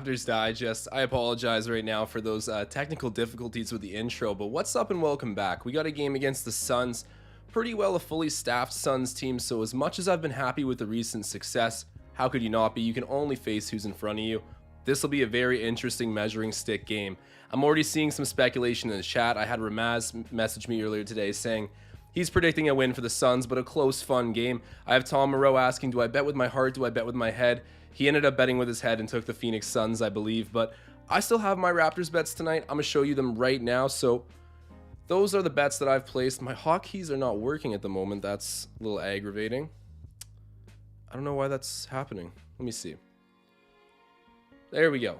Raptors Digest. I apologize right now for those technical difficulties with the intro, but what's up and welcome back. We got a game against the Suns, pretty well a fully staffed Suns team, so as much as I've been happy with the recent success, how could you not be? You can only face who's in front of you. This will be a very interesting measuring stick game. I'm already seeing some speculation in the chat. I had Ramaz message me earlier today saying he's predicting a win for the Suns, but a close, fun game. I have Tom Moreau asking, do I bet with my heart? Do I bet with my head? He ended up betting with his head and took the Phoenix Suns, I believe. But I still have my Raptors bets tonight. I'm going to show you them right now. So those are the bets that I've placed. My hotkeys are not working at the moment. That's a little aggravating. I don't know why that's happening. Let me see. There we go.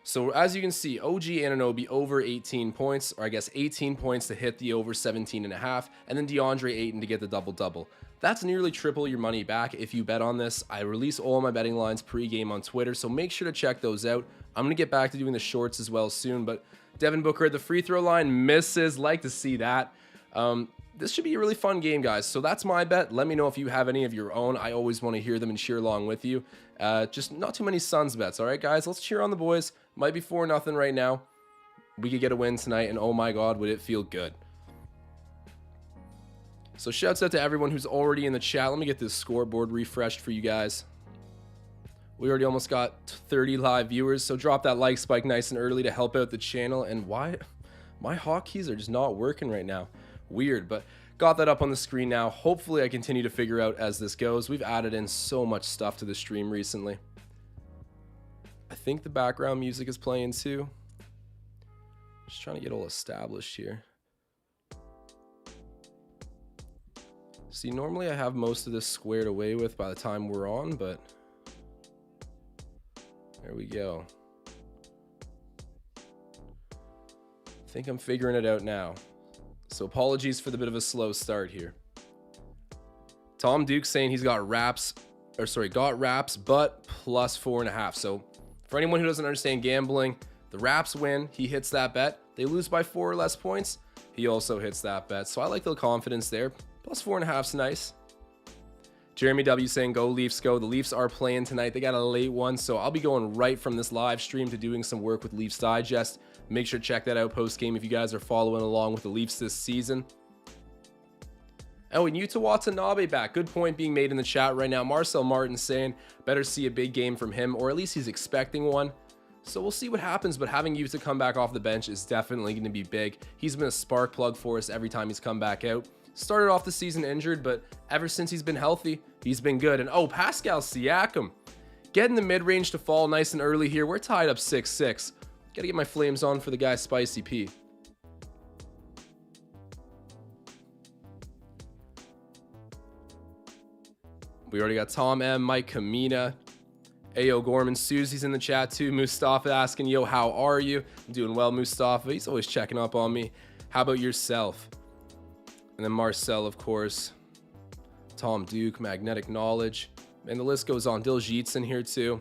So as you can see, OG Anunoby over 18 points, or I guess 18 points to hit the over 17.5, and then DeAndre Ayton to get the double-double. That's nearly triple your money back if you bet on this. I release all my betting lines pre-game on Twitter, so make sure to check those out. I'm going to get back to doing the shorts as well soon, but Devin Booker at the free throw line misses. Like to see that. This should be a really fun game, guys. So that's my bet. Let me know if you have any of your own. I always want to hear them and cheer along with you. Just not too many Suns bets. All right, guys, let's cheer on the boys. Might be 4-0 right now. We could get a win tonight, and oh my God, would it feel good. So shouts out to everyone who's already in the chat. Let me get this scoreboard refreshed for you guys. We already almost got 30 live viewers, so drop that like spike nice and early to help out the channel. And why? My hotkeys are just not working right now. Weird, but got that up on the screen now. Hopefully I continue to figure out as this goes. We've added in so much stuff to the stream recently. I think the background music is playing too. Just trying to get all established here. See, normally I have most of this squared away with by the time we're on, but there we go. I think I'm figuring it out now. So apologies for the bit of a slow start here. Tom Duke saying he's got Raps, but plus 4.5. So for anyone who doesn't understand gambling, the Raps win, he hits that bet. They lose by 4 or less points, he also hits that bet. So I like the confidence there. Plus 4.5's nice. Jeremy W saying go Leafs go. The Leafs are playing tonight. They got a late one, so I'll be going right from this live stream to doing some work with Leafs Digest. Make sure to check that out post game if you guys are following along with the Leafs this season. Oh, and Yuta Watanabe back. Good point being made in the chat right now. Marcel Martin saying better see a big game from him, or at least he's expecting one. So we'll see what happens, but having Yuta come back off the bench is definitely going to be big. He's been a spark plug for us every time he's come back out. Started off the season injured, but ever since he's been healthy, he's been good. And oh, Pascal Siakam getting the mid-range to fall nice and early here. We're tied up 6-6. Gotta get my flames on for the guy Spicy P. We already got Tom M, Mike Kamina, Ayo Gorman, Susie's in the chat too. Mustafa asking, yo, how are you? I'm doing well, Mustafa. He's always checking up on me. How about yourself? And then Marcel, of course. Tom Duke, Magnetic Knowledge. And the list goes on. Diljeet's in here too.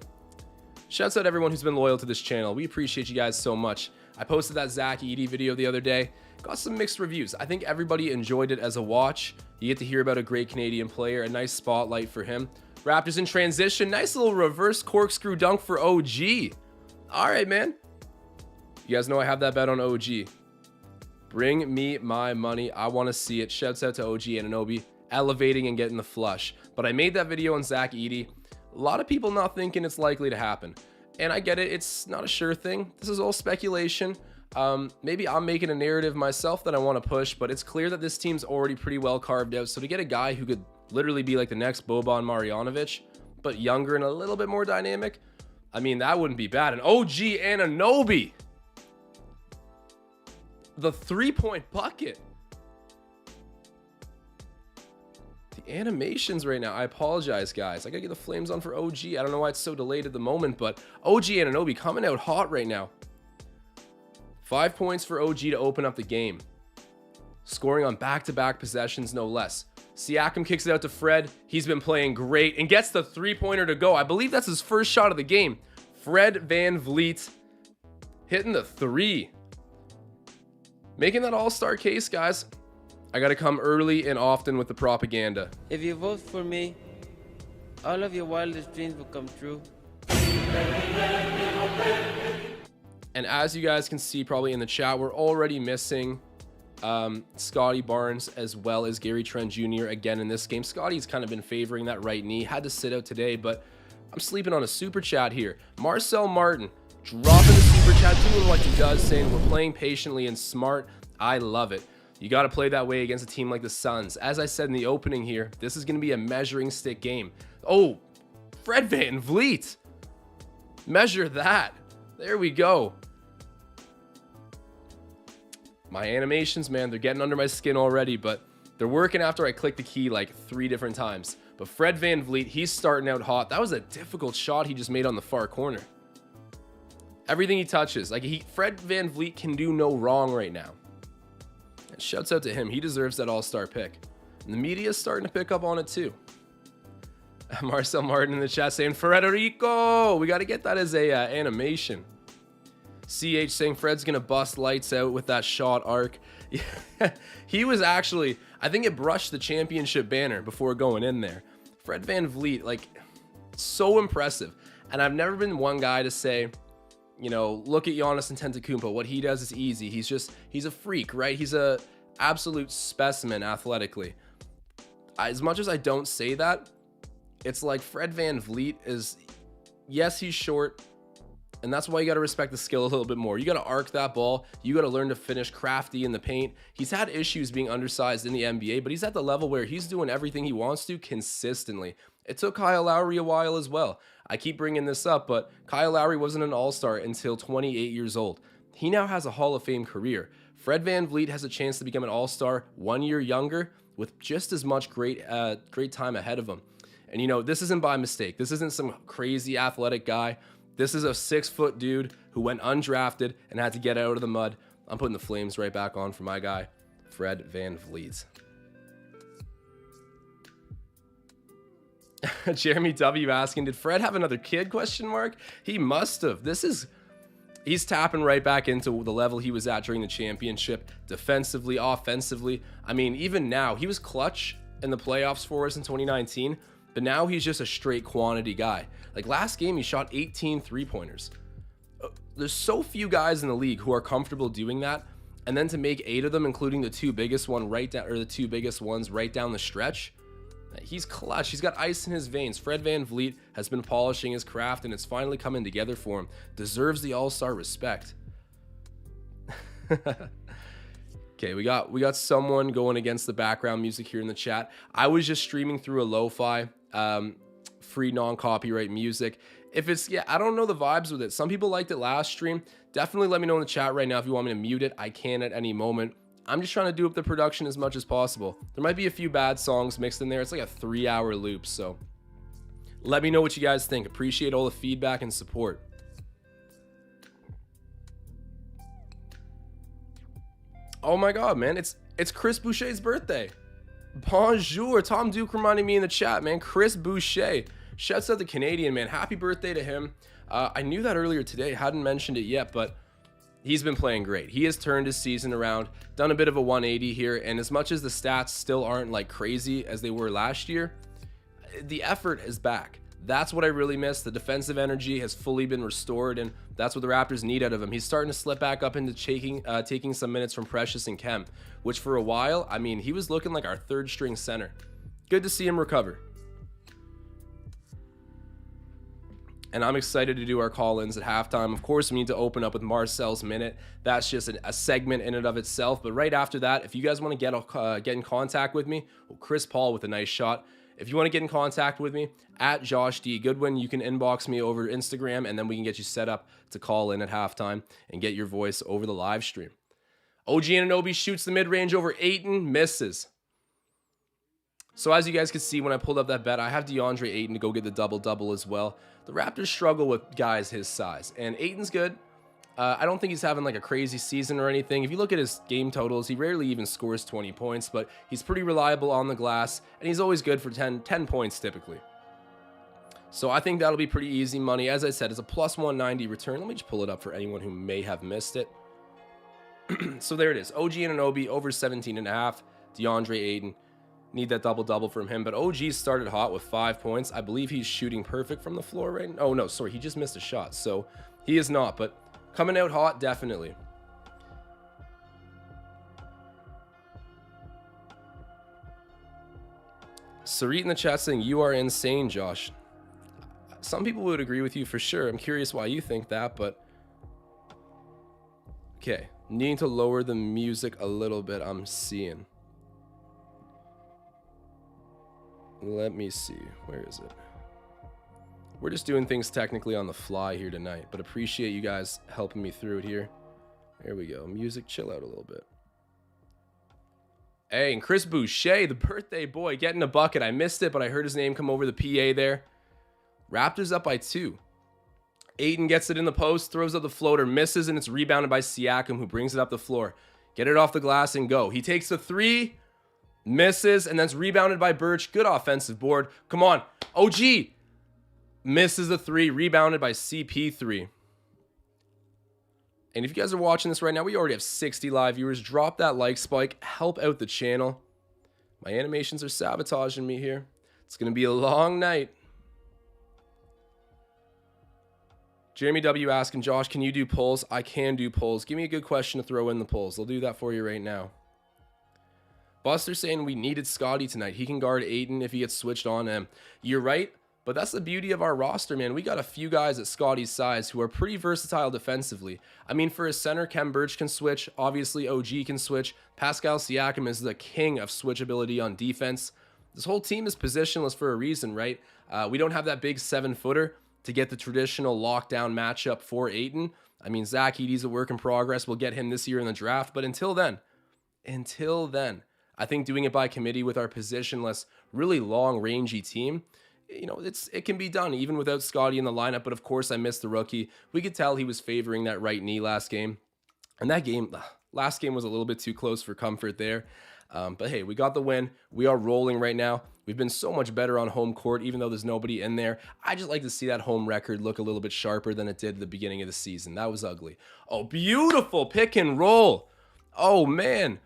Shouts out everyone who's been loyal to this channel. We appreciate you guys so much. I posted that Zach Edey video the other day. Got some mixed reviews. I think everybody enjoyed it as a watch. You get to hear about a great Canadian player. A nice spotlight for him. Raptors in transition. Nice little reverse corkscrew dunk for OG. All right, man. You guys know I have that bet on OG. Bring me my money. I want to see it. Shouts out to OG Anunoby elevating and getting the flush. But I made that video on Zach Edey. A lot of people not thinking it's likely to happen. And I get it. It's not a sure thing. This is all speculation. Maybe I'm making a narrative myself that I want to push, but it's clear that this team's already pretty well carved out. So to get a guy who could literally be like the next Boban Marjanovic, but younger and a little bit more dynamic, I mean, that wouldn't be bad. And OG Anunoby. The 3-point bucket. The animations right now. I apologize, guys. I gotta get the flames on for OG. I don't know why it's so delayed at the moment, but OG Anunoby coming out hot right now. 5 points for OG to open up the game. Scoring on back-to-back possessions, no less. Siakam kicks it out to Fred. He's been playing great and gets the 3-pointer to go. I believe that's his first shot of the game. Fred VanVleet hitting the 3. Making that all-star case, guys. I got to come early and often with the propaganda. If you vote for me, all of your wildest dreams will come true. And as you guys can see probably in the chat, we're already missing Scotty Barnes as well as Gary Trent Jr. again in this game. Scotty's kind of been favoring that right knee. Had to sit out today, but I'm sleeping on a super chat here. Marcel Martin dropping the super chat, doing what he does, saying we're playing patiently and smart. I love it. You got to play that way against a team like the Suns. As I said in the opening here, this is going to be a measuring stick game. Oh, Fred VanVleet. Measure that. There we go. My animations, man, they're getting under my skin already, but they're working after I click the key like 3 different times. But Fred VanVleet, he's starting out hot. That was a difficult shot he just made on the far corner. Everything he touches, like Fred VanVleet can do no wrong right now. And shouts out to him. He deserves that all-star pick. And the media is starting to pick up on it too. Marcel Martin in the chat saying, Frederico, we got to get that as a animation. CH saying Fred's going to bust lights out with that shot arc. He was actually, I think it brushed the championship banner before going in there. Fred VanVleet, like, so impressive. And I've never been one guy to say, you know, look at Giannis Antetokounmpo. What he does is easy. He's a freak, right? He's a absolute specimen athletically. As much as I don't say that, it's like Fred VanVleet is, yes, he's short. And that's why you got to respect the skill a little bit more. You got to arc that ball. You got to learn to finish crafty in the paint. He's had issues being undersized in the NBA, but he's at the level where he's doing everything he wants to consistently. It took Kyle Lowry a while as well. I keep bringing this up, but Kyle Lowry wasn't an all-star until 28 years old. He now has a Hall of Fame career. Fred VanVleet has a chance to become an all-star 1 year younger with just as much great time ahead of him. And you know, this isn't by mistake. This isn't some crazy athletic guy. This is a 6-foot dude who went undrafted and had to get out of the mud. I'm putting the flames right back on for my guy, Fred VanVleet. Jeremy W asking, did Fred have another kid? ? He must have. He's tapping right back into the level he was at during the championship, defensively, offensively. I mean, even now, he was clutch in the playoffs for us in 2019, but now he's just a straight quantity guy. Like last game, he shot 18 3-pointers. There's so few guys in the league who are comfortable doing that, and then to make 8 of them, including the 2 biggest ones right down the stretch. He's clutch. He's got ice in his veins. Fred VanVleet has been polishing his craft, and it's finally coming together for him. Deserves the all-star respect. Okay, we got someone going against the background music here in the chat. I was just streaming through a lo-fi, free non-copyright music. If it's, I don't know the vibes with it. Some people liked it last stream. Definitely let me know in the chat right now if you want me to mute it. I can at any moment. I'm just trying to do up the production as much as possible. There might be a few bad songs mixed in there. It's like a 3-hour loop, so let me know what you guys think. Appreciate all the feedback and support. Oh my god, man, it's Chris Boucher's birthday. Bonjour. Tom Duke reminded me in the chat, man. Chris Boucher. Shouts out the Canadian, man. Happy birthday to him. I knew that earlier today. Hadn't mentioned it yet, but he's been playing great. He has turned his season around, done a bit of a 180 here, and as much as the stats still aren't like crazy as they were last year, the effort is back. That's what I really miss. The defensive energy has fully been restored, and that's what the Raptors need out of him. He's starting to slip back up into taking some minutes from Precious and Kemp, which for a while, I mean, he was looking like our 3rd-string center. Good to see him recover. And I'm excited to do our call-ins at halftime. Of course, we need to open up with Marcel's Minute. That's just a segment in and of itself. But right after that, if you guys want to get in contact with me, Chris Paul with a nice shot. If you want to get in contact with me, at Josh D. Goodwin, you can inbox me over Instagram, and then we can get you set up to call in at halftime and get your voice over the live stream. OG Anunoby shoots the mid-range over Ayton, misses. So as you guys can see, when I pulled up that bet, I have DeAndre Ayton to go get the double-double as well. The Raptors struggle with guys his size, and Ayton's good. I don't think he's having like a crazy season or anything. If you look at his game totals, he rarely even scores 20 points, but he's pretty reliable on the glass, and he's always good for 10 points typically. So I think that'll be pretty easy money. As I said, it's a plus 190 return. Let me just pull it up for anyone who may have missed it. So there it is. OG Anunoby over 17.5. DeAndre Ayton. Need that double-double from him. But OG started hot with 5 points. I believe he's shooting perfect from the floor right now. Oh, no, sorry. He just missed a shot. So he is not. But coming out hot, definitely. Sarit in the chat saying, you are insane, Josh. Some people would agree with you for sure. I'm curious why you think that, but... Okay. Needing to lower the music a little bit, I'm seeing. Let me see. Where is it? We're just doing things technically on the fly here tonight, but appreciate you guys helping me through it here. There we go. Music, chill out a little bit. Hey, and Chris Boucher, the birthday boy, getting a bucket. I missed it, but I heard his name come over the PA there. Raptors up by 2. Ayton gets it in the post, throws up the floater, misses, and it's rebounded by Siakam, who brings it up the floor. Get it off the glass and go. He takes the 3. Misses, and then it's rebounded by Birch. Good offensive board. Come on. OG misses the 3. Rebounded by CP3. And if you guys are watching this right now, we already have 60 live viewers. Drop that like spike. Help out the channel. My animations are sabotaging me here. It's going to be a long night. Jeremy W. asking, Josh, can you do polls? I can do polls. Give me a good question to throw in the polls. I'll do that for you right now. Buster saying we needed Scotty tonight. He can guard Ayton if he gets switched on him. You're right, but that's the beauty of our roster, man. We got a few guys at Scotty's size who are pretty versatile defensively. I mean, for a center, Kem Birch can switch. Obviously, OG can switch. Pascal Siakam is the king of switchability on defense. This whole team is positionless for a reason, right? We don't have that big 7-footer to get the traditional lockdown matchup for Ayton. I mean, Zach Edey's a work in progress. We'll get him this year in the draft, but until then, I think doing it by committee with our positionless, really long, rangy team, you know, it can be done even without Scotty in the lineup. But of course, I missed the rookie. We could tell he was favoring that right knee last game. And that game, last game was a little bit too close for comfort there. But hey, we got the win. We are rolling right now. We've been so much better on home court, even though there's nobody in there. I just like to see that home record look a little bit sharper than it did at the beginning of the season. That was ugly. Oh, beautiful pick and roll. Oh, man.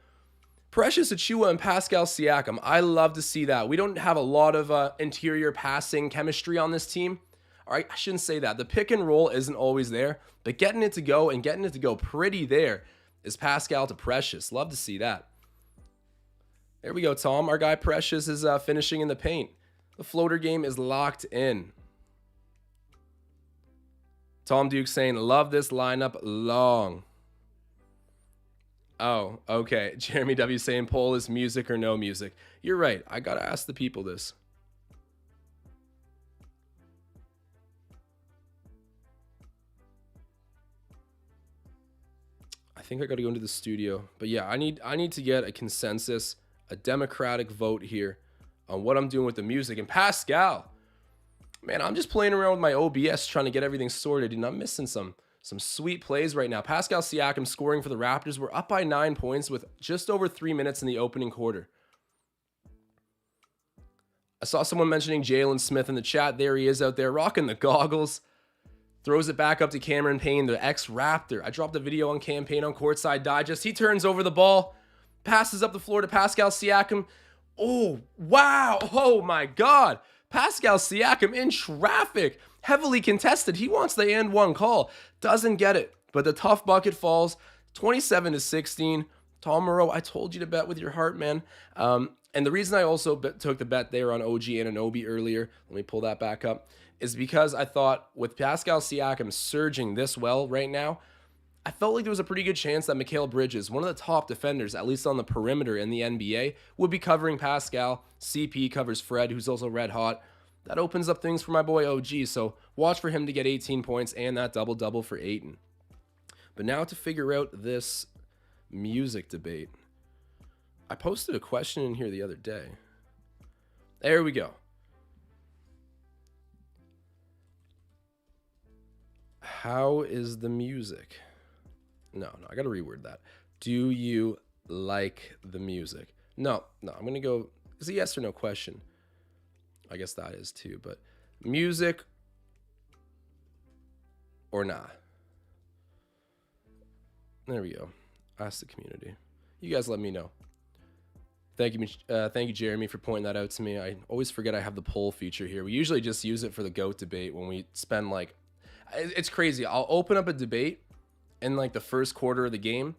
Precious Achiuwa and Pascal Siakam. I love to see that. We don't have a lot of interior passing chemistry on this team. All right, I shouldn't say that. The pick and roll isn't always there, but getting it to go and getting it to go pretty there is Pascal to Precious. Love to see that. There we go, Tom. Our guy Precious is finishing in the paint. The floater game is locked in. Tom Duke saying, love this lineup long. Oh, okay. Jeremy W saying poll is music or no music. You're right. I got to ask the people this. I think I got to go into the studio. But yeah, I need to get a consensus, a democratic vote here on what I'm doing with the music. And Pascal, man, I'm just playing around with my OBS trying to get everything sorted, and I'm missing some sweet plays right now. Pascal Siakam scoring for the Raptors. We're up by 9 points with just over 3 minutes in the opening quarter. I saw someone mentioning Jalen Smith in the chat. There he is out there rocking the goggles. Throws it back up to Cameron Payne, the ex-Raptor. I dropped a video on Campaign on Courtside Digest. He turns over the ball, passes up the floor to Pascal Siakam. Oh, wow. Oh, my God. Pascal Siakam in traffic. Heavily contested. He wants the and one call. Doesn't get it. But the tough bucket falls. 27-16. Tom Moreau, I told you to bet with your heart, man. And the reason I also took the bet there on OG and Anunoby earlier, let me pull that back up, is because I thought with Pascal Siakam surging this well right now, I felt like there was a pretty good chance that Mikal Bridges, one of the top defenders, at least on the perimeter in the NBA, would be covering Pascal. CP covers Fred, who's also red hot. That opens up things for my boy OG, so watch for him to get 18 points and that double-double for Ayton. But now to figure out this music debate. I posted a question in here the other day. There we go. How is the music? No, I got to reword that. Do you like the music? No, I'm going to go, it's a yes or no question. I guess that is too, but music or not? There we go. Ask the community. You guys let me know. Thank you, Jeremy, for pointing that out to me. I always forget I have the poll feature here. We usually just use it for the GOAT debate when we spend like, it's crazy. I'll open up a debate in like the first quarter of the game,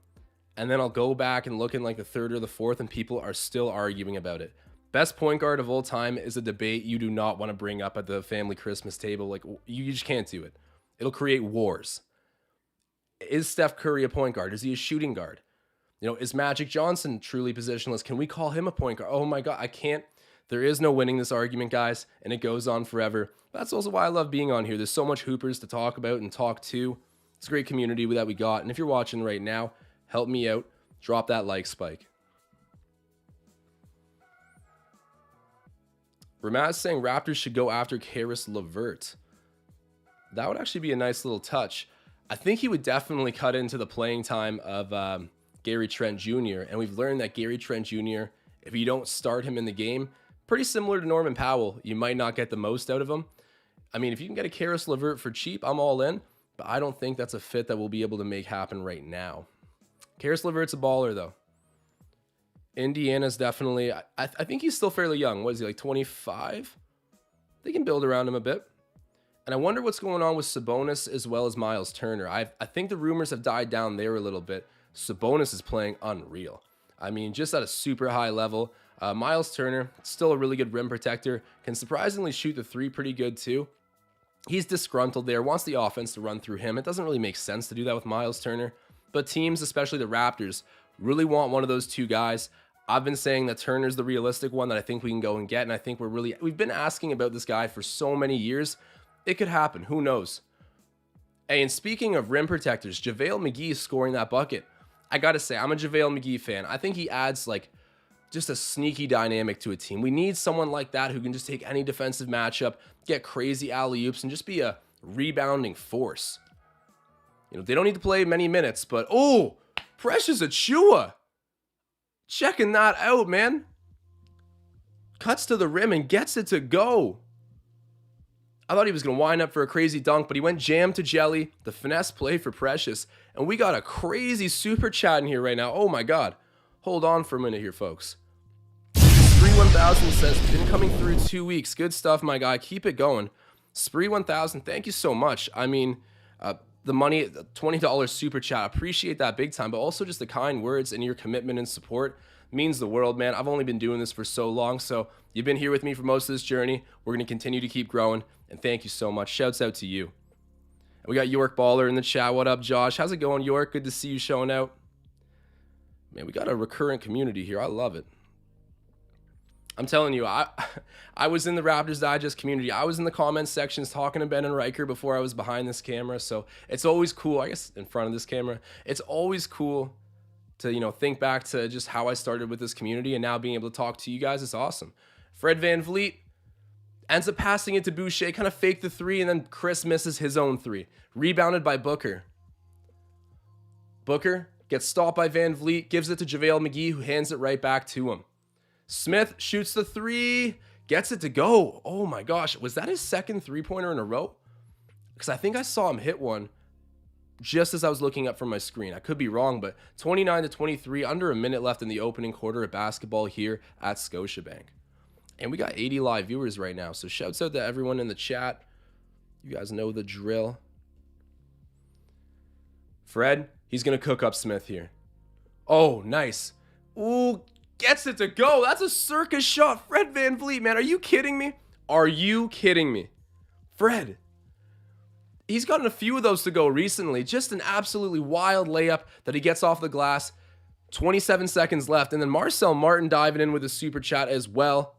and then I'll go back and look in like the third or the fourth, and people are still arguing about it. Best point guard of all time is a debate you do not want to bring up at the family Christmas table. Like, you just can't do it. It'll create wars. Is Steph Curry a point guard? Is he a shooting guard? You know, is Magic Johnson truly positionless? Can we call him a point guard? Oh my God, I can't. There is no winning this argument, guys, and it goes on forever. That's also why I love being on here. There's so much hoopers to talk about and talk to. It's a great community that we got. And if you're watching right now, help me out. Drop that like spike. Ramaz saying Raptors should go after Karis LeVert. That would actually be a nice little touch. I think he would definitely cut into the playing time of Gary Trent Jr. And we've learned that Gary Trent Jr., if you don't start him in the game, pretty similar to Norman Powell, you might not get the most out of him. I mean, if you can get a Karis LeVert for cheap, I'm all in. But I don't think that's a fit that we'll be able to make happen right now. Karis LeVert's a baller, though. Indiana's definitely, I think he's still fairly young. What is he, like 25? They can build around him a bit. And I wonder what's going on with Sabonis as well as Miles Turner. I think the rumors have died down there a little bit. Sabonis is playing unreal. I mean, just at a super high level. Miles Turner, still a really good rim protector. Can surprisingly shoot the three pretty good too. He's disgruntled there, wants the offense to run through him. It doesn't really make sense to do that with Miles Turner. But teams, especially the Raptors, really want one of those two guys. I've been saying that Turner's the realistic one that I think we can go and get. And I think we've been asking about this guy for so many years. It could happen. Who knows? Hey, and speaking of rim protectors, JaVale McGee is scoring that bucket. I got to say, I'm a JaVale McGee fan. I think he adds like just a sneaky dynamic to a team. We need someone like that who can just take any defensive matchup, get crazy alley-oops, and just be a rebounding force. You know, they don't need to play many minutes, but oh, Precious Achiuwa. Checking that out, man. Cuts to the rim and gets it to go. I thought he was going to wind up for a crazy dunk, but he went jam to jelly. The finesse play for Precious. And we got a crazy super chat in here right now. Oh my God. Hold on for a minute here, folks. 1000 says, been coming through 2 weeks. Good stuff, my guy. Keep it going. Spree 1000, thank you so much. I mean, the money, the $20 super chat, appreciate that big time, but also just the kind words and your commitment and support means the world, man. I've only been doing this for so long, so you've been here with me for most of this journey. We're going to continue to keep growing, and thank you so much. Shouts out to you. And we got York Baller in the chat. What up, Josh? How's it going, York? Good to see you showing out. Man, we got a recurrent community here. I love it. I'm telling you, I was in the Raptors Digest community. I was in the comments sections talking to Ben and Riker before I was behind this camera. So it's always cool, I guess, in front of this camera. It's always cool to, you know, think back to just how I started with this community, and now being able to talk to you guys is awesome. Fred VanVleet ends up passing it to Boucher, kind of faked the three, and then Chris misses his own three. Rebounded by Booker. Booker gets stopped by VanVleet, gives it to JaVale McGee, who hands it right back to him. Smith shoots the three, gets it to go. Oh my gosh, was that his second three-pointer in a row? Because I think I saw him hit one just as I was looking up from my screen. I could be wrong, but 29-23, under a minute left in the opening quarter of basketball here at Scotiabank. And we got 80 live viewers right now, so shouts out to everyone in the chat. You guys know the drill. Fred, he's going to cook up Smith here. Oh, nice. Ooh, gets it to go. That's a circus shot. Fred VanVleet, man. Are you kidding me? Are you kidding me? Fred. He's gotten a few of those to go recently. Just an absolutely wild layup that he gets off the glass. 27 seconds left. And then Marcel Martin diving in with a super chat as well.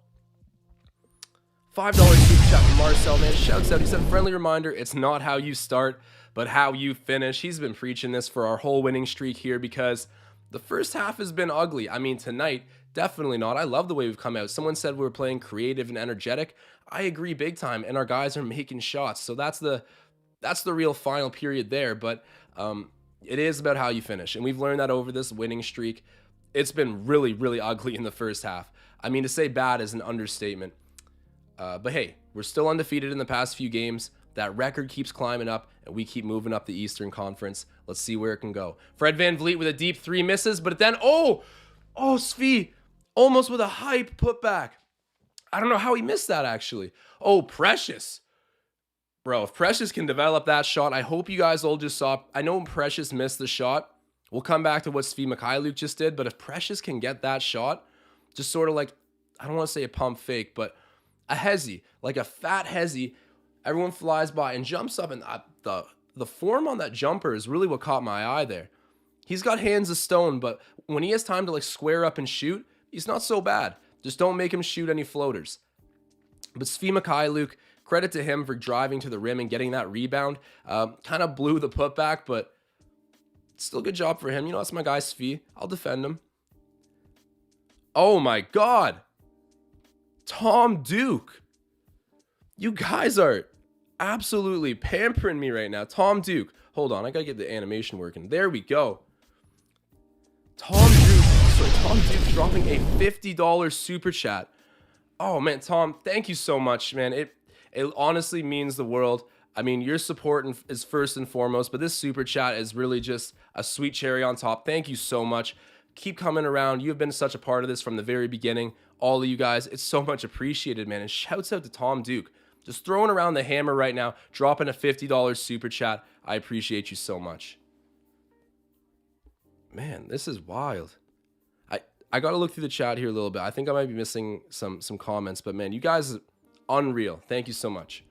$5 super chat from Marcel, man. Shouts out. He said, friendly reminder, it's not how you start, but how you finish. He's been preaching this for our whole winning streak here because the first half has been ugly. I mean, tonight, definitely not. I love the way we've come out. Someone said we were playing creative and energetic. I agree big time, and our guys are making shots. So that's the real final period there. But it is about how you finish, and we've learned that over this winning streak. It's been really, really ugly in the first half. I mean, to say bad is an understatement. But hey, we're still undefeated in the past few games. That record keeps climbing up, and we keep moving up the Eastern Conference. Let's see where it can go. Fred VanVleet with a deep three misses, but then, oh, Svi. Almost with a hype putback. I don't know how he missed that, actually. Oh, Precious. Bro, if Precious can develop that shot, I hope you guys all just saw. I know Precious missed the shot. We'll come back to what Svi Mikhailiuk just did, but if Precious can get that shot, just sort of like, I don't want to say a pump fake, but a hezzy, like a fat hezzy, everyone flies by and jumps up, and the form on that jumper is really what caught my eye there. He's got hands of stone, but when he has time to like square up and shoot, he's not so bad. Just don't make him shoot any floaters. But Svi Mikhailiuk, credit to him for driving to the rim and getting that rebound. Kind of blew the putback, but still good job for him. You know, that's my guy Svi. I'll defend him. Oh my God. Tom Duke. You guys are absolutely pampering me right now. Tom Duke. Hold on, I gotta get the animation working. There we go. Tom Duke dropping a $50 super chat. Oh man, Tom, thank you so much, man. It honestly means the world. I mean, your support is first and foremost, but this super chat is really just a sweet cherry on top. Thank you so much. Keep coming around. You've been such a part of this from the very beginning. All of you guys, it's so much appreciated, man. And shouts out to Tom Duke. Just throwing around the hammer right now, dropping a $50 super chat. I appreciate you so much. Man, this is wild. I got to look through the chat here a little bit. I think I might be missing some comments, but man, you guys, unreal. Thank you so much.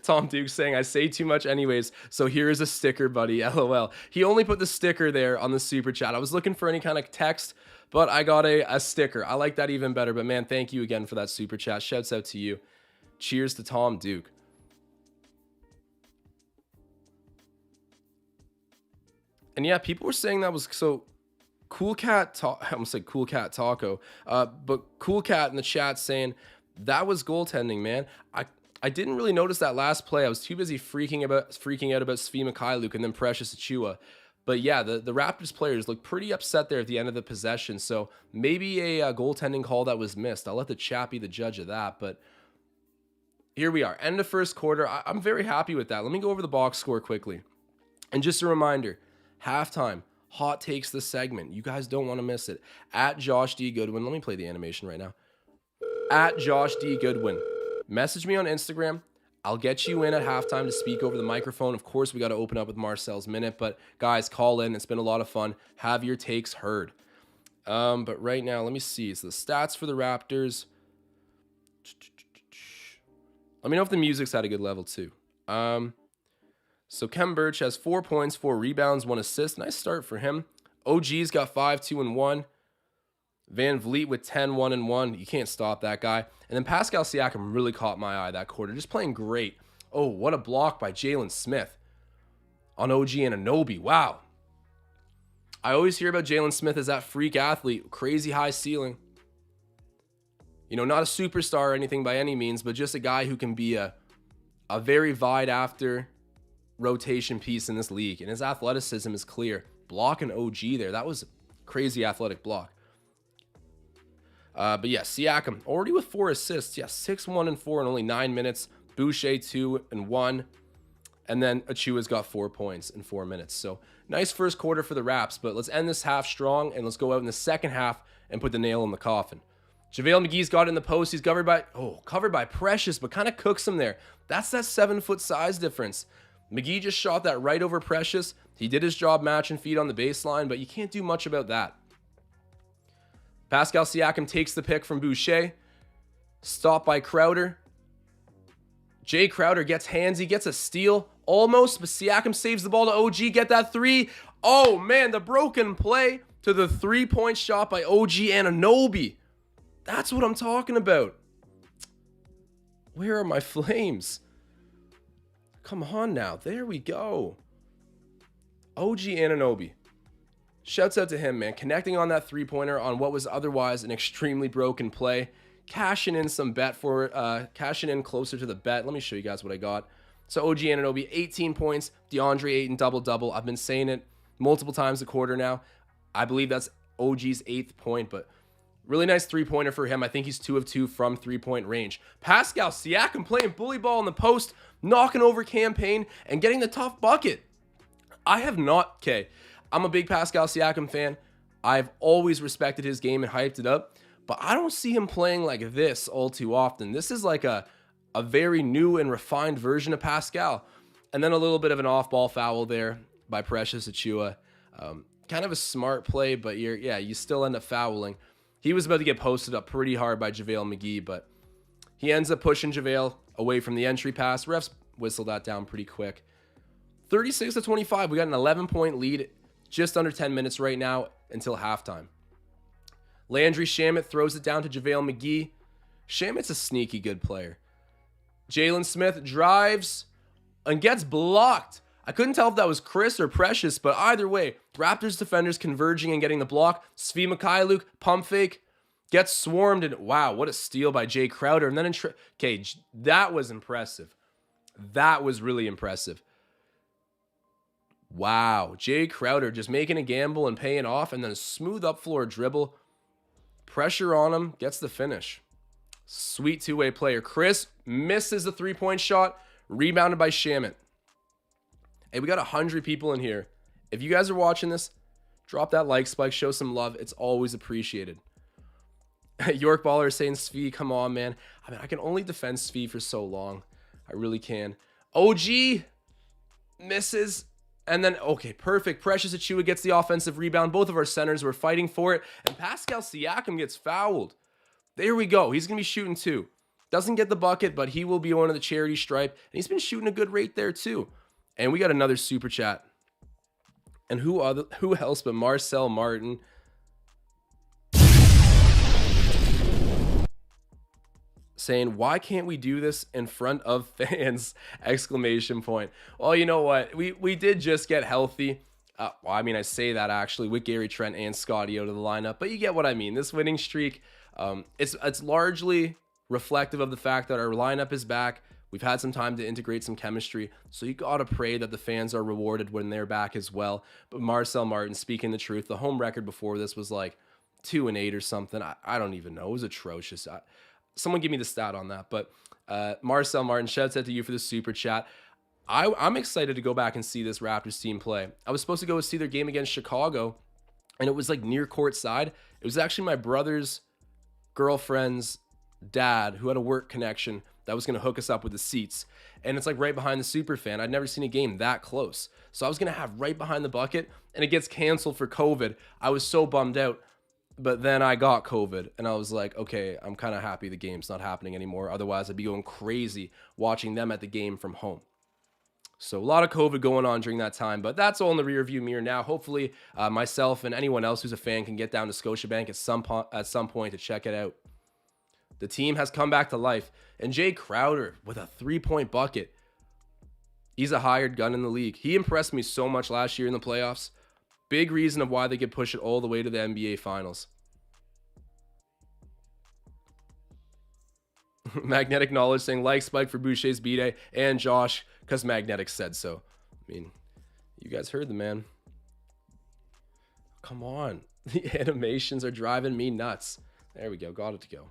Tom Duke saying, I say too much anyways, so here is a sticker, buddy. LOL. He only put the sticker there on the super chat. I was looking for any kind of text, but I got a sticker. I like that even better. But man, thank you again for that super chat. Shouts out to you. Cheers to Tom Duke. And yeah, people were saying that was so Cool Cat. I almost said Cool Cat Taco, but Cool Cat in the chat saying that was goaltending, man. I didn't really notice that last play. I was too busy freaking out about Svi Mikhailiuk and then Precious Achiuwa. But yeah, the Raptors players look pretty upset there at the end of the possession. So maybe a goaltending call that was missed. I'll let the chat be the judge of that. But here we are, end of first quarter. I'm very happy with that. Let me go over the box score quickly. And just a reminder, halftime, hot takes this segment. You guys don't want to miss it. At Josh D. Goodwin. Let me play the animation right now. At Josh D. Goodwin. Message me on Instagram. I'll get you in at halftime to speak over the microphone. Of course, we got to open up with Marcel's Minute. But guys, call in. It's been a lot of fun. Have your takes heard. But right now, let me see. So the stats for the Raptors. Let me know if the music's at a good level too. So Kem Birch has 4 points, 4 rebounds, 1 assist. Nice start for him. OG's got 5, 2, and 1. Van Vliet with 10, 1, and 1. You can't stop that guy. And then Pascal Siakam really caught my eye that quarter. Just playing great. Oh, what a block by Jalen Smith on OG Anunoby. Wow. I always hear about Jalen Smith as that freak athlete. Crazy high ceiling. You know, not a superstar or anything by any means, but just a guy who can be a very vied after rotation piece in this league. And his athleticism is clear. Blocking OG there. That was a crazy athletic block. But yeah, Siakam already with 4 assists. Yeah, 6, 1, and 4 in only 9 minutes. Boucher 2 and 1. And then Achiuwa's got 4 points in 4 minutes. So nice first quarter for the Raps. But let's end this half strong and let's go out in the second half and put the nail in the coffin. JaVale McGee's got it in the post. He's covered by Precious, but kind of cooks him there. That's that 7-foot size difference. McGee just shot that right over Precious. He did his job matching feet on the baseline, but you can't do much about that. Pascal Siakam takes the pick from Boucher. Stopped by Crowder. Jay Crowder gets handsy, gets a steal. Almost, but Siakam saves the ball to OG. Get that 3. Oh, man, the broken play to the 3-point shot by OG Anunoby. That's what I'm talking about. Where are my Flames? Come on now. There we go. OG Anunoby. Shouts out to him, man. Connecting on that 3-pointer on what was otherwise an extremely broken play. Cashing in some bet for it. Cashing in closer to the bet. Let me show you guys what I got. So OG Anunoby, 18 points. DeAndre Ayton, double-double. I've been saying it multiple times a quarter now. I believe that's OG's 8th point, but really nice 3-pointer for him. I think he's 2 of 2 from 3-point range. Pascal Siakam playing bully ball in the post, knocking over Campaign and getting the tough bucket. I have not. Okay, I'm a big Pascal Siakam fan. I've always respected his game and hyped it up, but I don't see him playing like this all too often. This is like a very new and refined version of Pascal. And then a little bit of an off-ball foul there by Precious Achiuwa. Kind of a smart play, but you still end up fouling. He was about to get posted up pretty hard by JaVale McGee, but he ends up pushing JaVale away from the entry pass. Refs whistled that down pretty quick. 36-25. We got an 11-point lead, just under 10 minutes right now until halftime. Landry Shamet throws it down to JaVale McGee. Shamet's a sneaky good player. Jalen Smith drives and gets blocked. I couldn't tell if that was Chris or Precious, but either way, Raptors defenders converging and getting the block. Svi Mikhailuk, pump fake, gets swarmed, and wow, what a steal by Jay Crowder. And then, that was impressive. That was really impressive. Wow, Jay Crowder just making a gamble and paying off, and then a smooth up floor dribble. Pressure on him, gets the finish. Sweet two-way player. Chris misses the three-point shot, rebounded by Shamet. Hey, we got 100 people in here. If you guys are watching this, drop that like spike, show some love. It's always appreciated. York Baller is saying, Svi, come on, man. I mean, I can only defend Svi for so long. I really can. OG misses. And then, okay, perfect. Precious Achiuwa gets the offensive rebound. Both of our centers were fighting for it. And Pascal Siakam gets fouled. There we go. He's going to be shooting too. Doesn't get the bucket, but he will be on the charity stripe. And he's been shooting a good rate there too. And we got another super chat. And who else but Marcel Martin? Saying, why can't we do this in front of fans? Exclamation point. Well, you know what? We did just get healthy. Well, I mean, I say that actually with Gary Trent and Scotty out of the lineup, but you get what I mean. This winning streak, it's largely reflective of the fact that our lineup is back. We've had some time to integrate some chemistry, so you gotta pray that the fans are rewarded when they're back as well. But Marcel Martin, speaking the truth, the home record before this was like 2-8 or something. I don't even know. It was atrocious. Someone give me the stat on that. But Marcel Martin, shouts out to you for the super chat. I'm excited to go back and see this Raptors team play. I was supposed to go see their game against Chicago, and it was like near court side. It was actually my brother's girlfriend's dad who had a work connection that was going to hook us up with the seats. And it's like right behind the super fan. I'd never seen a game that close. So I was going to have right behind the bucket, and it gets canceled for COVID. I was so bummed out. But then I got COVID, and I was like, okay, I'm kind of happy the game's not happening anymore. Otherwise, I'd be going crazy watching them at the game from home. So a lot of COVID going on during that time, but that's all in the rearview mirror now. Hopefully, myself and anyone else who's a fan can get down to Scotiabank at some point to check it out. The team has come back to life, and Jay Crowder with a 3-point bucket. He's a hired gun in the league. He impressed me so much last year in the playoffs. Big reason of why they could push it all the way to the NBA Finals. Magnetic Knowledge saying, like Spike for Boucher's B-Day, and Josh, because Magnetic said so. I mean, you guys heard the man. Come on. The animations are driving me nuts. There we go. Got it to go.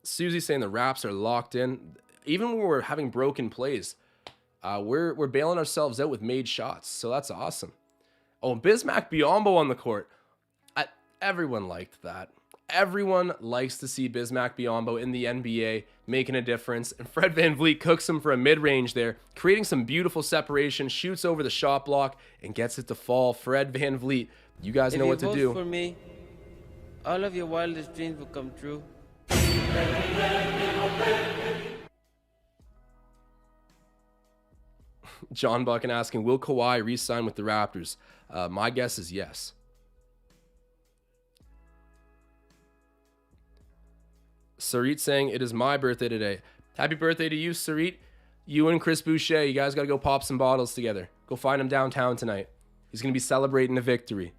Susie saying the Raps are locked in. Even when we're having broken plays, we're bailing ourselves out with made shots. So that's awesome. Oh, and Bismack Biyombo on the court. Everyone liked that. Everyone likes to see Bismack Biyombo in the NBA making a difference. And Fred VanVleet cooks him for a mid-range there, creating some beautiful separation, shoots over the shot block, and gets it to fall. Fred VanVleet, you guys know what to do. If you vote for me, all of your wildest dreams will come true. John Buchan asking, will Kawhi re-sign with the Raptors? My guess is yes. Sarit saying, it is my birthday today. Happy birthday to you, Sarit. You and Chris Boucher, you guys got to go pop some bottles together. Go find him downtown tonight. He's going to be celebrating a victory.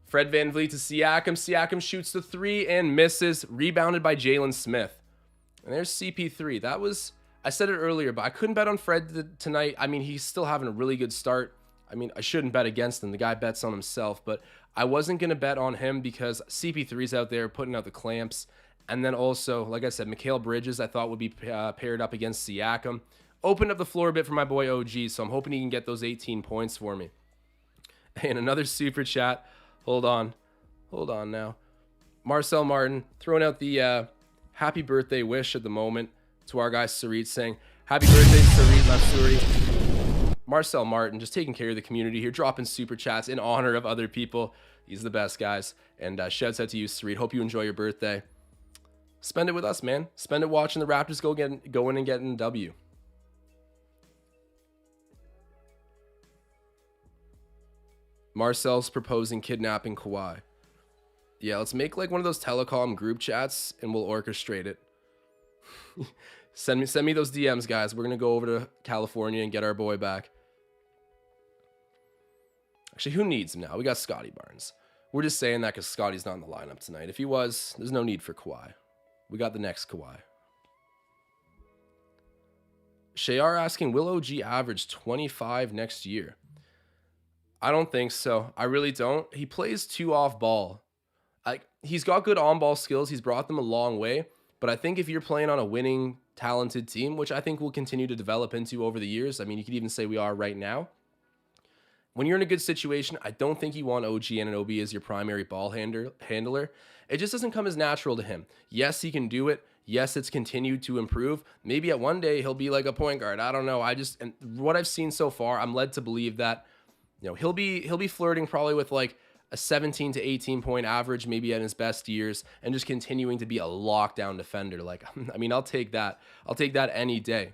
Fred VanVleet to Siakam. Siakam shoots the 3 and misses. Rebounded by Jalen Smith. And there's CP3. That was, I said it earlier, but I couldn't bet on Fred tonight. I mean, he's still having a really good start. I mean, I shouldn't bet against him. The guy bets on himself, but I wasn't going to bet on him because CP3's out there putting out the clamps. And then also, like I said, Mikal Bridges I thought would be paired up against Siakam. Opened up the floor a bit for my boy OG, so I'm hoping he can get those 18 points for me. And another super chat. Hold on now. Marcel Martin throwing out the happy birthday wish at the moment to our guy Sarit, saying, happy birthday, Sarit Matsuri. Marcel Martin just taking care of the community here, dropping super chats in honor of other people. He's the best, guys. And shouts out to you, Sarit. Hope you enjoy your birthday. Spend it with us, man. Spend it watching the Raptors go in and getting a W. Marcel's proposing kidnapping Kawhi. Yeah, let's make like one of those telecom group chats and we'll orchestrate it. Send me those DMs, guys. We're gonna go over to California and get our boy back. Actually, who needs him now? We got Scotty Barnes. We're just saying that because Scotty's not in the lineup tonight. If he was, there's no need for Kawhi. We got the next Kawhi. Shayar asking, will OG average 25 next year? I don't think so. I really don't. He plays too off ball. He's got good on-ball skills. He's brought them a long way. But I think if you're playing on a winning, talented team, which I think we'll continue to develop into over the years, I mean, you could even say we are right now. When you're in a good situation, I don't think you want OG Anunoby as your primary ball handler. It just doesn't come as natural to him. Yes, he can do it. Yes, it's continued to improve. Maybe at one day he'll be like a point guard. I don't know. And what I've seen so far, I'm led to believe that, you know, he'll be flirting probably with like a 17 to 18 point average, maybe at his best years, and just continuing to be a lockdown defender. Like, I mean, I'll take that. I'll take that any day.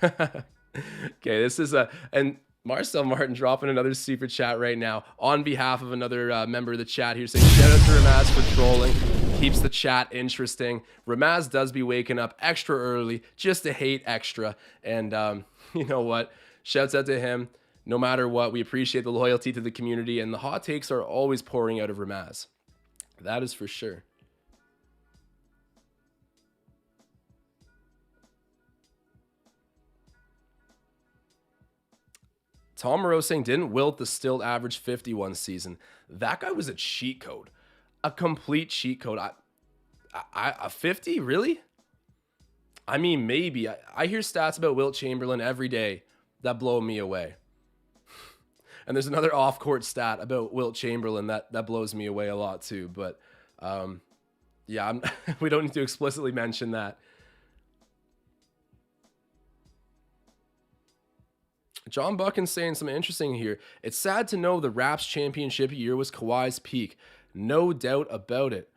Okay, this is and Marcel Martin dropping another super chat right now on behalf of another member of the chat here, saying shout out to Ramaz for trolling. Keeps the chat interesting. Ramaz does be waking up extra early just to hate extra. And you know what? Shouts out to him. No matter what, we appreciate the loyalty to the community, and the hot takes are always pouring out of Ramaz. That is for sure. Tom Moreau saying, didn't Wilt the still average 51 season? That guy was a cheat code. A complete cheat code. A 50? Really? I mean, maybe. I hear stats about Wilt Chamberlain every day that blow me away. And there's another off-court stat about Wilt Chamberlain that blows me away a lot too. But yeah, we don't need to explicitly mention that. John Buchan saying something interesting here. It's sad to know the Raps championship year was Kawhi's peak. No doubt about it.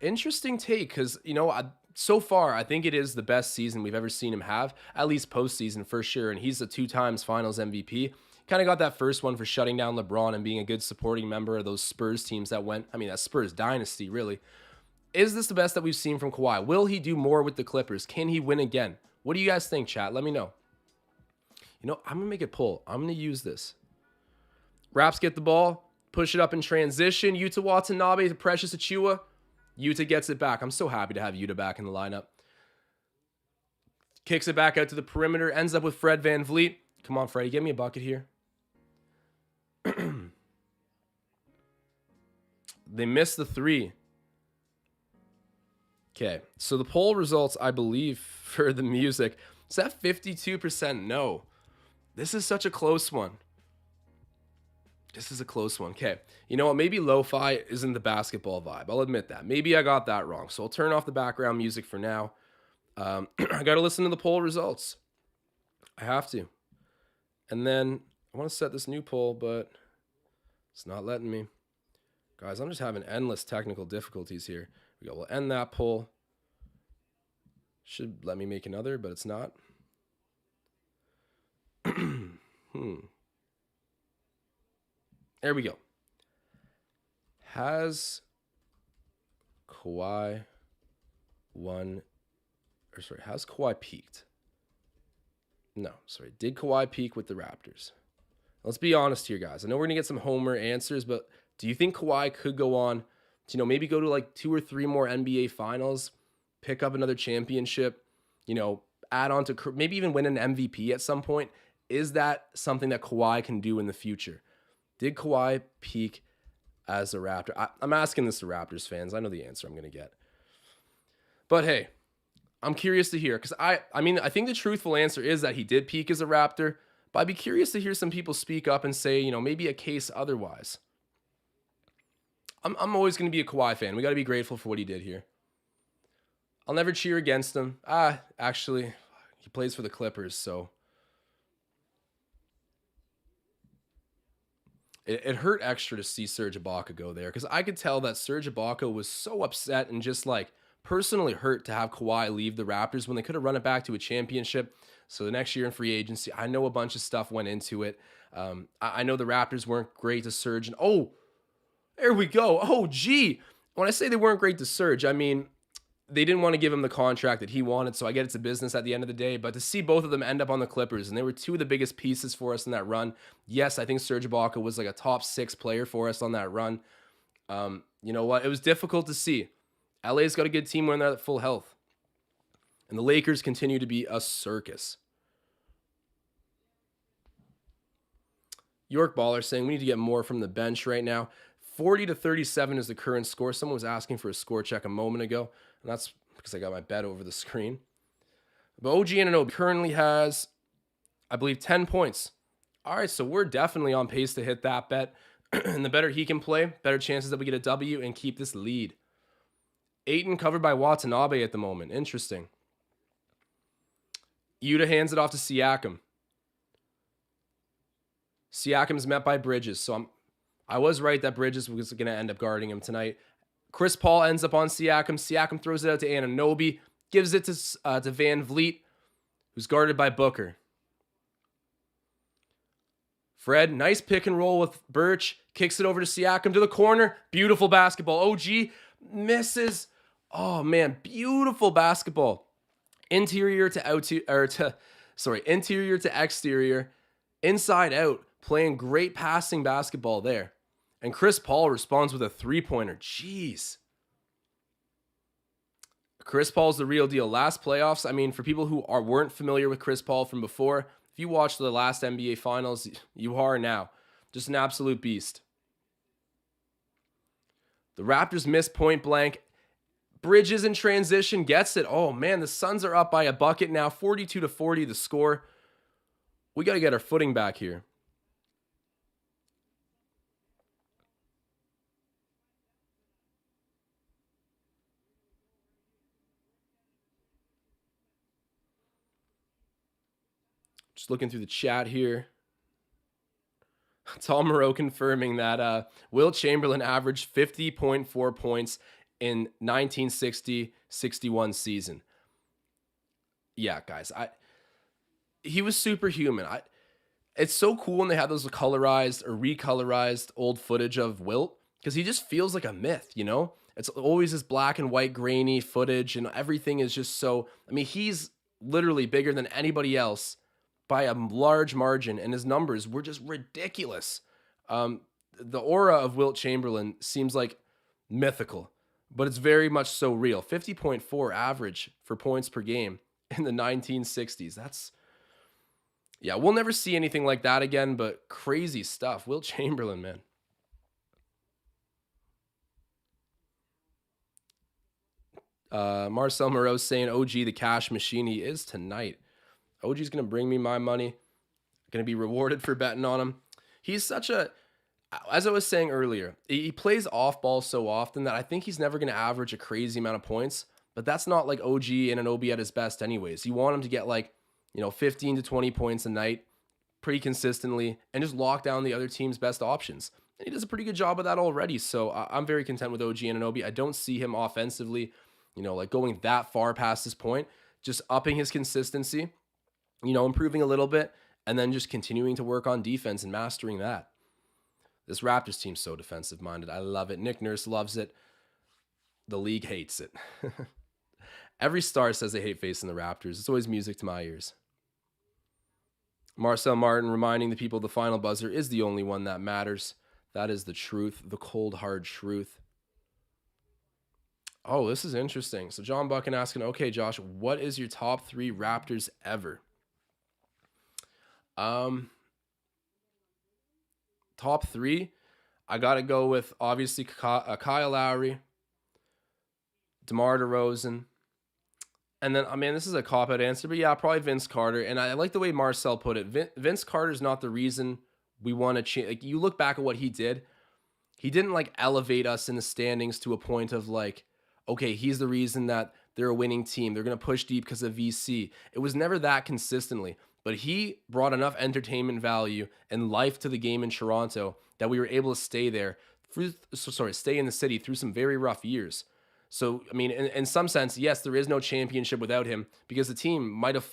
Interesting take, because, you know, so far, I think it is the best season we've ever seen him have, at least postseason for sure. And he's a 2 times finals MVP. Kind of got that first one for shutting down LeBron and being a good supporting member of those Spurs teams that went, I mean, that Spurs dynasty, really. Is this the best that we've seen from Kawhi? Will he do more with the Clippers? Can he win again? What do you guys think, chat? Let me know. You know, I'm going to make a poll. I'm going to use this. Raps get the ball, push it up in transition. Yuta Watanabe to Precious Achiuwa. Yuta gets it back. I'm so happy to have Yuta back in the lineup. Kicks it back out to the perimeter. Ends up with Fred VanVleet. Come on, Freddie. Give me a bucket here. They missed the 3. Okay, so the poll results, I believe, for the music, is that 52% no. This is such a close one. This is a close one. Okay, you know what? Maybe lo-fi isn't the basketball vibe. I'll admit that. Maybe I got that wrong. So I'll turn off the background music for now. I got to listen to the poll results. I have to. And then I want to set this new poll, but it's not letting me. Guys, I'm just having endless technical difficulties here. We go. We'll end that poll. Should let me make another, but it's not. There we go. Has Kawhi has Kawhi peaked? No, sorry. Did Kawhi peak with the Raptors? Let's be honest here, guys. I know we're going to get some homer answers, but do you think Kawhi could go on to, maybe go to like 2 or 3 more NBA finals, pick up another championship, add on to maybe even win an MVP at some point? Is that something that Kawhi can do in the future? Did Kawhi peak as a Raptor? I'm asking this to Raptors fans. I know the answer I'm going to get. But hey, I'm curious to hear, because I mean, I think the truthful answer is that he did peak as a Raptor, but I'd be curious to hear some people speak up and say, maybe a case otherwise. I'm always going to be a Kawhi fan. We got to be grateful for what he did here. I'll never cheer against him. Actually, he plays for the Clippers, so it hurt extra to see Serge Ibaka go there, because I could tell that Serge Ibaka was so upset and just like personally hurt to have Kawhi leave the Raptors when they could have run it back to a championship. So the next year in free agency, I know a bunch of stuff went into it. I know the Raptors weren't great to Serge, and there we go. Oh, gee. When I say they weren't great to Serge, I mean, they didn't want to give him the contract that he wanted, so I get it's a business at the end of the day. But to see both of them end up on the Clippers, and they were two of the biggest pieces for us in that run. Yes, I think Serge Ibaka was like a top 6 player for us on that run. You know what? It was difficult to see. LA's got a good team when they're at full health. And the Lakers continue to be a circus. York Baller saying we need to get more from the bench right now. 40-37 is the current score. Someone was asking for a score check a moment ago, and that's because I got my bet over the screen. But OG Anunoby currently has, I believe, 10 points. All right, so we're definitely on pace to hit that bet. And the better he can play, better chances that we get a W and keep this lead. Ayton covered by Watanabe at the moment. Interesting. Yuta hands it off to Siakam. Siakam's met by Bridges, so I was right that Bridges was going to end up guarding him tonight. Chris Paul ends up on Siakam. Siakam throws it out to Anunoby, gives it to Van Vliet, who's guarded by Booker. Fred, nice pick and roll with Birch, kicks it over to Siakam to the corner. Beautiful basketball. OG misses. Oh man, beautiful basketball. Interior to exterior, inside out, playing great passing basketball there. And Chris Paul responds with a 3-pointer. Jeez. Chris Paul's the real deal. Last playoffs, I mean, for people who weren't familiar with Chris Paul from before, if you watched the last NBA Finals, you are now. Just an absolute beast. The Raptors miss point blank. Bridges in transition gets it. Oh, man, the Suns are up by a bucket now. 42-40 the score. We got to get our footing back here. Just looking through the chat here. Tom Moreau confirming that Wilt Chamberlain averaged 50.4 points in 1960-61 season. Yeah, guys, he was superhuman. It's so cool when they have those colorized or recolorized old footage of Wilt, because he just feels like a myth, It's always this black and white grainy footage, and everything is just so, I mean, he's literally bigger than anybody else by a large margin, and his numbers were just ridiculous. The aura of Wilt Chamberlain seems like mythical, but it's very much so real. 50.4 average for points per game in the 1960s. We'll never see anything like that again, but crazy stuff. Wilt Chamberlain, man. Marcel Moreau saying OG the cash machine. He is tonight. OG's going to bring me my money. Going to be rewarded for betting on him. He's as I was saying earlier, he plays off ball so often that I think he's never going to average a crazy amount of points, but that's not like OG and Anunoby at his best anyways. You want him to get 15 to 20 points a night pretty consistently and just lock down the other team's best options. And he does a pretty good job of that already. So I'm very content with OG and Anunoby. I don't see him offensively, going that far past this point, just upping his consistency, improving a little bit, and then just continuing to work on defense and mastering that. This Raptors team's so defensive-minded. I love it. Nick Nurse loves it. The league hates it. Every star says they hate facing the Raptors. It's always music to my ears. Marcel Martin reminding the people the final buzzer is the only one that matters. That is the truth, the cold, hard truth. Oh, this is interesting. So John Buchan asking, okay, Josh, what is your top 3 Raptors ever? Top 3? I got to go with obviously Kyle Lowry, DeMar DeRozan. And then, I mean, this is a cop-out answer, but yeah, probably Vince Carter. And I like the way Marcel put it. Vince Carter's not the reason we want to change. Like, you look back at what he did. He didn't like elevate us in the standings to a point of like, okay, he's the reason that they're a winning team. They're going to push deep because of VC. It was never that consistently, but he brought enough entertainment value and life to the game in Toronto that we were able to stay there stay in the city through some very rough years. So, I mean, in some sense, yes, there is no championship without him because the team might have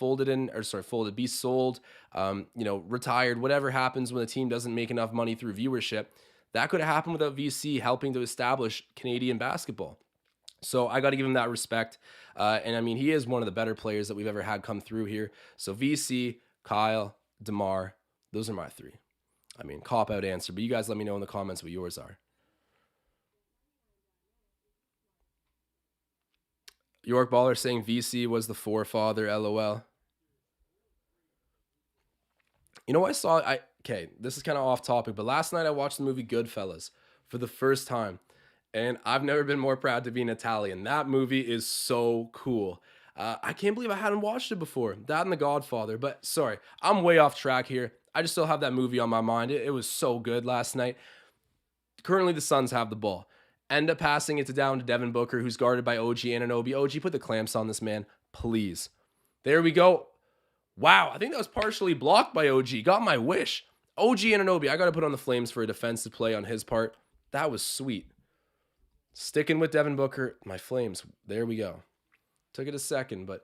be sold, retired, whatever happens when the team doesn't make enough money through viewership. That could have happened without VC helping to establish Canadian basketball. So I got to give him that respect. And I mean, he is one of the better players that we've ever had come through here. So VC, Kyle, DeMar, those are my three. I mean, cop-out answer, but you guys let me know in the comments what yours are. York Baller saying VC was the forefather, LOL. You know, okay, this is kind of off topic, but last night I watched the movie Goodfellas for the first time, and I've never been more proud to be an Italian. That movie is so cool. I can't believe I hadn't watched it before. That and The Godfather, but sorry, I'm way off track here. I just still have that movie on my mind. It was so good last night. Currently, the Suns have the ball. End up passing it down to Devin Booker, who's guarded by OG Anunoby. OG, put the clamps on this man, please. There we go. Wow, I think that was partially blocked by OG. Got my wish. OG Anunoby, I got to put on the Flames for a defensive play on his part. That was sweet. Sticking with Devin Booker, my Flames. There we go. Took it a second, but...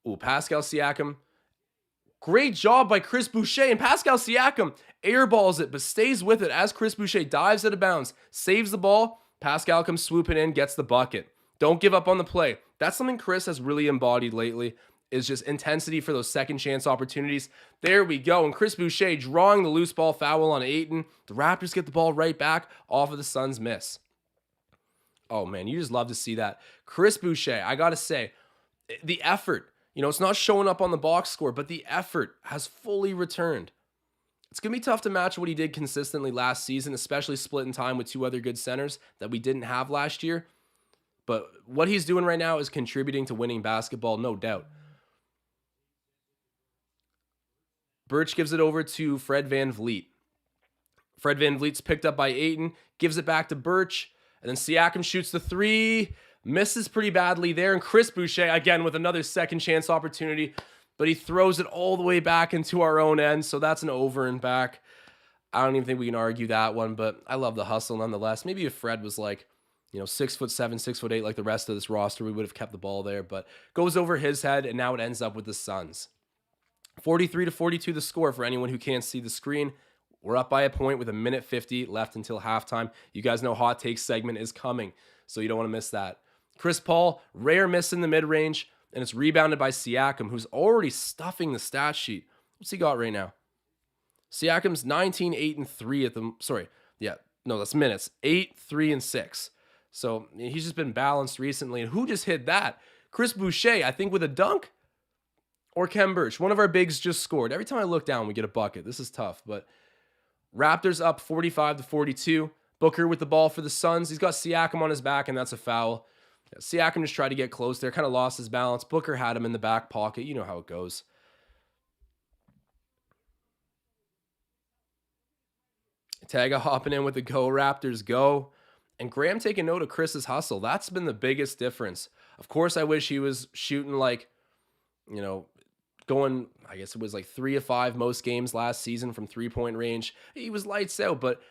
Ooh, Pascal Siakam. Great job by Chris Boucher. And Pascal Siakam airballs it, but stays with it as Chris Boucher dives out of bounds, saves the ball. Pascal comes swooping in, gets the bucket. Don't give up on the play. That's something Chris has really embodied lately, is just intensity for those second chance opportunities. There we go. And Chris Boucher drawing the loose ball foul on Ayton. The Raptors get the ball right back off of the Suns' miss. Oh, man, you just love to see that. Chris Boucher, I got to say, the effort, it's not showing up on the box score, but the effort has fully returned. It's going to be tough to match what he did consistently last season, especially splitting time with two other good centers that we didn't have last year. But what he's doing right now is contributing to winning basketball, no doubt. Birch gives it over to Fred VanVleet. Fred VanVleet's picked up by Ayton, gives it back to Birch, and then Siakam shoots the three, misses pretty badly there, and Chris Boucher, again, with another second chance opportunity, but he throws it all the way back into our own end, so that's an over and back. I don't even think we can argue that one, but I love the hustle nonetheless. Maybe if Fred was like, 6'7", 6'8", like the rest of this roster, we would have kept the ball there, but goes over his head, and now it ends up with the Suns. 43-42 the score for anyone who can't see the screen. We're up by a point with 1:50 left until halftime. You guys know Hot Takes segment is coming, so you don't want to miss that. Chris Paul, rare miss in the mid-range, and it's rebounded by Siakam, who's already stuffing the stat sheet. What's he got right now? Siakam's 19, 8, and 3 at the... Sorry. Yeah. No, that's minutes. 8, 3, and 6. So he's just been balanced recently. And who just hit that? Chris Boucher, I think with a dunk? Or Kem Birch. One of our bigs just scored. Every time I look down, we get a bucket. This is tough, but... Raptors up 45-42. Booker with the ball for the Suns. He's got Siakam on his back, and that's a foul. Siakam just tried to get close there, kind of lost his balance. Booker had him in the back pocket. You know how it goes. Taga hopping in with the go, Raptors go. And Graham taking note of Chris's hustle. That's been the biggest difference. Of course, I wish he was shooting like, going, I guess it was like 3 of 5 most games last season from 3-point range. He was lights out, but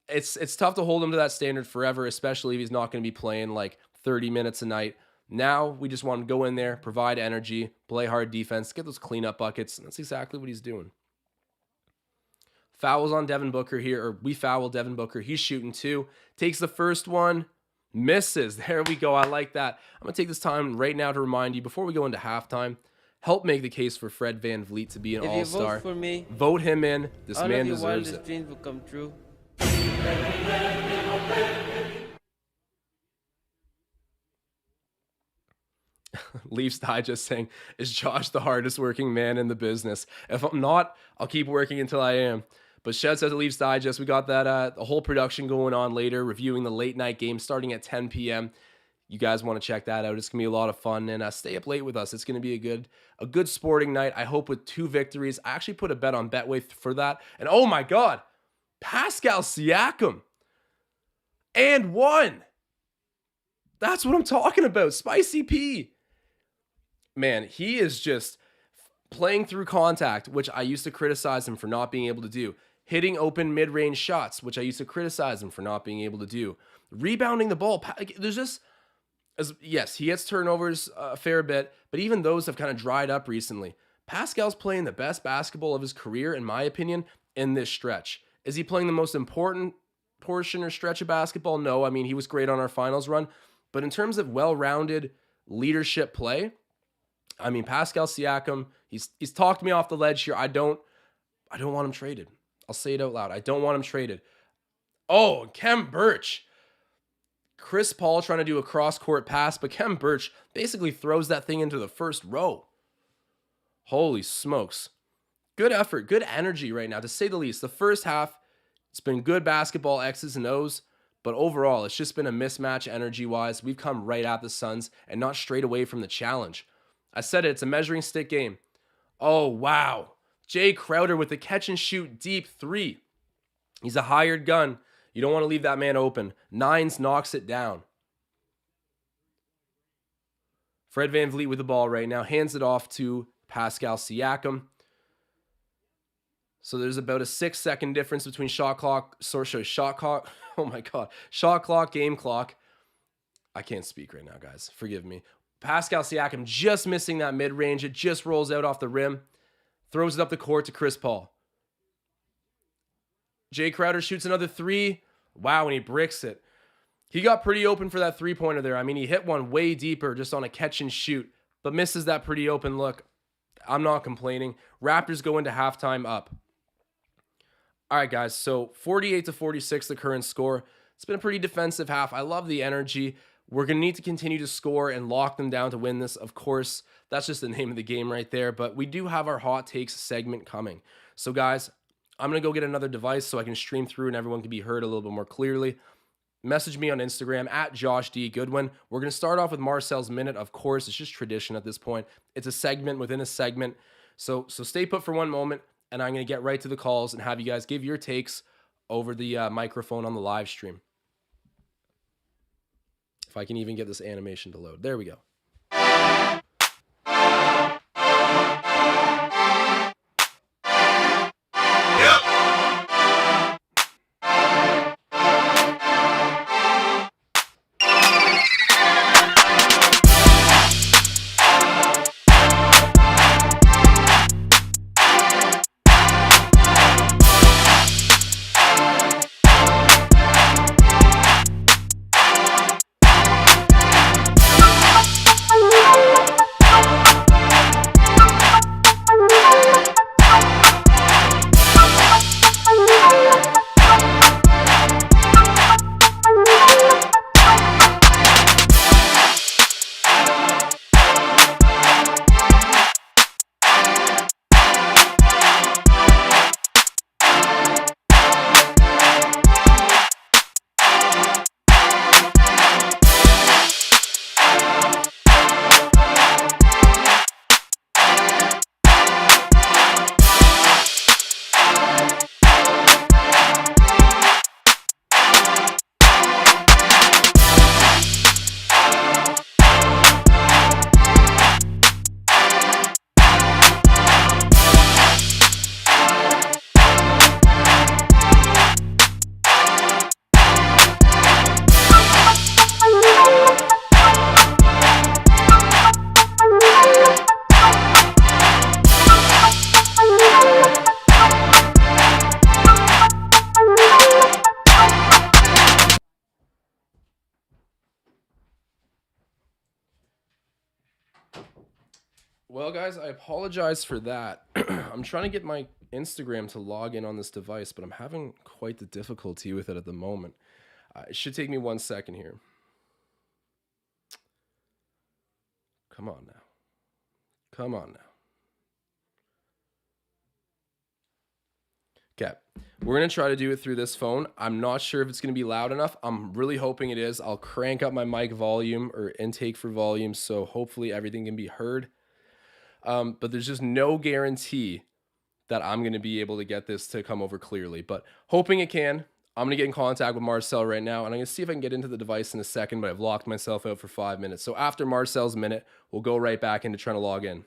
it's tough to hold him to that standard forever, especially if he's not going to be playing like 30 minutes a night. Now we just want to go in there, provide energy, play hard defense, get those cleanup buckets, and that's exactly what he's doing. Fouls on Devin Booker here, or we foul Devin Booker. He's shooting 2, takes the first one, misses. There we go. I like that. I'm going to take this time right now to remind you, before we go into halftime, help make the case for Fred VanVleet to be an all-star. If you vote for me, vote him in. This man deserves it. All of your wildest dreams will come true. Leafs Digest saying, is Josh the hardest working man in the business? If I'm not, I'll keep working until I am. But shouts out to Leafs Digest. We got that the whole production going on later, reviewing the late night game starting at 10 p.m. You guys want to check that out. It's going to be a lot of fun, and stay up late with us. It's going to be a good sporting night. I hope with 2 victories. I actually put a bet on Betway for that. And oh my God, Pascal Siakam and 1. That's what I'm talking about. Spicy P. Man, he is just playing through contact, which I used to criticize him for not being able to do. Hitting open mid-range shots, which I used to criticize him for not being able to do. Rebounding the ball. There's just... yes, he gets turnovers a fair bit, but even those have kind of dried up recently. Pascal's playing the best basketball of his career, in my opinion, in this stretch. Is he playing the most important portion or stretch of basketball? No. I mean, he was great on our finals run. But in terms of well-rounded leadership play, I mean, Pascal Siakam, he's talked me off the ledge here. I don't want him traded. I'll say it out loud. I don't want him traded. Oh, Kem Birch. Chris Paul trying to do a cross-court pass, but Kem Birch basically throws that thing into the first row. Holy smokes. Good effort, good energy right now, to say the least. The first half, it's been good basketball, X's and O's, but overall, it's just been a mismatch energy-wise. We've come right at the Suns and not straight away from the challenge. I said it, it's a measuring stick game. Oh, wow. Jay Crowder with the catch-and-shoot deep 3. He's a hired gun. You don't want to leave that man open. Nines knocks it down. Fred VanVleet with the ball right now. Hands it off to Pascal Siakam. So there's about a 6-second difference between shot clock, oh my God, shot clock, game clock. I can't speak right now, guys. Forgive me. Pascal Siakam just missing that mid-range. It just rolls out off the rim. Throws it up the court to Chris Paul. Jay Crowder shoots another 3. Wow, and he bricks it. He got pretty open for that 3-pointer there. I mean, he hit one way deeper just on a catch and shoot, but misses that pretty open look. I'm not complaining. Raptors go into halftime up. All right, guys, so 48-46, the current score. It's been a pretty defensive half. I love the energy. We're going to need to continue to score and lock them down to win this. Of course, that's just the name of the game right there, but we do have our hot takes segment coming. So, guys, I'm going to go get another device so I can stream through and everyone can be heard a little bit more clearly. Message me on Instagram at Josh D. Goodwin. We're going to start off with Marcel's Minute. Of course, it's just tradition at this point. It's a segment within a segment. So stay put for one moment, and I'm going to get right to the calls and have you guys give your takes over the microphone on the live stream. If I can even get this animation to load. There we go. Well, guys, I apologize for that. I'm trying to get my Instagram to log in on this device, but I'm having quite the difficulty with it at the moment. It should take me 1 second here. Come on now. Come on now. Okay. We're going to try to do it through this phone. I'm not sure if it's going to be loud enough. I'm really hoping it is. I'll crank up my mic volume or intake for volume, so hopefully everything can be heard. But there's just no guarantee that I'm going to be able to get this to come over clearly. But hoping it can, I'm going to get in contact with Marcel right now, and I'm going to see if I can get into the device in a second, but I've locked myself out for 5 minutes. So after Marcel's minute, we'll go right back into trying to log in.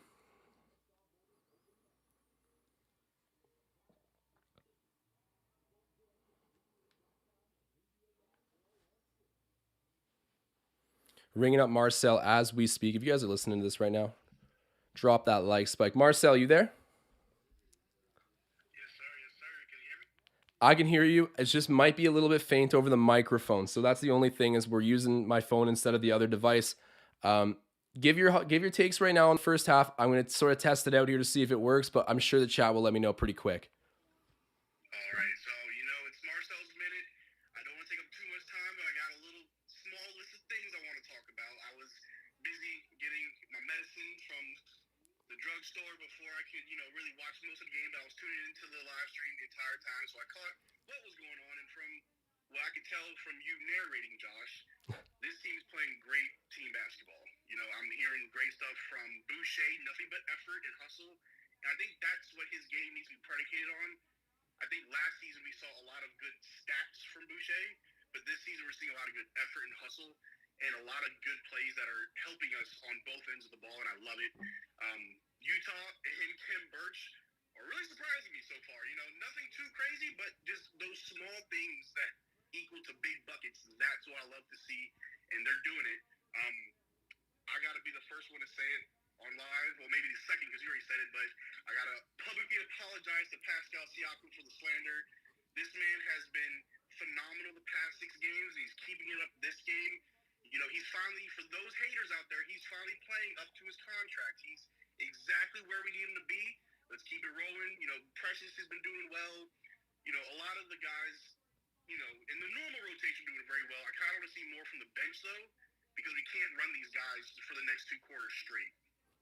Ringing up Marcel as we speak. If you guys are listening to this right now, drop that like spike. Marcel, you there? Yes, sir. Yes, sir. Can you hear me? I can hear you. It just might be a little bit faint over the microphone. So that's the only thing, is we're using my phone instead of the other device. Give your takes right now on the first half. I'm going to sort of test it out here to see if it works, but I'm sure the chat will let me know pretty quick. All right. So, it's Marcel's minute. I don't want to take up too much time, but I got a little small list of things I want to talk about. I was busy getting my medicine from the drugstore before I could, really watch most of the game, but I was tuning into the live stream the entire time, so I caught what was going on. And from what I could tell from you narrating, Josh, this team's playing great team basketball. I'm hearing great stuff from Boucher, nothing but effort and hustle. And I think that's what his game needs to be predicated on. I think last season we saw a lot of good stats from Boucher, but this season we're seeing a lot of good effort and hustle and a lot of good plays that are helping us on both ends of the ball, and I love it. Utah and Kim Birch are really surprising me so far. Nothing too crazy, but just those small things that equal to big buckets. That's what I love to see, and they're doing it. I got to be the first one to say it on live. Well, maybe the second because you already said it, but I got to publicly apologize to Pascal Siakam for the slander. This man has been phenomenal the past 6 games. He's keeping it up this game. He's finally, for those haters out there, he's finally playing up to his contract. He's exactly where we need him to be. Let's keep it rolling. Precious has been doing well. A lot of the guys, in the normal rotation doing very well. I kind of want to see more from the bench, though, because we can't run these guys for the next 2 quarters straight.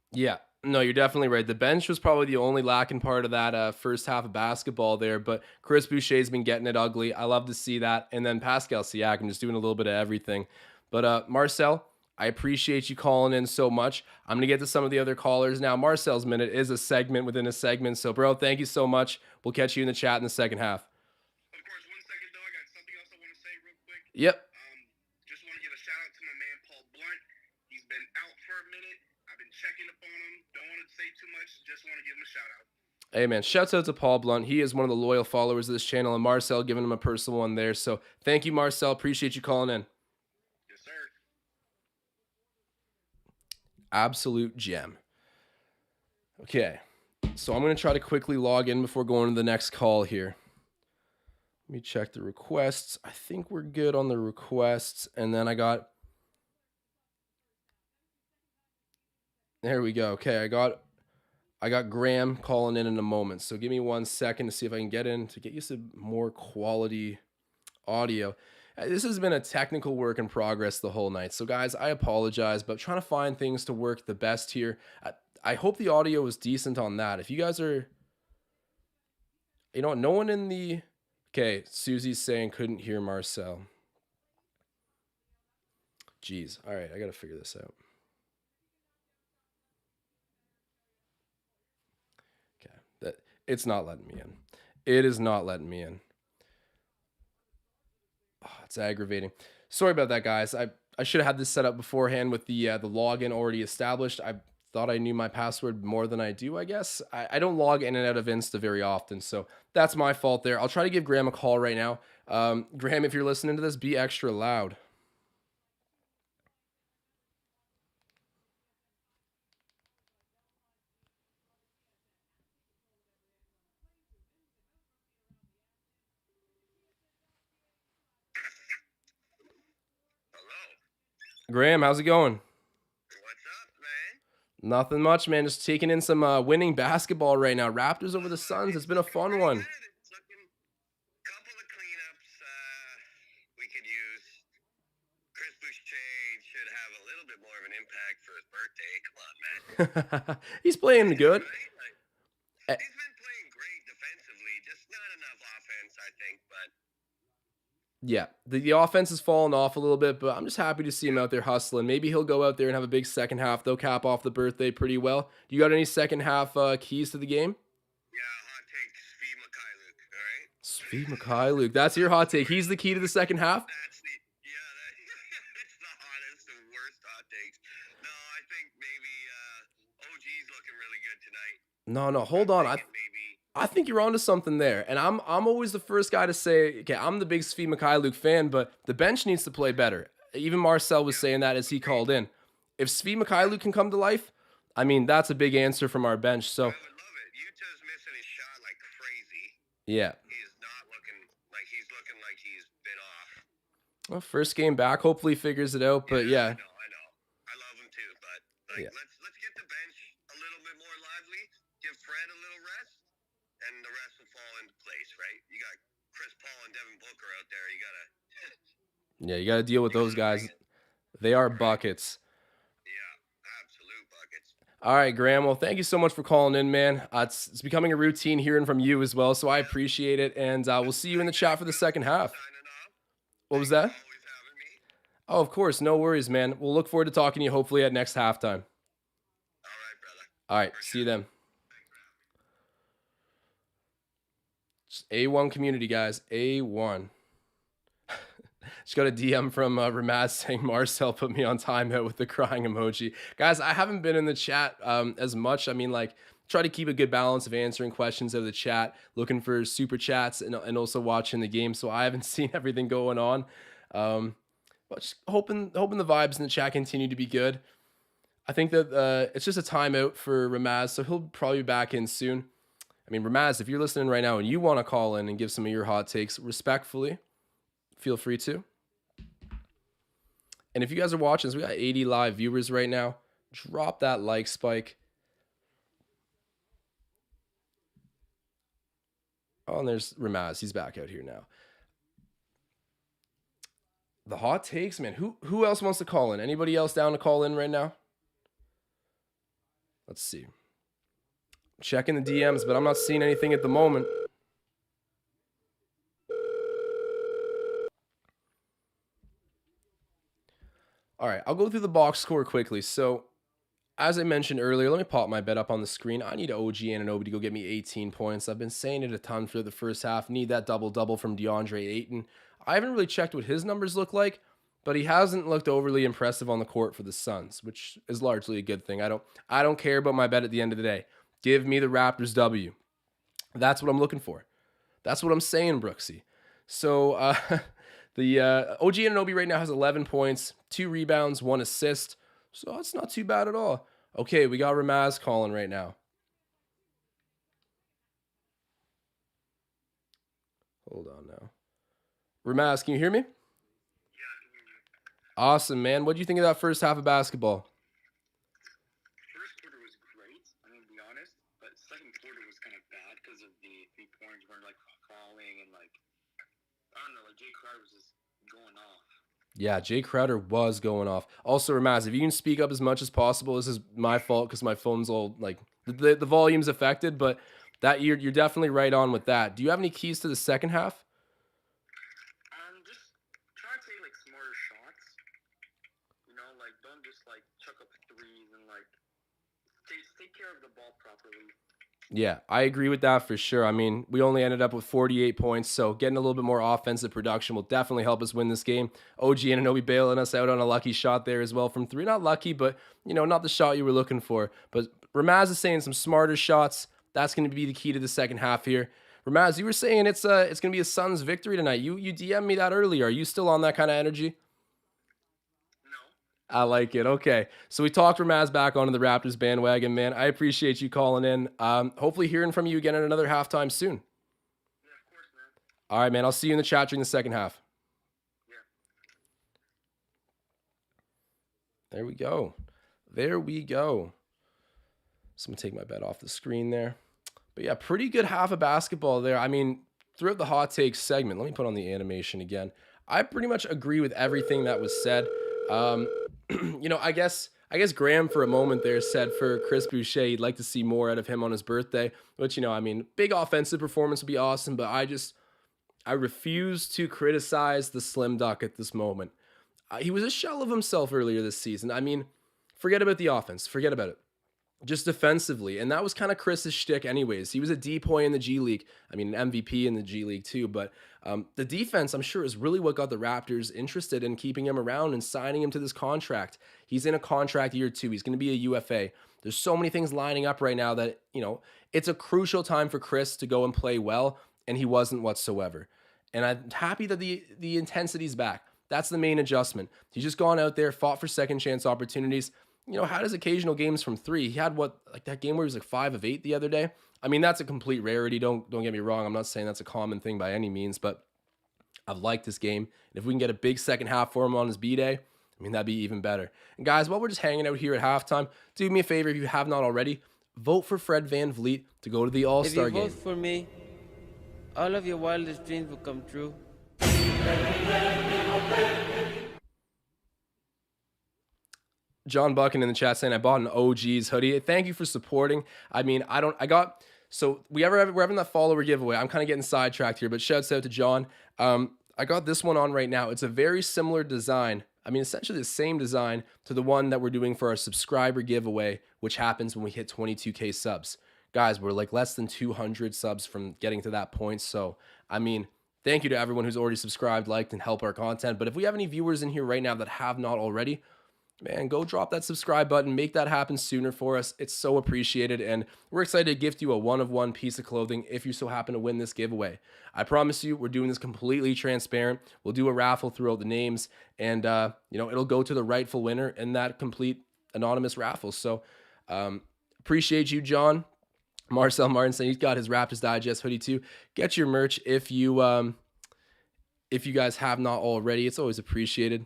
Yeah, no, you're definitely right. The bench was probably the only lacking part of that first half of basketball there, but Chris Boucher's been getting it ugly. I love to see that. And then Pascal Siakam just doing a little bit of everything. But Marcel, I appreciate you calling in so much. I'm going to get to some of the other callers now. Marcel's minute is a segment within a segment. So, bro, thank you so much. We'll catch you in the chat in the second half. Of course, 1 second, though. I got something else I want to say real quick. Yep. Just want to give a shout out to my man, Paul Blunt. He's been out for a minute. I've been checking up on him. Don't want to say too much. Just want to give him a shout out. Hey, man. Shouts out to Paul Blunt. He is one of the loyal followers of this channel, and Marcel giving him a personal one there. So thank you, Marcel. Appreciate you calling in. Yes, sir. Absolute gem. Okay. So I'm going to try to quickly log in before going to the next call here. Let me check the requests. I think we're good on the requests. And then I got... There we go. Okay, I got Graham calling in a moment. So give me 1 second to see if I can get in to get you some more quality audio. This has been a technical work in progress the whole night. So guys, I apologize, but trying to find things to work the best here. I hope the audio was decent on that. If you guys are... no one in the... Okay, Susie's saying couldn't hear Marcel. Jeez. All right, I got to figure this out. It's not letting me in. It is not letting me in. Oh, it's aggravating. Sorry about that, guys. I should have had this set up beforehand with the login already established. I thought I knew my password more than I do, I guess. I don't log in and out of Insta very often, so that's my fault there. I'll try to give Graham a call right now. Graham, if you're listening to this, be extra loud. Graham, how's it going? What's up, man? Nothing much, man. Just taking in some winning basketball right now. Raptors over the Suns. It's been a fun one. It's looking couple of cleanups we could use. Chris Boucher should have a little bit more of an impact for his birthday. Come on, man. He's playing good. Right? He's been playing great defensively, just not enough Yeah, the offense has fallen off a little bit, but I'm just happy to see him out there hustling. Maybe he'll go out there and have a big second half. They'll cap off the birthday pretty well. You got any second half keys to the game? Yeah, hot take, Steve Mikhailuk, all right? Svi Mikhailuk. That's your hot take. He's the key to the second half? That's the yeah, that, it's the hottest and worst hot takes. No, I think maybe OG's looking really good tonight. No, no, hold I'm on. thinking maybe I think you're onto something there. And I'm always the first guy to say, okay, I'm the big Svi Mikhailuk fan, but the bench needs to play better. Even Marcel was saying that as he called in. If Svi Mikhailuk can come to life, I mean, that's a big answer from our bench. I So, would love it. Utah's missing his shot like crazy. yeah. He is not looking like he's been off. Well, first game back, hopefully figures it out. But Yeah, yeah, I know. I love him too, but like yeah. let's get the bench a little bit more lively. Give Fred a little rest, and the rest will fall into place, right? You got Chris Paul and Devin Booker out there. You gotta Yeah, you got to deal with those bring guys. it. They are Right. buckets. Yeah, absolute buckets. All right, Graham. Well, thank you so much for calling in, man. It's becoming a routine hearing from you as well, so I Yep. appreciate it. And we'll see you in the Thank you, chat for the second half. signing off. What was Thanks for that? always having me. Oh, of course. No worries, man. We'll look forward to talking to you hopefully at next halftime. All right, brother. All right. For See you sure. then. Thanks for having me. Just A1 community, guys. A1. Just got a DM from Ramaz saying Marcel put me on timeout with the crying emoji. Guys, I haven't been in the chat as much. I mean, like, try to keep a good balance of answering questions of the chat, looking for super chats, and also watching the game. So I haven't seen everything going on. But just hoping the vibes in the chat continue to be good. I think that it's just a timeout for Ramaz, so he'll probably be back in soon. I mean, Ramaz, if you're listening right now and you want to call in and give some of your hot takes respectfully, feel free to. And if you guys are watching, so we got 80 live viewers right now. Drop that like spike. Oh, and there's Ramaz. He's back out here now. The hot takes, man. Who else wants to call in? Anybody else down to call in right now? Let's see. Checking the DMs, but I'm not seeing anything at the moment. All right, I'll go through the box score quickly. So, as I mentioned earlier, let me pop my bet up on the screen. I need OG Anunoby to go get me 18 points. I've been saying it a ton for the first half. Need that double-double from DeAndre Ayton. I haven't really checked what his numbers look like, but he hasn't looked overly impressive on the court for the Suns, which is largely a good thing. I don't care about my bet at the end of the day. Give me the Raptors W. That's what I'm looking for. That's what I'm saying, Brooksy. So the OG Anunoby right now has 11 points, 2 rebounds, 1 assist. So that's not too bad at all. Okay, we got Ramaz calling right now. Hold on now. Ramaz, can you hear me? Yeah, I can hear you. Awesome, man. What do you think of that first half of basketball? First quarter was great, I'm gonna be honest, but second quarter was kind of bad because of the 3 points weren't like falling and like I don't know, like Jay Crowder was just going off. Yeah, Jay Crowder was going off. Also, Ramaz, if you can speak up as much as possible, this is my fault because my phone's all like the volume's affected, but that you're definitely right on with that. Do you have any keys to the second half? Just try to take like smarter shots. You know, like don't just like chuck up threes and like take care of the ball properly. Yeah, I agree with that for sure. I mean, we only ended up with 48 points, so getting a little bit more offensive production will definitely help us win this game. OG Anunoby bailing us out on a lucky shot there as well from 3. Not lucky, but, not the shot you were looking for. But Ramaz is saying some smarter shots. That's going to be the key to the second half here. Ramaz, you were saying it's going to be a Suns victory tonight. You DM'd me that earlier. Are you still on that kind of energy? No. I like it. Okay. So we talked Ramaz back onto the Raptors bandwagon, man. I appreciate you calling in. Hopefully hearing from you again at another halftime soon. Yeah, of course, man. All right, man. I'll see you in the chat during the second half. Yeah. There we go. There we go. So I'm going to take my bet off the screen there. But yeah, pretty good half of basketball there. I mean, throughout the hot takes segment, let me put on the animation again. I pretty much agree with everything that was said. I guess Graham for a moment there said for Chris Boucher, he'd like to see more out of him on his birthday, which, big offensive performance would be awesome, but I I refuse to criticize the slim duck at this moment. He was a shell of himself earlier this season. I mean, forget about the offense. Forget about it. Just defensively. And that was kind of Chris's shtick anyways. He was a DPOY in the G League. I mean, an MVP in the G League too. But the defense, I'm sure, is really what got the Raptors interested in keeping him around and signing him to this contract. He's in a contract year 2. He's going to be a UFA. There's so many things lining up right now that, it's a crucial time for Chris to go and play well, and he wasn't whatsoever. And I'm happy that the intensity's back. That's the main adjustment. He's just gone out there, fought for second chance opportunities. Had his occasional games from 3. He had that game where he was like 5 of 8 the other day. I mean, that's a complete rarity. Don't get me wrong. I'm not saying that's a common thing by any means, but I've liked this game. And if we can get a big second half for him on his B-Day, I mean, that'd be even better. And guys, while we're just hanging out here at halftime, do me a favor if you have not already, vote for Fred VanVleet to go to the All-Star game. If you vote for me, all of your wildest dreams will come true. John Buchan in the chat saying I bought an OG's hoodie. Thank you for supporting. I mean, we're having that follower giveaway. I'm kind of getting sidetracked here, but shouts out to John. I got this one on right now. It's a very similar design. I mean, essentially the same design to the one that we're doing for our subscriber giveaway, which happens when we hit 22K subs. Guys, we're like less than 200 subs from getting to that point. So, I mean, thank you to everyone who's already subscribed, liked, and helped our content. But if we have any viewers in here right now that have not already, man, go drop that subscribe button. Make that happen sooner for us. It's so appreciated. And we're excited to gift you a one-of-one piece of clothing if you so happen to win this giveaway. I promise you, we're doing this completely transparent. We'll do a raffle throughout the names. And, it'll go to the rightful winner in that complete anonymous raffle. So appreciate you, John. Marcel Martin saying he's got his Raptors Digest hoodie too. Get your merch if you guys have not already. It's always appreciated.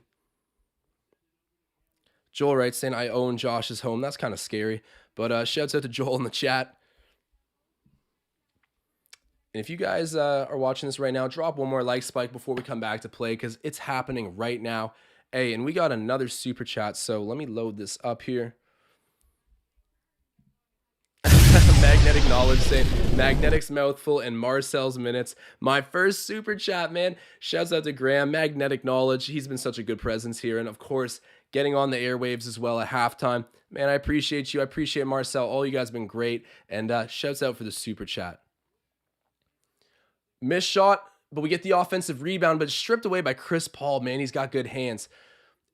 Joel writes saying I own Josh's home. That's kind of scary. But shouts out to Joel in the chat. And if you guys are watching this right now, drop one more like spike before we come back to play because it's happening right now. Hey, and we got another super chat. So let me load this up here. Magnetic Knowledge saying Magnetic's Mouthful and Marcel's Minutes. My first super chat, man. Shouts out to Graham. Magnetic Knowledge. He's been such a good presence here. And of course, getting on the airwaves as well at halftime. Man, I appreciate you. I appreciate Marcel. All you guys have been great. And shouts out for the super chat. Missed shot, but we get the offensive rebound, but stripped away by Chris Paul. Man, he's got good hands.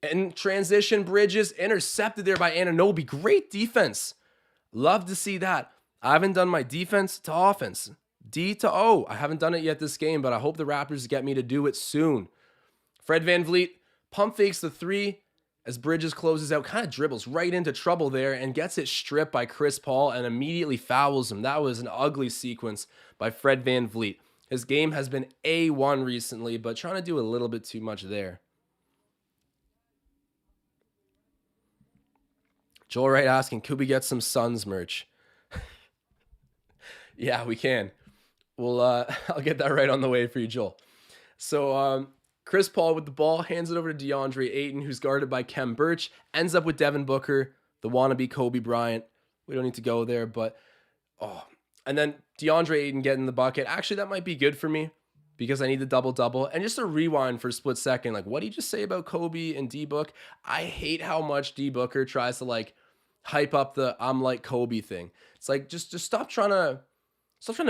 And transition, Bridges, intercepted there by Anunoby. Great defense. Love to see that. I haven't done my defense to offense. D to O. I haven't done it yet this game, but I hope the Raptors get me to do it soon. Fred VanVleet pump fakes the 3 as Bridges closes out, kind of dribbles right into trouble there and gets it stripped by Chris Paul and immediately fouls him. That was an ugly sequence by Fred VanVleet. His game has been A1 recently, but trying to do a little bit too much there. Joel Wright asking, could we get some Suns merch? Yeah, we can. Well, I'll get that right on the way for you, Joel. So Chris Paul with the ball, hands it over to DeAndre Ayton, who's guarded by Khem Birch, ends up with Devin Booker, the wannabe Kobe Bryant. We don't need to go there, but and then DeAndre Ayton getting the bucket. Actually, that might be good for me because I need the double-double. And just a rewind for a split second, like what did he just say about Kobe and D-Book? I hate how much D-Booker tries to hype up the I'm like Kobe thing. It's like just stop trying to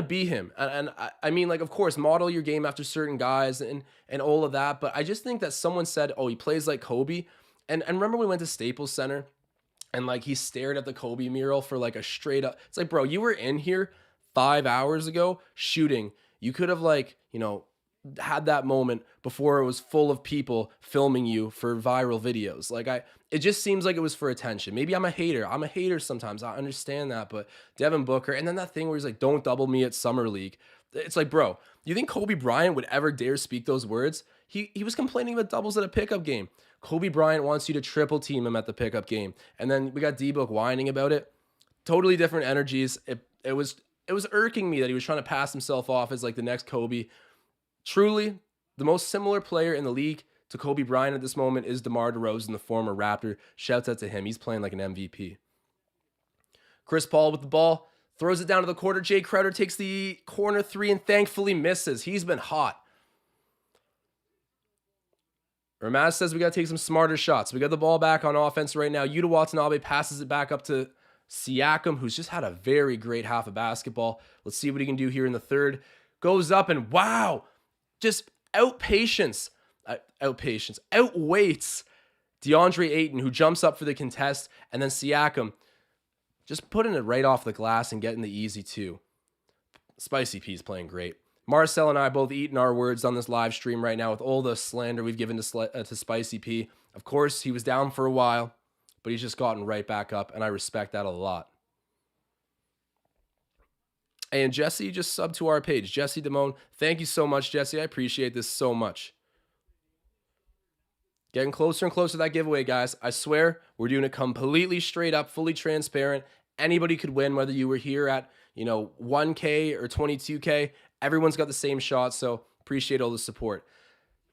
be him. And I mean, of course, model your game after certain guys and all of that. But I just think that someone said, oh, he plays like Kobe. And remember we went to Staples Center and he stared at the Kobe mural for a straight up. It's like, bro, you were in here 5 hours ago shooting. You could have had that moment before it was full of people filming you for viral videos. It just seems like it was for attention. Maybe I'm a hater. I'm a hater sometimes. I understand that. But Devin Booker, and then that thing where he's like, don't double me at Summer League. It's like, bro, you think Kobe Bryant would ever dare speak those words? He was complaining about doubles at a pickup game. Kobe Bryant wants you to triple team him at the pickup game. And then we got D-Book whining about it. Totally different energies. It was irking me that he was trying to pass himself off as the next Kobe. Truly, the most similar player in the league to Kobe Bryant at this moment is DeMar DeRozan, the former Raptor. Shouts out to him. He's playing like an MVP. Chris Paul with the ball, throws it down to the corner. Jay Crowder takes the corner 3 and thankfully misses. He's been hot. Ramaz says we got to take some smarter shots. We got the ball back on offense right now. Yuta Watanabe passes it back up to Siakam, who's just had a very great half of basketball. Let's see what he can do here in the third. Goes up and wow, just outweights DeAndre Ayton, who jumps up for the contest, and then Siakam just putting it right off the glass and getting the easy two. Spicy P's playing great. Marcel and I both eating our words on this live stream right now with all the slander we've given to Spicy P. Of course, he was down for a while, but he's just gotten right back up, and I respect that a lot. And Jesse just subbed to our page. Jesse Damone, thank you so much, Jesse. I appreciate this so much. Getting closer and closer to that giveaway, guys. I swear, we're doing it completely straight up, fully transparent. Anybody could win, whether you were here at, 1K or 22K. Everyone's got the same shot, so appreciate all the support.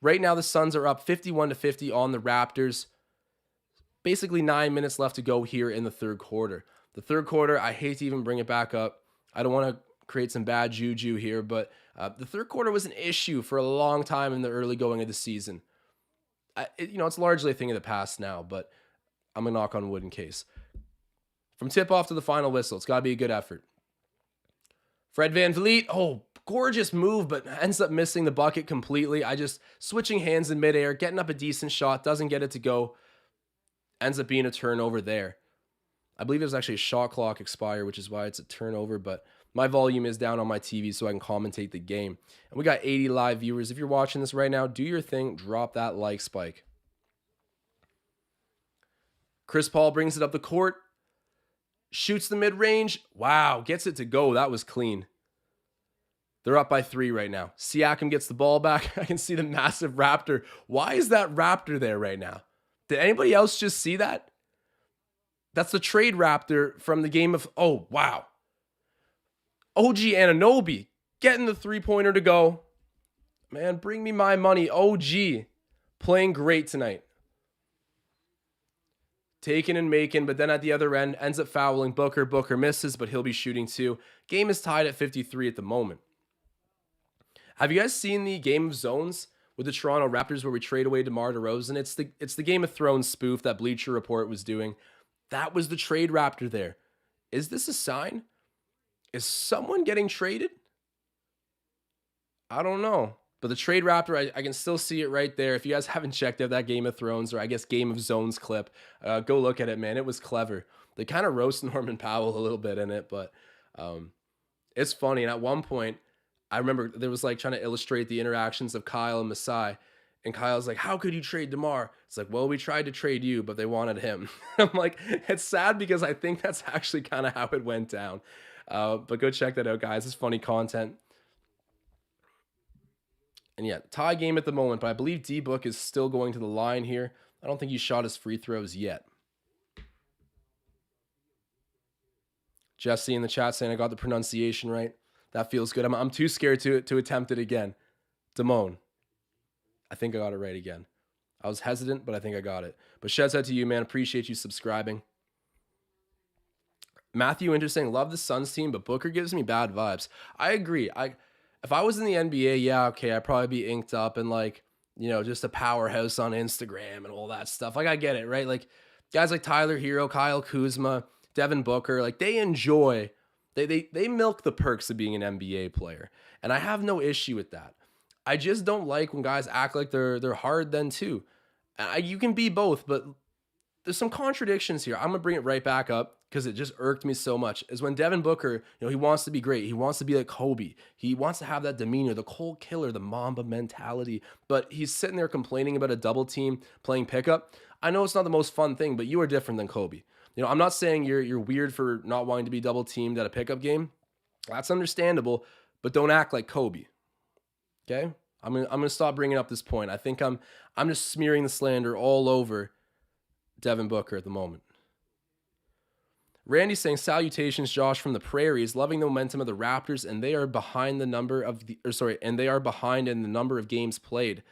Right now, the Suns are up 51-50 on the Raptors. Basically 9 minutes left to go here in the third quarter. The third quarter, I hate to even bring it back up. I don't want to create some bad juju here, but the third quarter was an issue for a long time in the early going of the season. It's largely a thing of the past now, but I'm going to knock on wood in case. From tip-off to the final whistle, it's got to be a good effort. Fred VanVleet, gorgeous move, but ends up missing the bucket completely. Switching hands in midair, getting up a decent shot, doesn't get it to go. Ends up being a turnover there. I believe it was actually a shot clock expire, which is why it's a turnover, but my volume is down on my TV so I can commentate the game. And we got 80 live viewers. If you're watching this right now, do your thing. Drop that like spike. Chris Paul brings it up the court. Shoots the mid-range. Wow, gets it to go. That was clean. They're up by 3 right now. Siakam gets the ball back. I can see the massive Raptor. Why is that Raptor there right now? Did anybody else just see that? That's the trade Raptor from the game of... Oh, wow. OG Anunoby getting the three-pointer to go. Man, bring me my money. OG playing great tonight. Taking and making, but then at the other end, ends up fouling Booker. Booker misses, but he'll be shooting too. Game is tied at 53 at the moment. Have you guys seen the Game of Zones with the Toronto Raptors where we trade away DeMar DeRozan? It's the Game of Thrones spoof that Bleacher Report was doing. That was the trade Raptor there. Is this a sign? Is someone getting traded? I don't know. But the trade Raptor, I can still see it right there. If you guys haven't checked out that Game of Thrones or I guess Game of Zones clip, go look at it, man. It was clever. They kind of roast Norman Powell a little bit in it, but it's funny. And at one point, I remember there was like trying to illustrate the interactions of Kyle and Masai. And Kyle's like, how could you trade DeMar? It's like, well, we tried to trade you, but they wanted him. I'm like, it's sad because I think that's actually kind of how it went down. But go check that out, guys. It's funny content. And yeah, tie game at the moment, but I believe D-Book is still going to the line here. I don't think he shot his free throws yet. Jesse in the chat saying I got the pronunciation right. That feels good. I'm too scared to attempt it again. Damone. I think I got it right again. I was hesitant, but I think I got it. But shouts out to you, man. Appreciate you subscribing. Matthew Interesting, love the Suns team, but Booker gives me bad vibes. I agree. If I was in the NBA, yeah, okay, I'd probably be inked up and like, just a powerhouse on Instagram and all that stuff. Like, I get it, right? Like, guys like Tyler Hero, Kyle Kuzma, Devin Booker, like they enjoy, they milk the perks of being an NBA player. And I have no issue with that. I just don't like when guys act like they're hard then too. You can be both, but there's some contradictions here. I'm going to bring it right back up because it just irked me so much. Is when Devin Booker, he wants to be great. He wants to be like Kobe. He wants to have that demeanor, the cold killer, the Mamba mentality. But he's sitting there complaining about a double team playing pickup. I know it's not the most fun thing, but you are different than Kobe. I'm not saying you're weird for not wanting to be double teamed at a pickup game. That's understandable, but don't act like Kobe. Okay? I'm gonna stop bringing up this point. I think I'm just smearing the slander all over Devin Booker at the moment. Randy saying salutations, Josh from the prairies, loving the momentum of the Raptors, and they are behind in the number of games played.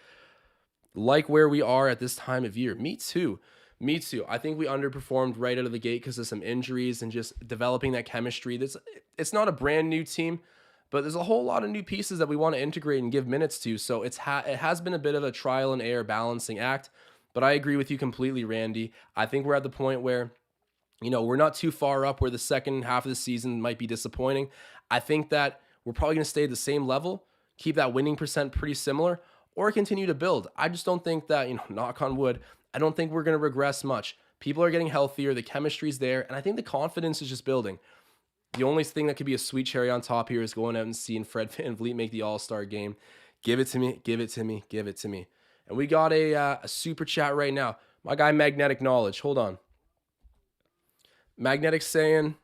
Like where we are at this time of year. Me too. I think we underperformed right out of the gate because of some injuries and just developing that chemistry. It's not a brand new team, but there's a whole lot of new pieces that we want to integrate and give minutes to. So it has been a bit of a trial and error balancing act. But I agree with you completely, Randy. I think we're at the point where, we're not too far up where the second half of the season might be disappointing. I think that we're probably going to stay at the same level, keep that winning percent pretty similar, or continue to build. I just don't think that, knock on wood, I don't think we're going to regress much. People are getting healthier, the chemistry's there, and I think the confidence is just building. The only thing that could be a sweet cherry on top here is going out and seeing Fred VanVleet make the All-Star game. Give it to me, give it to me, give it to me. And we got a super chat right now. My guy Magnetic Knowledge, hold on. Magnetic saying,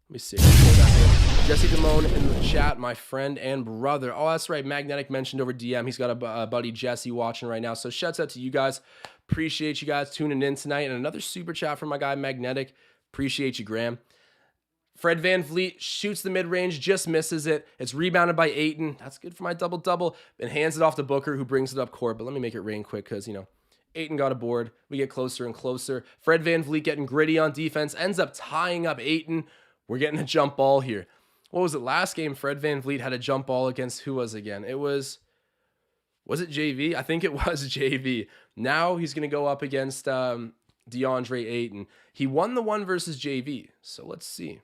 let me see. Jesse Damone in the chat, my friend and brother. Oh, that's right. Magnetic mentioned over DM. He's got a buddy Jesse watching right now. So shouts out to you guys. Appreciate you guys tuning in tonight. And another super chat from my guy Magnetic. Appreciate you, Graham. Fred VanVleet shoots the mid-range, just misses it. It's rebounded by Ayton. That's good for my double-double. And hands it off to Booker, who brings it up court. But let me make it rain quick because, Ayton got a board. We get closer and closer. Fred VanVleet getting gritty on defense. Ends up tying up Ayton. We're getting a jump ball here. What was it? Last game, Fred VanVleet had a jump ball against who was again? Was it JV? I think it was JV. Now he's going to go up against DeAndre Ayton. He won the 1 versus JV. So let's see.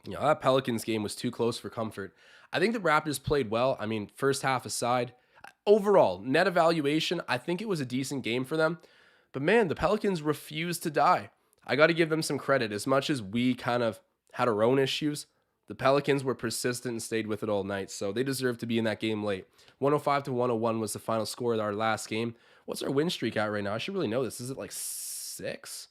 That Pelicans game was too close for comfort. I think the Raptors played well. I mean, first half aside. Overall, net evaluation, I think it was a decent game for them. But man, the Pelicans refused to die. I got to give them some credit. As much as we kind of had our own issues, the Pelicans were persistent and stayed with it all night, so they deserve to be in that game late. 105-101 was the final score of our last game. What's our win streak at right now? I should really know this. Is it like 6?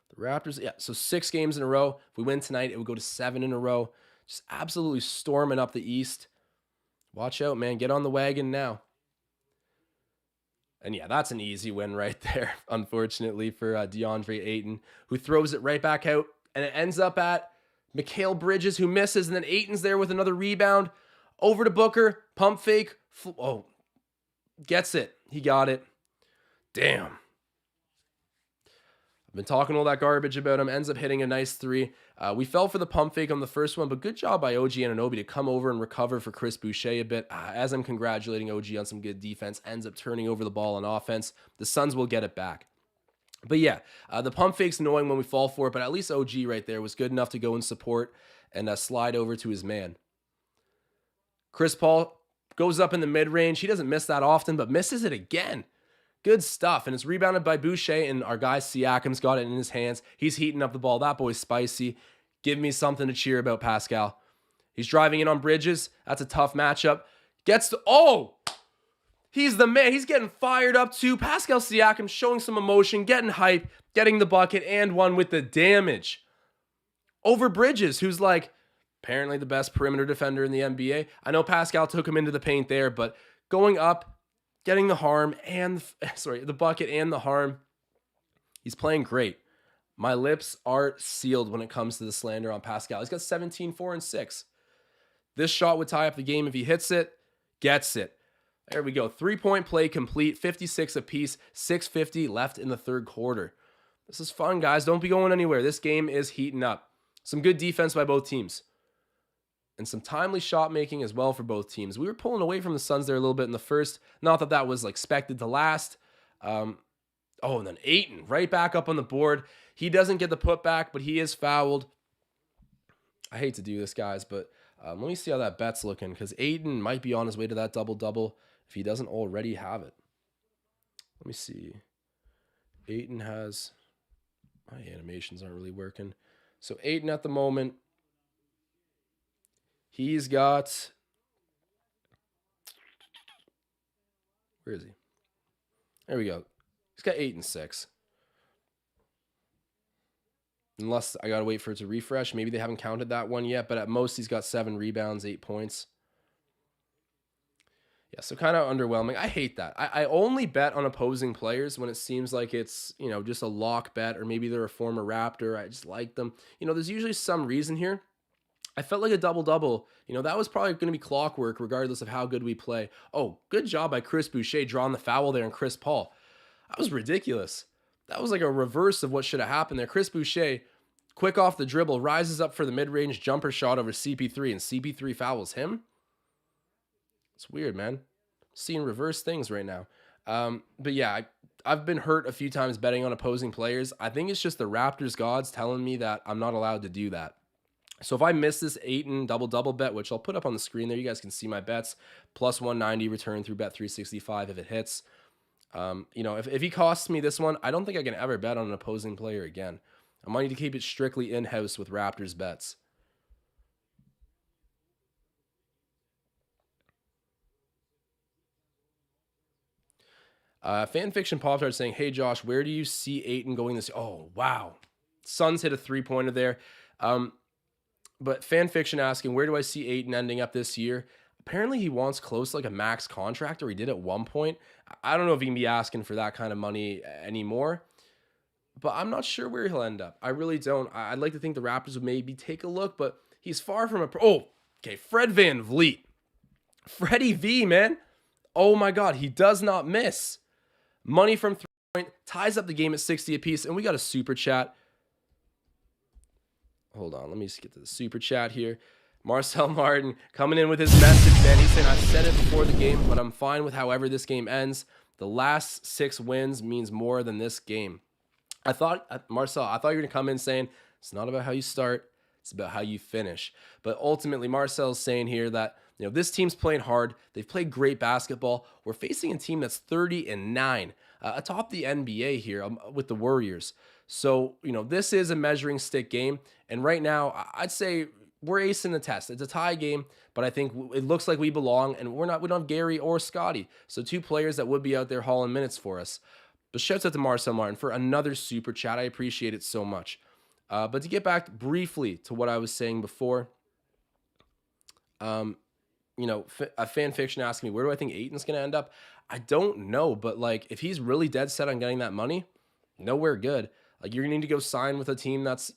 The Raptors, yeah, so 6 games in a row. If we win tonight, it would go to 7 in a row. Just absolutely storming up the East. Watch out, man. Get on the wagon now. And yeah, that's an easy win right there, unfortunately, for DeAndre Ayton, who throws it right back out, and it ends up at Mikal Bridges, who misses, and then Ayton's there with another rebound. Over to Booker, pump fake. Gets it. He got it. Damn. I've been talking all that garbage about him. Ends up hitting a nice 3. We fell for the pump fake on the first one, but good job by OG Anunoby to come over and recover for Chris Boucher a bit. As I'm congratulating OG on some good defense, ends up turning over the ball on offense. The Suns will get it back. But yeah, the pump fake's annoying when we fall for it, but at least OG right there was good enough to go and support and slide over to his man. Chris Paul goes up in the mid-range. He doesn't miss that often, but misses it again. Good stuff, and it's rebounded by Boucher, and our guy Siakam's got it in his hands. He's heating up the ball. That boy's spicy. Give me something to cheer about, Pascal. He's driving in on Bridges. That's a tough matchup. He's the man. He's getting fired up too. Pascal Siakam showing some emotion, getting hype, getting the bucket, and one with the damage. Over Bridges, who's like apparently the best perimeter defender in the NBA. I know Pascal took him into the paint there, but going up, getting the harm and the bucket and the harm. He's playing great. My lips are sealed when it comes to the slander on Pascal. He's got 17, 4, and 6. This shot would tie up the game if he hits it, gets it. There we go. 3-point play complete, 56 apiece, 6:50 left in the third quarter. This is fun, guys. Don't be going anywhere. This game is heating up. Some good defense by both teams. And some timely shot making as well for both teams. We were pulling away from the Suns there a little bit in the first. Not that that was expected to last. And then Ayton right back up on the board. He doesn't get the putback, but he is fouled. I hate to do this, guys, but let me see how that bet's looking, because Ayton might be on his way to that double-double if he doesn't already have it. Let me see. Ayton has... My animations aren't really working. So Ayton at the moment... He's got... Where is he? There we go. He's got 8 and 6. Unless I got to wait for it to refresh. Maybe they haven't counted that one yet. But at most, he's got 7 rebounds, 8 points. Yeah, so kind of underwhelming. I hate that. I only bet on opposing players when it seems like it's, just a lock bet. Or maybe they're a former Raptor. I just like them. There's usually some reason here. I felt like a double-double. That was probably going to be clockwork regardless of how good we play. Oh, good job by Chris Boucher drawing the foul there and Chris Paul. That was ridiculous. That was like a reverse of what should have happened there. Chris Boucher Quick off the dribble, rises up for the mid-range jumper shot over CP3, and CP3 fouls him. It's weird, man. Seeing reverse things right now. But yeah, I've been hurt a few times betting on opposing players. I think it's just the Raptors gods telling me that I'm not allowed to do that. So if I miss this Ayton double-double bet, which I'll put up on the screen there, you guys can see my bets, plus 190 return through Bet365 if it hits. If he costs me this one, I don't think I can ever bet on an opposing player again. I might need to keep it strictly in-house with Raptors bets. Fanfiction Pop-Tart saying, hey, Josh, where do you see Ayton going this year? Oh, wow. Suns hit a three-pointer there. But Fanfiction asking, where do I see Ayton ending up this year? Apparently he wants close to like a max contract, or he did at one point. I don't know if he can be asking for that kind of money anymore. But I'm not sure where he'll end up. I really don't. I'd like to think the Raptors would maybe take a look, but he's far from a pro. Oh, okay. Fred VanVleet. Freddie V, man. Oh my God. He does not miss. Money from 3-point. Ties up the game at 60 apiece. And we got a super chat. Hold on. Let me just get to the super chat here. Marcel Martin coming in with his message, man. He's saying, I said it before the game, but I'm fine with however this game ends. The last 6 wins means more than this game. Marcel, I thought you were going to come in saying, it's not about how you start, it's about how you finish. But ultimately, Marcel's saying here that, this team's playing hard. They've played great basketball. We're facing a team that's 30-9, atop the NBA here with the Warriors. So, this is a measuring stick game. And right now, I'd say we're acing the test. It's a tie game, but I think it looks like we belong, and we don't have Gary or Scotty. So 2 players that would be out there hauling minutes for us. But shouts out to Marcel Martin for another super chat. I appreciate it so much. But to get back briefly to what I was saying before, a fan fiction asking me, where do I think Ayton's going to end up? I don't know, but if he's really dead set on getting that money, nowhere good. You're going to need to go sign with a team that's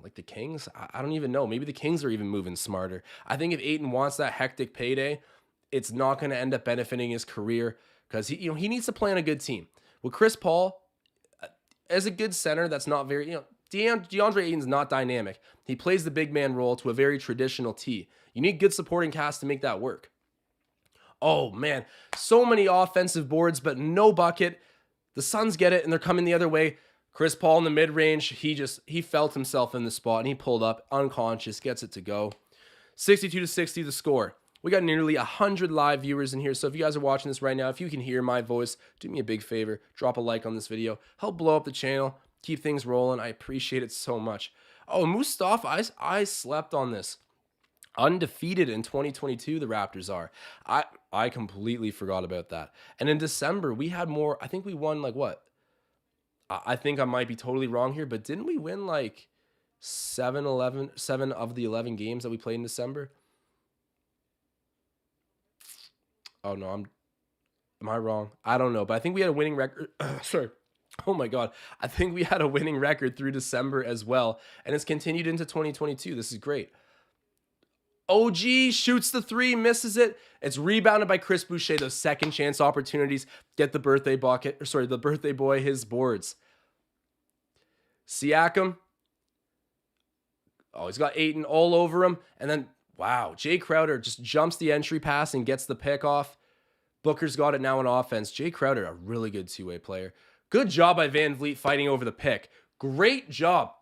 like the Kings. I don't even know. Maybe the Kings are even moving smarter. I think if Ayton wants that hectic payday, it's not going to end up benefiting his career because he needs to play on a good team. With Chris Paul, as a good center, that's not very, DeAndre Ayton's not dynamic. He plays the big man role to a very traditional T. You need good supporting cast to make that work. Oh, man. So many offensive boards, but no bucket. The Suns get it, and they're coming the other way. Chris Paul in the mid-range, he felt himself in the spot, and he pulled up, unconscious, gets it to go. 62-60 the score. We got nearly 100 live viewers in here, so if you guys are watching this right now, if you can hear my voice, do me a big favor, drop a like on this video, help blow up the channel, keep things rolling. I appreciate it so much. Oh, Mustafa, I slept on this. Undefeated in 2022, the Raptors are. I completely forgot about that. And in December, we had more, I think we won what? I think I might be totally wrong here, but didn't we win 7 of the 11 games that we played in December? Oh, no, am I wrong? I don't know, but I think we had a winning record. Sorry. Oh, my God. I think we had a winning record through December as well, and it's continued into 2022. This is great. OG shoots the 3, misses it. It's rebounded by Chris Boucher. Those second chance opportunities get the birthday boy his boards. Siakam. Oh, he's got Ayton all over him. And then, wow, Jay Crowder just jumps the entry pass and gets the pick off. Booker's got it now on offense. Jay Crowder, a really good two-way player. Good job by VanVleet fighting over the pick. Great job.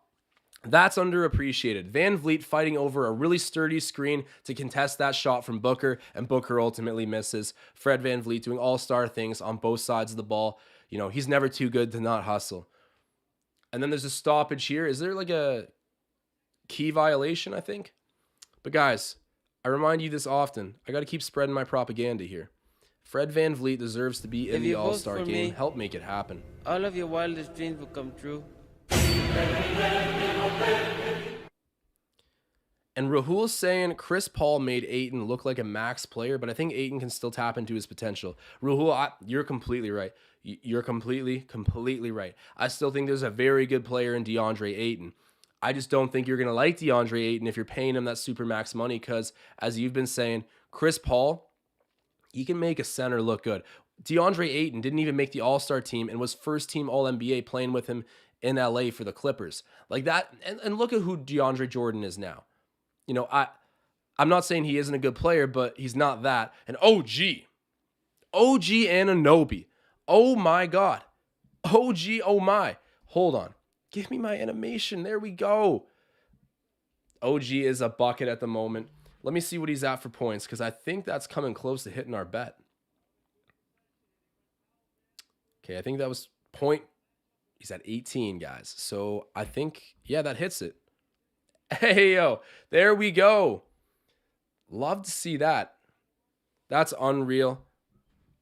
That's underappreciated. VanVleet fighting over a really sturdy screen to contest that shot from Booker, and Booker ultimately misses. Fred VanVleet doing all-star things on both sides of the ball. He's never too good to not hustle. And then there's a stoppage here. Is there a key violation, I think? But guys, I remind you this often. I got to keep spreading my propaganda here. Fred VanVleet deserves to be in the All-Star game. Help make it happen. All of your wildest dreams will come true. And Rahul's saying Chris Paul made Ayton look like a max player, but I think Ayton can still tap into his potential. Rahul, you're completely right. You're completely right. I still think there's a very good player in DeAndre Ayton. I just don't think you're going to like DeAndre Ayton if you're paying him that super max money because, as you've been saying, Chris Paul, he can make a center look good. DeAndre Ayton didn't even make the All-Star team and was first-team All-NBA playing with him in LA for the Clippers. Like that, and look at who DeAndre Jordan is now. You know, I'm not saying he isn't a good player, but he's not that. And OG Anunoby. Oh my God. OG, oh my. Hold on. Give me my animation. There we go. OG is a bucket at the moment. Let me see what he's at for points, because I think that's coming close to hitting our bet. Okay, I think that was point. He's at 18, guys. So I think, yeah, that hits it. Hey, yo, there we go. Love to see that. That's unreal.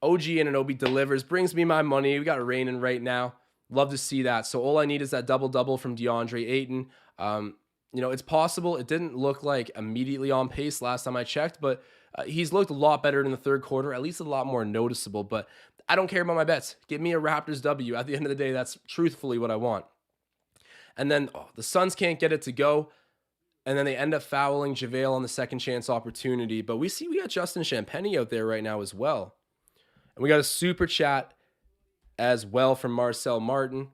OG Anunoby delivers, brings me my money. We got it raining right now. Love to see that. So all I need is that double-double from DeAndre Ayton. You know, it's possible. It didn't look like immediately on pace last time I checked, but he's looked a lot better in the third quarter, at least a lot more noticeable. But I don't care about my bets. Give me a Raptors W. At the end of the day, that's truthfully what I want. And then the Suns can't get it to go. And then they end up fouling JaVale on the second chance opportunity. But we got Justin Champagnie out there right now as well. And we got a super chat as well from Marcel Martin.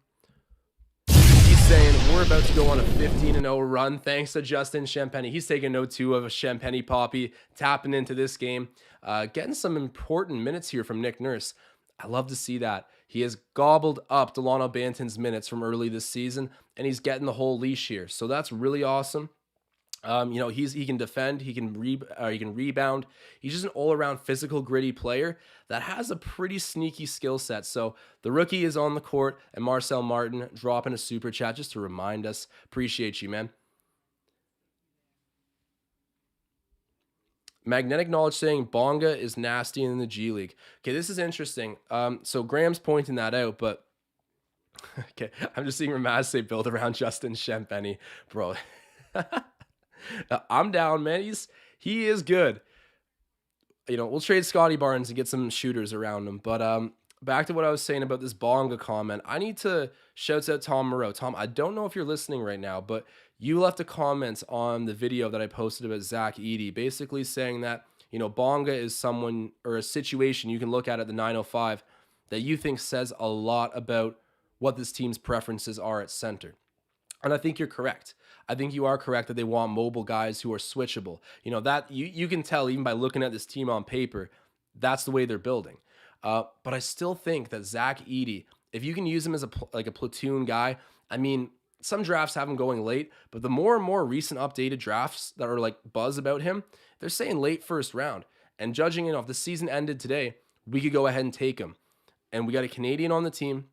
He's saying, we're about to go on a 15-0 run thanks to Justin Champagnie. He's taking note too of a Champagnie Poppy, tapping into this game. Getting some important minutes here from Nick Nurse. I love to see that. He has gobbled up Delano Banton's minutes from early this season, and he's getting the whole leash here. So that's really awesome. You know, he can defend, he can rebound. He's just an all-around physical, gritty player that has a pretty sneaky skill set. So the rookie is on the court, and Marcel Martin dropping a super chat just to remind us. Appreciate you, man. Magnetic Knowledge saying Bonga is nasty in the G League. Okay, this is interesting. So Graham's pointing that out, but okay, I'm just seeing Ramaz say build around Justin Champagnie, bro. I'm down, man. He is good. You know, we'll trade Scotty Barnes and get some shooters around him. But back to what I was saying about this Bonga comment. I need to shout out Tom Moreau. Tom, I don't know if you're listening right now, but you left a comment on the video that I posted about Zach Edey, basically saying that, you know, Bonga is someone or a situation you can look at the 905 that you think says a lot about what this team's preferences are at center. And I think you're correct. I think you are correct that they want mobile guys who are switchable. You know, that you can tell even by looking at this team on paper, that's the way they're building. But I still think that Zach Edey, if you can use him as a platoon guy, I mean, some drafts have him going late, but the more and more recent updated drafts that are like buzz about him, they're saying late first round. And judging it off the season ended today, we could go ahead and take him. And we got a Canadian on the team.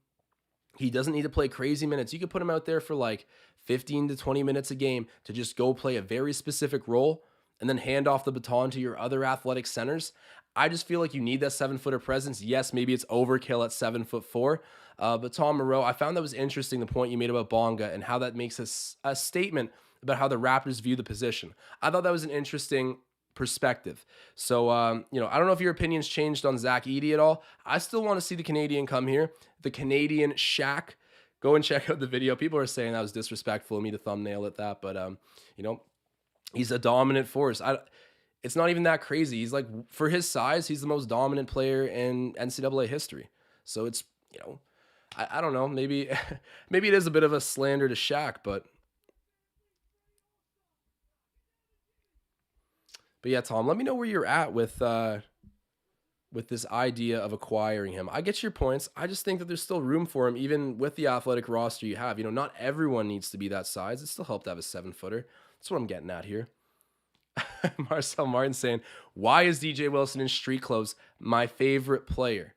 He doesn't need to play crazy minutes. You could put him out there for like 15 to 20 minutes a game to just go play a very specific role and then hand off the baton to your other athletic centers. I just feel like you need that 7-footer presence. Yes, maybe it's overkill at 7'4", but Tom Moreau, I found that was interesting, the point you made about Bonga and how that makes a statement about how the Raptors view the position. I thought that was an interesting perspective. So, you know, I don't know if your opinion's changed on Zach Edey at all. I still want to see the Canadian come here, the Canadian Shaq. Go and check out the video. People are saying that was disrespectful of me to thumbnail at that, but you know, he's a dominant force. It's not even that crazy. He's like, for his size, he's the most dominant player in NCAA history. So it's, you know, I don't know. Maybe maybe it is a bit of a slander to Shaq, but yeah, Tom, let me know where you're at with this idea of acquiring him. I get your points. I just think that there's still room for him, even with the athletic roster you have. You know, not everyone needs to be that size. It still helped to have a 7-footer. That's what I'm getting at here. Marcel Martin saying, why is DJ Wilson in street clothes my favorite player?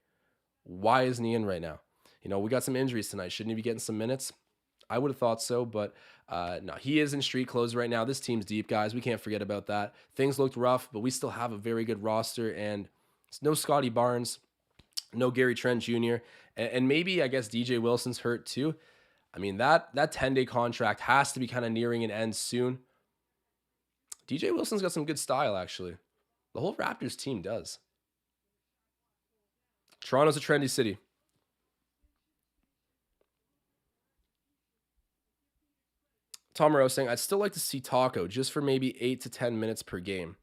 Why isn't he in right now? You know, we got some injuries tonight. Shouldn't he be getting some minutes? I would have thought so, but no, he is in street clothes right now. This team's deep, guys. We can't forget about that. Things looked rough, but we still have a very good roster, and it's no Scotty Barnes, no Gary Trent Jr., and maybe, I guess, DJ Wilson's hurt too. I mean, that 10-day contract has to be kind of nearing an end soon. DJ Wilson's got some good style, actually. The whole Raptors team does. Toronto's a trendy city. Tom Moreau saying, I'd still like to see Taco just for maybe 8 to 10 minutes per game.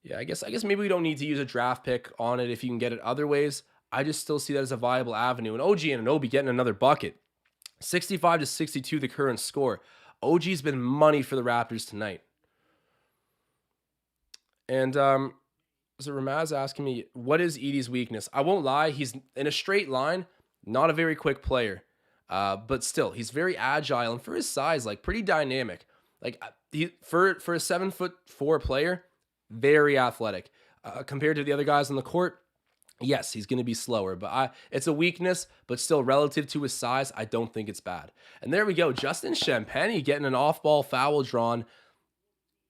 Yeah, I guess maybe we don't need to use a draft pick on it if you can get it other ways. I just still see that as a viable avenue. And OG Anunoby getting another bucket. 65-62, the current score. OG's been money for the Raptors tonight. And so Ramaz asking me, what is Edey's weakness? I won't lie, he's in a straight line, not a very quick player. But still, he's very agile, and for his size, like pretty dynamic. Like for a 7'4" player, very athletic. Compared to the other guys on the court, yes, he's going to be slower, but it's a weakness, but still relative to his size, I don't think it's bad. And there we go. Justin Champagnie getting an off-ball foul drawn.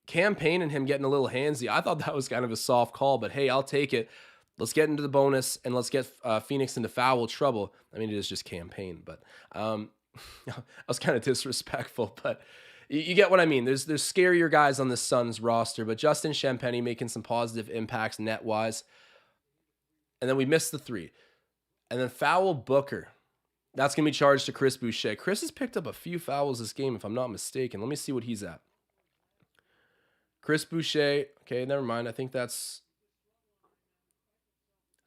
Cam Payne and him getting a little handsy. I thought that was kind of a soft call, but hey, I'll take it. Let's get into the bonus, and let's get Phoenix into foul trouble. I mean, it is just Cam Payne, but I was kind of disrespectful, but you get what I mean. There's scarier guys on the Suns roster, but Justin Champagnie making some positive impacts net-wise. And then we missed the 3. And then foul Booker. That's going to be charged to Chris Boucher. Chris has picked up a few fouls this game, if I'm not mistaken. Let me see what he's at. Chris Boucher. Okay, never mind. I think that's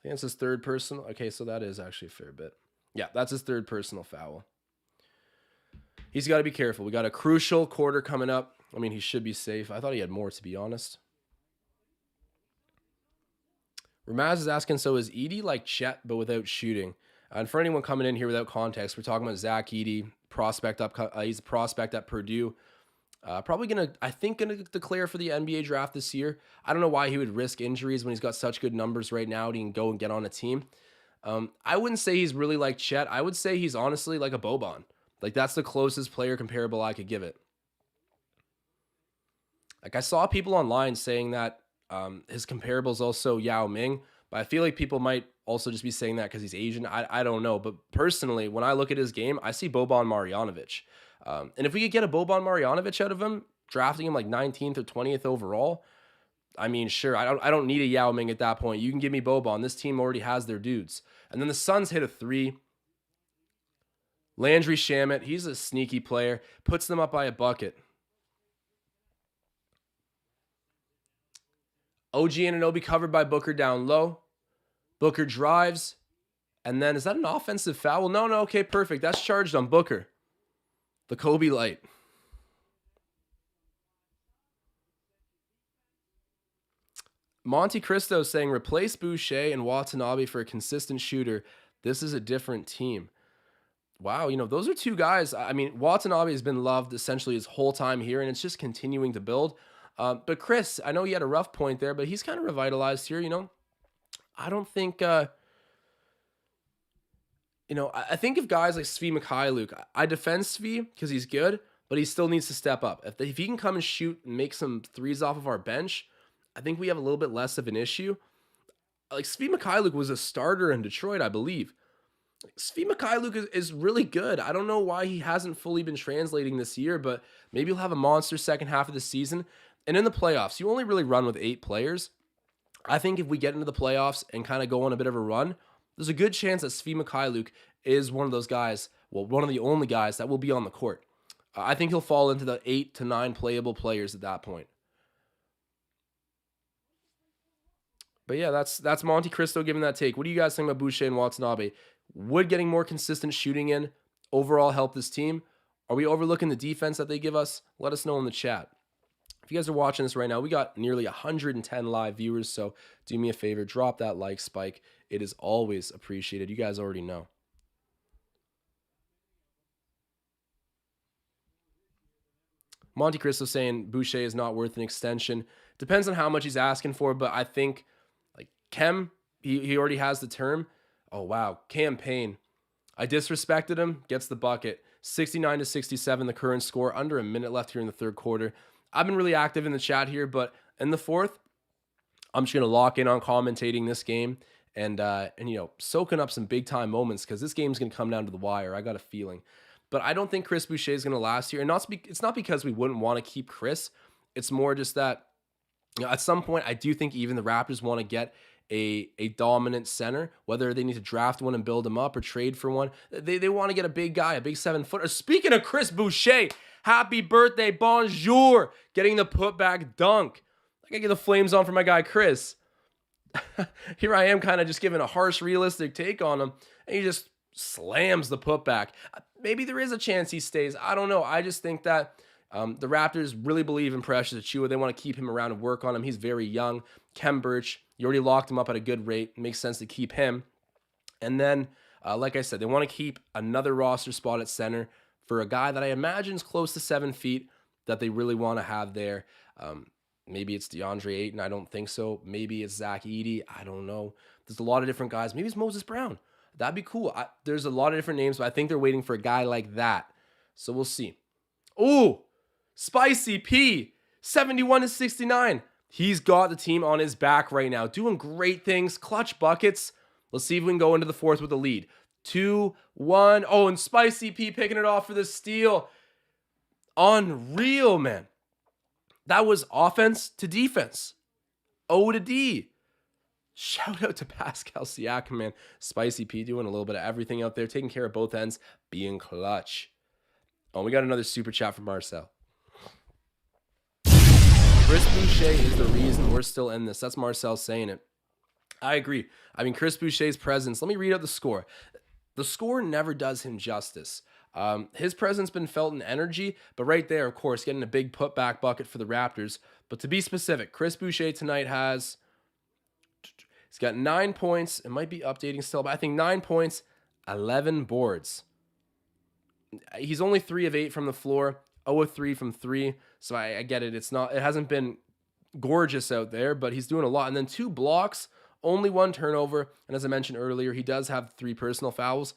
his third personal. Okay, so that is actually a fair bit. Yeah, that's his third personal foul. He's got to be careful. We got a crucial quarter coming up. I mean, he should be safe. I thought he had more, to be honest. Ramaz is asking, so is Edey like Chet, but without shooting? And for anyone coming in here without context, we're talking about Zach Edey, prospect up. He's a prospect at Purdue. Probably gonna declare for the NBA draft this year. I don't know why he would risk injuries when he's got such good numbers right now. He can go and get on a team. I wouldn't say he's really like Chet. I would say he's honestly like a Boban. Like that's the closest player comparable I could give it. Like I saw people online saying that his comparable is also Yao Ming, but I feel like people might also just be saying that because he's Asian. I don't know. But personally, when I look at his game, I see Boban Marjanovic. And if we could get a Boban Marjanovic out of him, drafting him like 19th or 20th overall, I mean, sure, I don't need a Yao Ming at that point. You can give me Boban. This team already has their dudes. And then the Suns hit a 3. Landry Shamet, he's a sneaky player, puts them up by a bucket. OG Anunoby covered by Booker down low. Booker drives. And then, is that an offensive foul? No, okay, perfect. That's charged on Booker. The Kobe Light. Monte Cristo saying, replace Boucher and Watanabe for a consistent shooter. This is a different team. Wow, those are two guys. I mean, Watanabe has been loved essentially his whole time here, and it's just continuing to build. But Chris, I know he had a rough point there, but he's kind of revitalized here, I don't think, I think of guys like Svi Mikhailuk. I defend Svi because he's good, but he still needs to step up. If he can come and shoot and make some threes off of our bench, I think we have a little bit less of an issue. Like Svi Mikhailuk was a starter in Detroit, I believe. Svi Mikhailuk is really good. I don't know why he hasn't fully been translating this year, but maybe he'll have a monster second half of the season. And in the playoffs, you only really run with 8 players. I think if we get into the playoffs and kind of go on a bit of a run, there's a good chance that Svi Mikhailuk is one of those guys, one of the only guys that will be on the court. I think he'll fall into the 8 to 9 playable players at that point. But yeah, that's Monte Cristo giving that take. What do you guys think about Boucher and Watanabe? Would getting more consistent shooting in overall help this team? Are we overlooking the defense that they give us? Let us know in the chat. If you guys are watching this right now, we got nearly 110 live viewers, so do me a favor, drop that like spike. It is always appreciated. You guys already know. Monte Cristo saying Boucher is not worth an extension. Depends on how much he's asking for, but I think like Kem, he already has the term. Oh, wow. Cam Payne. I disrespected him. Gets the bucket. 69-67, the current score. Under a minute left here in the third quarter. I've been really active in the chat here, but in the fourth, I'm just going to lock in on commentating this game and soaking up some big-time moments because this game's going to come down to the wire. I got a feeling. But I don't think Chris Boucher is going to last here. And it's not because we wouldn't want to keep Chris. It's more just that at some point, I do think even the Raptors want to get a dominant center, whether they need to draft one and build him up or trade for one. They want to get a big guy, a big 7-footer. Speaking of Chris Boucher, happy birthday, bonjour, getting the putback dunk. I gotta get the flames on for my guy Chris. Here I am kind of just giving a harsh, realistic take on him, and he just slams the putback. maybe there is a chance he stays. I don't know. I just think that the Raptors really believe in Precious Achiuwa. They want to keep him around and work on him. He's very young. Kem Birch, you already locked him up at a good rate. It makes sense to keep him. And then, like I said, they want to keep another roster spot at center for a guy that I imagine is close to 7 feet that they really want to have there. Maybe it's DeAndre Ayton. I don't think so. Maybe it's Zach Edey. I don't know. There's a lot of different guys. Maybe it's Moses Brown. That'd be cool. There's a lot of different names, but I think they're waiting for a guy like that. So we'll see. Ooh, Spicy P, 71-69. He's got the team on his back right now, doing great things, clutch buckets. Let's see if we can go into the fourth with a lead. 2-1. Oh, and Spicy P picking it off for the steal. Unreal, man. That was offense to defense. O to D. Shout out to Pascal Siakam, man. Spicy P doing a little bit of everything out there, taking care of both ends, being clutch. Oh, we got another super chat from Marcel. Chris Boucher is the reason we're still in this. That's Marcel saying it. I agree. I mean, Chris Boucher's presence. Let me read out the score. The score never does him justice. His presence been felt in energy, but right there, of course, getting a big putback bucket for the Raptors. But to be specific, Chris Boucher tonight he's got 9 points. It might be updating still, but I think 9 points, 11 boards. He's only 3 of 8 from the floor, 0 of 3 from 3. So I get it. It hasn't been gorgeous out there, but he's doing a lot. And then 2 blocks, only 1 turnover. And as I mentioned earlier, he does have 3 personal fouls.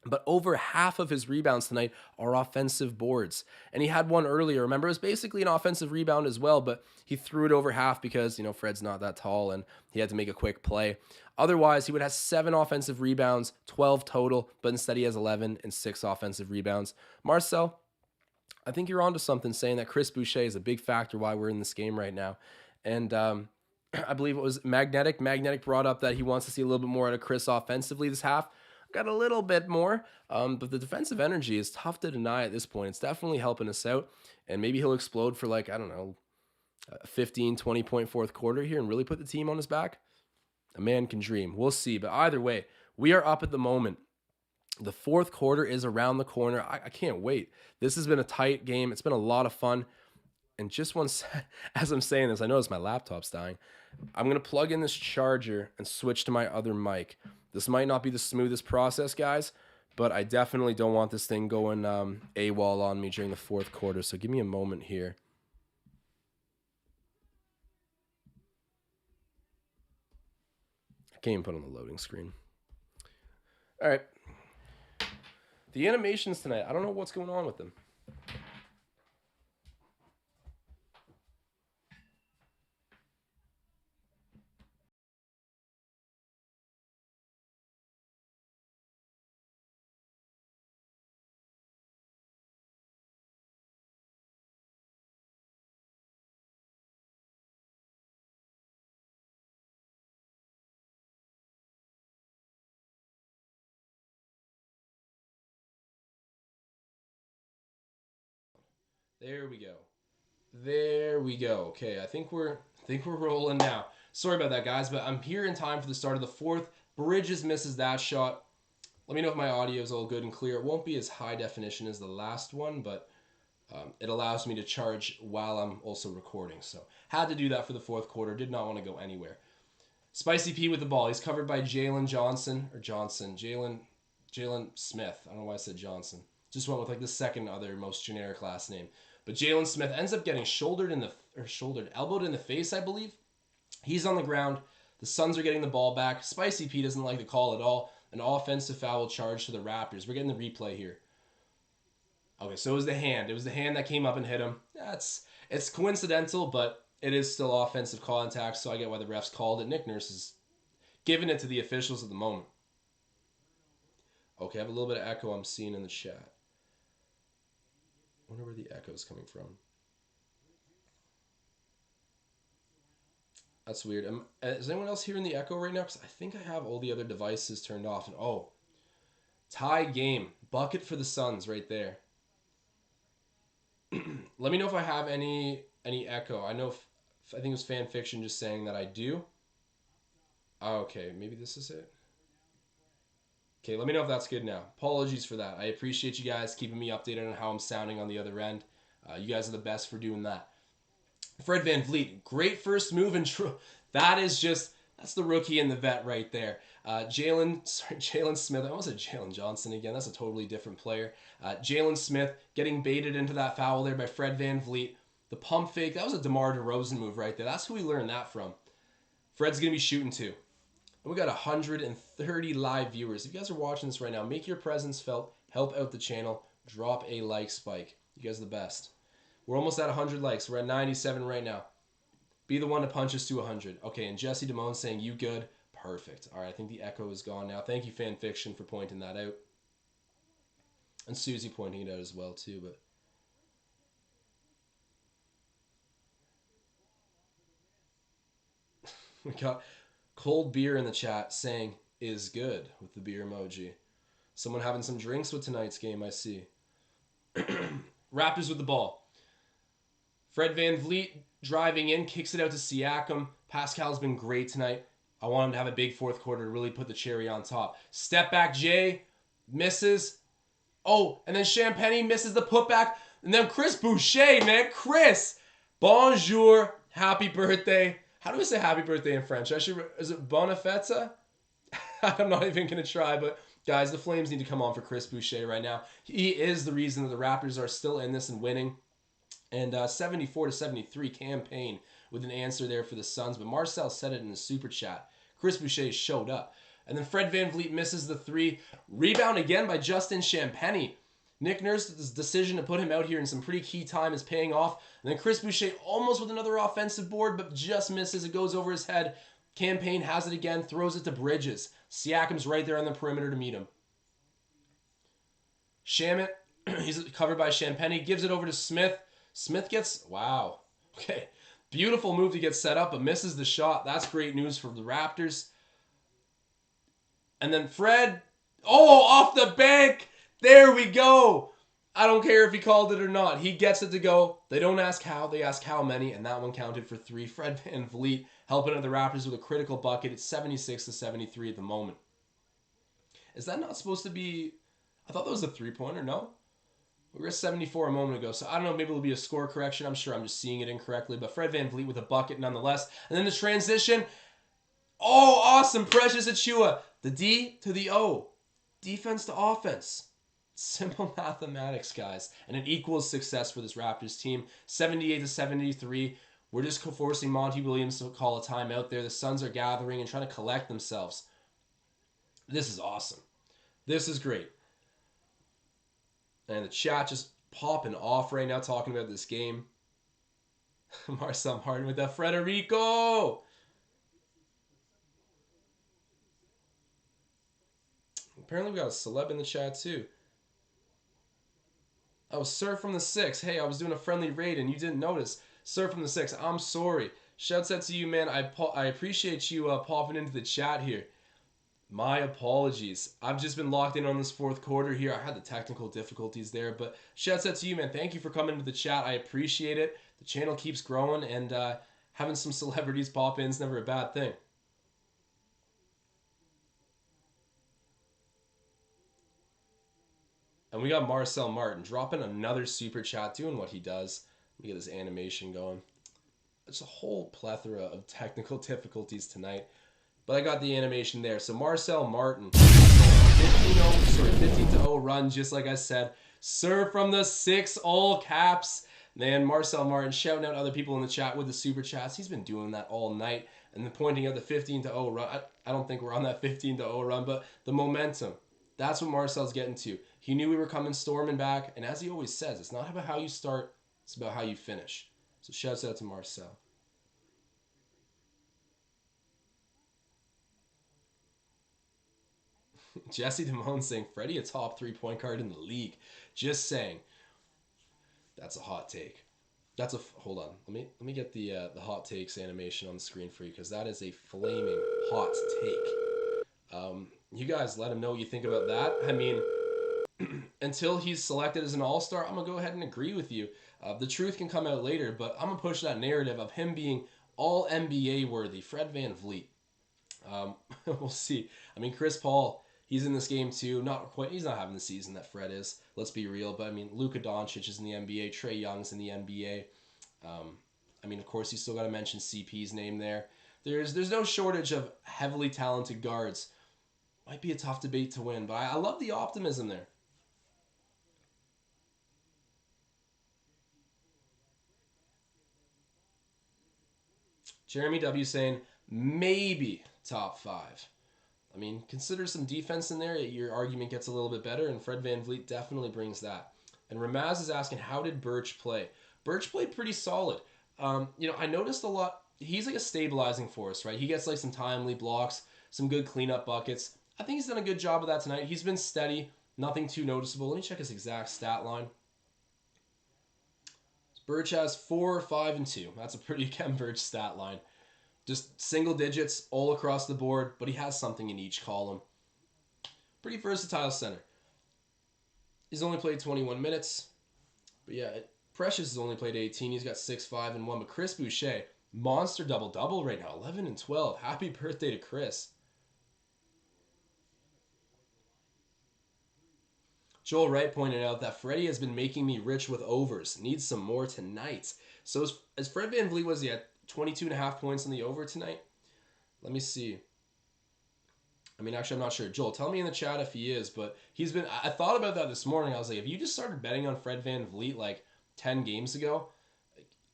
But over half of his rebounds tonight are offensive boards. And he had one earlier. Remember, it was basically an offensive rebound as well, but he threw it over half because, Fred's not that tall and he had to make a quick play. Otherwise, he would have 7 offensive rebounds, 12 total, but instead he has 11 and 6 offensive rebounds. Marcel, I think you're onto something saying that Chris Boucher is a big factor why we're in this game right now. And I believe it was Magnetic. Magnetic brought up that he wants to see a little bit more out of Chris offensively this half. Got a little bit more, but the defensive energy is tough to deny at this point. It's definitely helping us out, and maybe he'll explode for a 15, 20-point fourth quarter here and really put the team on his back. A man can dream. We'll see, but either way, we are up at the moment. The fourth quarter is around the corner. I can't wait. This has been a tight game. It's been a lot of fun, and just as I'm saying this, I notice my laptop's dying. I'm going to plug in this charger and switch to my other mic. This might not be the smoothest process, guys, but I definitely don't want this thing going AWOL on me during the fourth quarter, so give me a moment here. I can't even put on the loading screen. All right. The animations tonight, I don't know what's going on with them. There we go. There we go. Okay, I think we're rolling now. Sorry about that, guys, but I'm here in time for the start of the fourth. Bridges misses that shot. Let me know if my audio is all good and clear. It won't be as high definition as the last one, but it allows me to charge while I'm also recording. So had to do that for the fourth quarter. Did not want to go anywhere. Spicy P with the ball. He's covered by Jalen Smith. I don't know why I said Johnson. Just went with the second other most generic last name. But Jalen Smith ends up getting elbowed in the face, I believe. He's on the ground. The Suns are getting the ball back. Spicy P doesn't like the call at all. An offensive foul charge to the Raptors. We're getting the replay here. Okay, so it was the hand. It was the hand that came up and hit him. It's coincidental, but it is still offensive contact, so I get why the refs called it. Nick Nurse is giving it to the officials at the moment. Okay, I have a little bit of echo I'm seeing in the chat. I wonder where the echo is coming from. That's weird. Is anyone else hearing the echo right now? Because I think I have all the other devices turned off. And tie game. Bucket for the Suns right there. Let me know if I have any echo. I know I think it was fan fiction just saying that I do. Okay, maybe this is it. Okay, let me know if that's good now. Apologies for that. I appreciate you guys keeping me updated on how I'm sounding on the other end. You guys are the best for doing that. Fred VanVleet, great first move. And that's the rookie and the vet right there. Jalen Smith. I almost said Jalen Johnson again. That's a totally different player. Jalen Smith getting baited into that foul there by Fred VanVleet. The pump fake, that was a DeMar DeRozan move right there. That's who we learned that from. Fred's going to be shooting too. And we got 130 live viewers. If you guys are watching this right now, make your presence felt. Help out the channel. Drop a like spike. You guys are the best. We're almost at 100 likes. We're at 97 right now. Be the one to punch us to 100. Okay, and Jesse Damone saying, you good? Perfect. All right, I think the echo is gone now. Thank you, Fanfiction, for pointing that out. And Susie pointing it out as well, too. But we got cold beer in the chat saying, is good, with the beer emoji. Someone having some drinks with tonight's game, I see. Raptors with the ball. Fred VanVleet driving in, kicks it out to Siakam. Pascal's been great tonight. I want him to have a big fourth quarter to really put the cherry on top. Step back, Jay. Misses. Oh, and then Champagny misses the putback. And then Chris Boucher, man. Chris. Bonjour. Happy birthday. How do we say happy birthday in French? Is it Bona Fete? I'm not even going to try, but guys, the Flames need to come on for Chris Boucher right now. He is the reason that the Raptors are still in this and winning. And 74-73 campaign with an answer there for the Suns. But Marcel said it in the super chat. Chris Boucher showed up. And then Fred VanVleet misses the three. Rebound again by Justin Champagny. Nick Nurse's decision to put him out here in some pretty key time is paying off. And then Chris Boucher almost with another offensive board, but just misses. It goes over his head. Campaign has it again, throws it to Bridges. Siakam's right there on the perimeter to meet him. Shamit, he's covered by Champagny, gives it over to Smith. Smith gets, wow, okay, beautiful move to get set up, but misses the shot. That's great news for the Raptors. And then Fred, oh, off the bank. There we go. I don't care if he called it or not. He gets it to go. They don't ask how, they ask how many, and that one counted for 3. Fred VanVleet helping out the Raptors with a critical bucket. It's 76-73 at the moment. Is that not supposed to be, I thought that was a three-pointer, no? We were at 74 a moment ago, so I don't know, maybe it'll be a score correction. I'm sure I'm just seeing it incorrectly, but Fred VanVleet with a bucket nonetheless. And then the transition. Oh, awesome. Precious Achiuwa. The D to the O. Defense to offense. Simple mathematics, guys. And it equals success for this Raptors team. 78-73. We're just forcing Monty Williams to call a timeout there. The Suns are gathering and trying to collect themselves. This is awesome. This is great. And the chat just popping off right now talking about this game. Marcel Martin with that Frederico. Apparently we got a celeb in the chat too. Oh, Sir from the 6. Hey, I was doing a friendly raid and you didn't notice. Sir from the 6, I'm sorry. Shouts out to you, man. I appreciate you popping into the chat here. My apologies. I've just been locked in on this fourth quarter here. I had the technical difficulties there, but shouts out to you, man. Thank you for coming to the chat. I appreciate it. The channel keeps growing, and having some celebrities pop in is never a bad thing. And we got Marcel Martin dropping another super chat, doing what he does. Let me get this animation going. It's a whole plethora of technical difficulties tonight. But I got the animation there. So Marcel Martin, 15-0 run, just like I said. Sir from the 6, all caps. Man, Marcel Martin shouting out other people in the chat with the super chats. He's been doing that all night. And then pointing out the 15-0 run. I don't think we're on that 15-0 run, but the momentum. That's what Marcel's getting to. He knew we were coming storming back. And as he always says, it's not about how you start, it's about how you finish. So shouts out to Marcel. Jesse Damone saying, Freddie a top 3-point guard in the league. Just saying. That's a hot take. That's a, hold on. Let me get the hot takes animation on the screen for you, because that is a flaming hot take. You guys let him know what you think about that. I mean, until he's selected as an all-star, I'm going to go ahead and agree with you. The truth can come out later, but I'm going to push that narrative of him being all NBA worthy. Fred VanVleet. We'll see. I mean, Chris Paul, He's in this game too. Not quite. He's not having the season that Fred is. Let's be real. But I mean, Luka Doncic is in the NBA. Trae Young's in the NBA. I mean, of course, you still got to mention CP's name there. There's no shortage of heavily talented guards. Might be a tough debate to win, but I love the optimism there. Jeremy W saying maybe top 5. I mean, consider some defense in there. Your argument gets a little bit better, and Fred VanVleet definitely brings that. And Ramaz is asking, how did Birch play? Birch played pretty solid. I noticed a lot. He's like a stabilizing force, right? He gets like some timely blocks, some good cleanup buckets. I think he's done a good job of that tonight. He's been steady, nothing too noticeable. Let me check his exact stat line. Birch has 4, 5, and 2. That's a pretty Kem Birch stat line. Just single digits all across the board, but he has something in each column. Pretty versatile center. He's only played 21 minutes. But yeah, Precious has only played 18. He's got 6, 5, and 1. But Chris Boucher, monster double-double right now. 11 and 12. Happy birthday to Chris. Joel Wright pointed out that Freddie has been making me rich with overs. Needs some more tonight. So as Fred VanVleet was, he had 22.5 points on the over tonight. Let me see. I mean, actually, I'm not sure. Joel, tell me in the chat if he is, but he's been... I thought about that this morning. I was like, if you just started betting on Fred VanVleet like 10 games ago,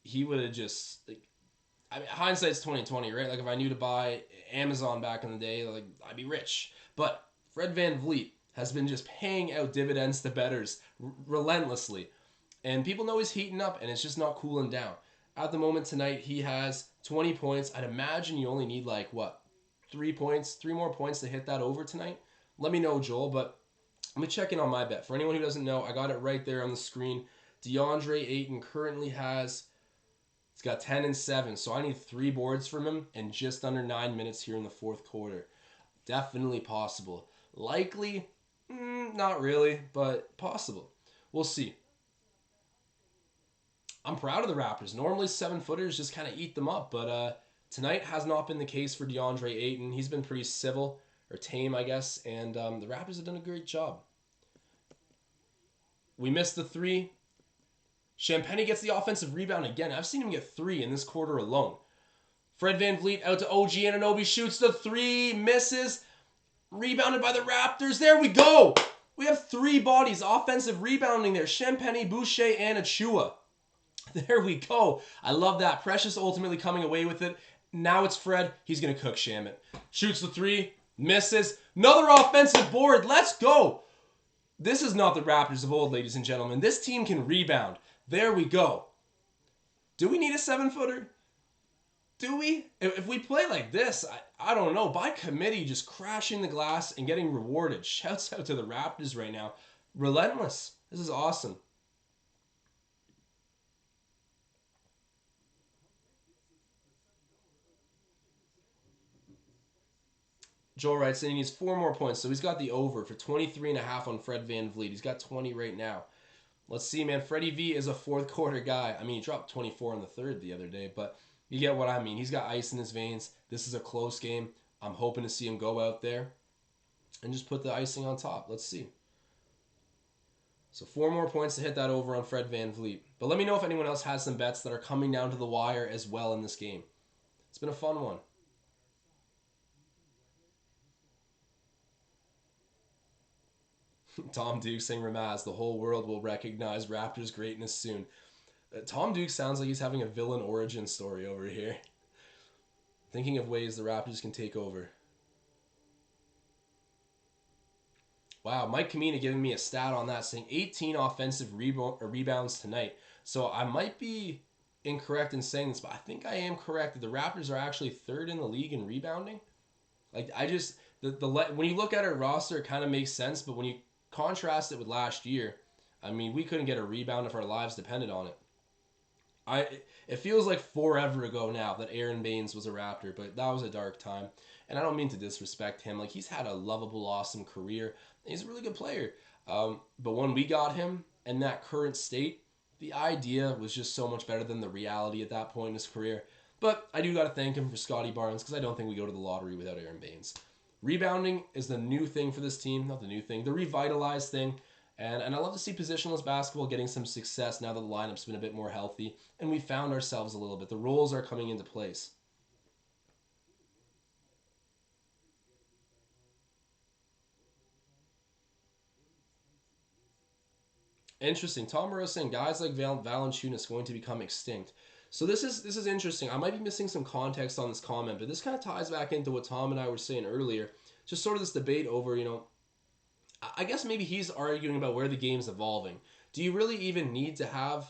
he would have just... I mean, hindsight's 2020, right? Like, if I knew to buy Amazon back in the day, like, I'd be rich. But Fred VanVleet has been just paying out dividends to bettors relentlessly. And people know he's heating up, and it's just not cooling down. At the moment tonight, he has 20 points. I'd imagine you only need, 3 points, 3 more points to hit that over tonight. Let me know, Joel, but let me check in on my bet. For anyone who doesn't know, I got it right there on the screen. DeAndre Ayton currently has... He's got 10 and 7, so I need 3 boards from him and just under 9 minutes here in the fourth quarter. Definitely possible. Likely, not really, but possible. We'll see. I'm proud of the Raptors. Normally 7-footers just kind of eat them up, but tonight has not been the case for DeAndre Ayton. He's been pretty civil, or tame, I guess, and the Raptors have done a great job. We missed the 3. Champagny gets the offensive rebound again. I've seen him get 3 in this quarter alone. Fred VanVleet out to OG Anunoby, shoots the 3, misses. Rebounded by the Raptors. There we go. We have 3 bodies offensive rebounding there. Champagny, Boucher, and Achua. There we go. I love that. Precious ultimately coming away with it. Now it's Fred. He's going to cook Shamit. Shoots the 3, misses. Another offensive board. Let's go. This is not the Raptors of old, ladies and gentlemen. This team can rebound. There we go. Do we need a 7-footer? Do we? If we play like this, I don't know. By committee, just crashing the glass and getting rewarded. Shouts out to the Raptors right now. Relentless. This is awesome. Joel Wright saying he needs 4 more points. So he's got the over for 23.5 on Fred VanVleet. He's got 20 right now. Let's see, man. Freddie V is a fourth quarter guy. I mean, he dropped 24 in the third the other day, but you get what I mean. He's got ice in his veins. This is a close game. I'm hoping to see him go out there and just put the icing on top. Let's see. So 4 more points to hit that over on Fred VanVleet. But let me know if anyone else has some bets that are coming down to the wire as well in this game. It's been a fun one. Tom Duke saying, Ramaz, the whole world will recognize Raptors' greatness soon. Tom Duke sounds like he's having a villain origin story over here. Thinking of ways the Raptors can take over. Wow, Mike Kamina giving me a stat on that, saying 18 offensive rebounds tonight. So I might be incorrect in saying this, but I think I am correct that the Raptors are actually 3rd in the league in rebounding. Like, I just... when you look at our roster, it kind of makes sense, but when you contrast it with last year, I mean, we couldn't get a rebound if our lives depended on it. It feels like forever ago now that Aaron Baines was a Raptor, but that was a dark time. And I don't mean to disrespect him. Like, he's had a lovable, awesome career. He's a really good player. But when we got him in that current state, the idea was just so much better than the reality at that point in his career. But I do got to thank him for Scotty Barnes, because I don't think we go to the lottery without Aaron Baines. Rebounding is the new thing for this team. Not the new thing, the revitalized thing. And I love to see positionless basketball getting some success now that the lineup's been a bit more healthy. And we found ourselves a little bit. The roles are coming into place. Interesting. Tom Morrow saying guys like Valanciunas going to become extinct. So this is interesting. I might be missing some context on this comment, but this kind of ties back into what Tom and I were saying earlier. Just sort of this debate over, I guess maybe he's arguing about where the game's evolving. Do you really even need to have,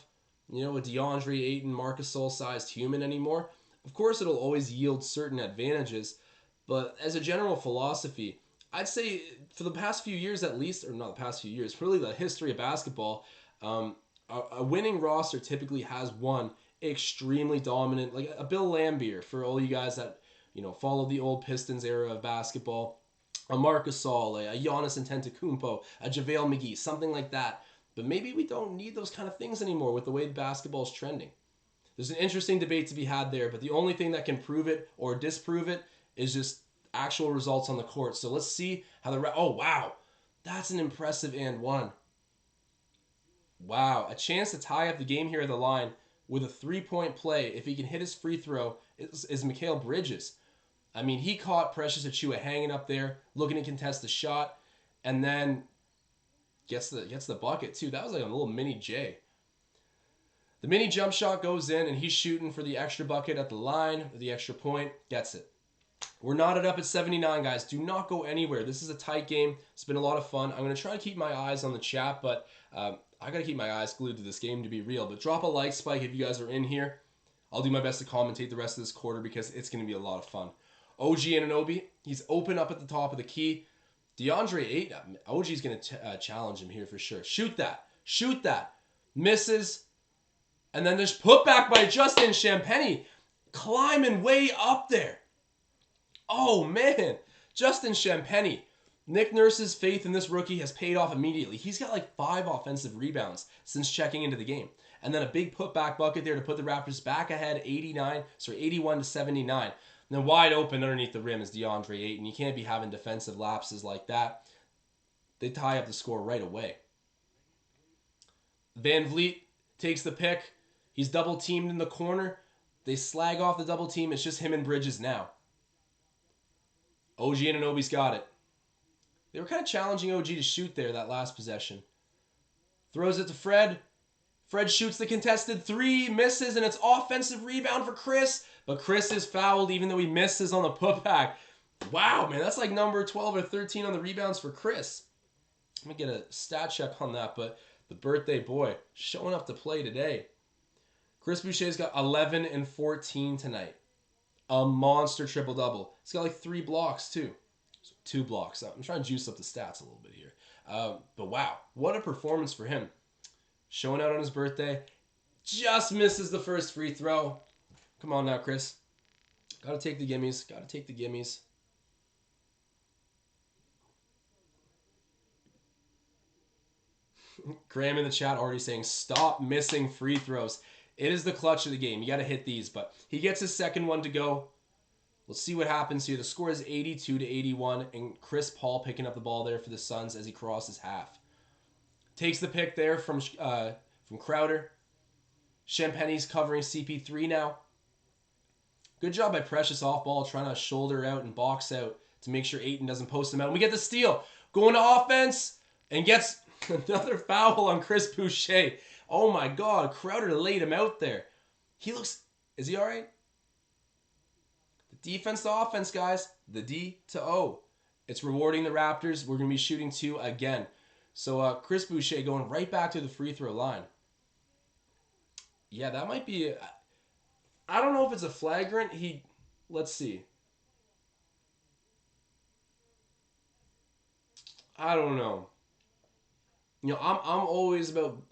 a DeAndre Ayton, Marcus Gasol-sized human anymore? Of course, it'll always yield certain advantages, but as a general philosophy, I'd say for the past few years at least, or not the past few years, really the history of basketball, a winning roster typically has one extremely dominant, like a Bill Laimbeer for all you guys that, follow the old Pistons era of basketball, a Marc Gasol, a Giannis Antetokounmpo, a JaVale McGee, something like that. But maybe we don't need those kind of things anymore with the way basketball is trending. There's an interesting debate to be had there, but the only thing that can prove it or disprove it is just actual results on the court. So let's see how oh, wow. That's an impressive and one. Wow. A chance to tie up the game here at the line with a three-point play, if he can hit his free throw, is Mikal Bridges. I mean, he caught Precious Achiuwa hanging up there, looking to contest the shot, and then gets the bucket too. That was like a little mini J. The mini jump shot goes in, and he's shooting for the extra bucket at the line, the extra point, gets it. We're knotted up at 79, guys. Do not go anywhere. This is a tight game. It's been a lot of fun. I'm going to try to keep my eyes on the chat, but I got to keep my eyes glued to this game to be real. But drop a like spike if you guys are in here. I'll do my best to commentate the rest of this quarter because it's going to be a lot of fun. OG Anunoby, he's open up at the top of the key. DeAndre Ayton, OG's going to challenge him here for sure. Shoot that. Shoot that. Misses. And then there's put back by Justin Champagnie. Climbing way up there. Oh, man. Justin Champagnie. Nick Nurse's faith in this rookie has paid off immediately. He's got like 5 offensive rebounds since checking into the game. And then a big putback bucket there to put the Raptors back ahead 81 to 79. And then wide open underneath the rim is DeAndre Ayton. You can't be having defensive lapses like that. They tie up the score right away. Van Vliet takes the pick. He's double teamed in the corner. They slag off the double team. It's just him and Bridges now. OG Anunoby's got it. They were kind of challenging OG to shoot there that last possession. Throws it to Fred. Fred shoots the contested 3, misses, and it's offensive rebound for Chris. But Chris is fouled even though he misses on the putback. Wow, man, that's like number 12 or 13 on the rebounds for Chris. Let me get a stat check on that, but the birthday boy showing up to play today. Chris Boucher's got 11 and 14 tonight. A monster triple-double. He's got like 3 blocks, too. So 2 blocks. I'm trying to juice up the stats a little bit here. But wow, what a performance for him. Showing out on his birthday. Just misses the first free throw. Come on now, Chris. Got to take the gimmies. Got to take the gimmies. Graham in the chat already saying, stop missing free throws. It is the clutch of the game. You got to hit these, but he gets his second one to go. Let's see what happens here. The score is 82 to 81, and Chris Paul picking up the ball there for the Suns as he crosses half. Takes the pick there from Crowder. Champagnie's covering CP3 now. Good job by Precious off ball, trying to shoulder out and box out to make sure Ayton doesn't post him out. And we get the steal. Going to offense and gets another foul on Chris Boucher. Oh my God, Crowder laid him out there. Is he all right? The defense to offense, guys. The D to O. It's rewarding the Raptors. We're going to be shooting 2 again. So Chris Boucher going right back to the free throw line. Yeah, that might be... I don't know if it's a flagrant. Let's see. I don't know. I'm always about,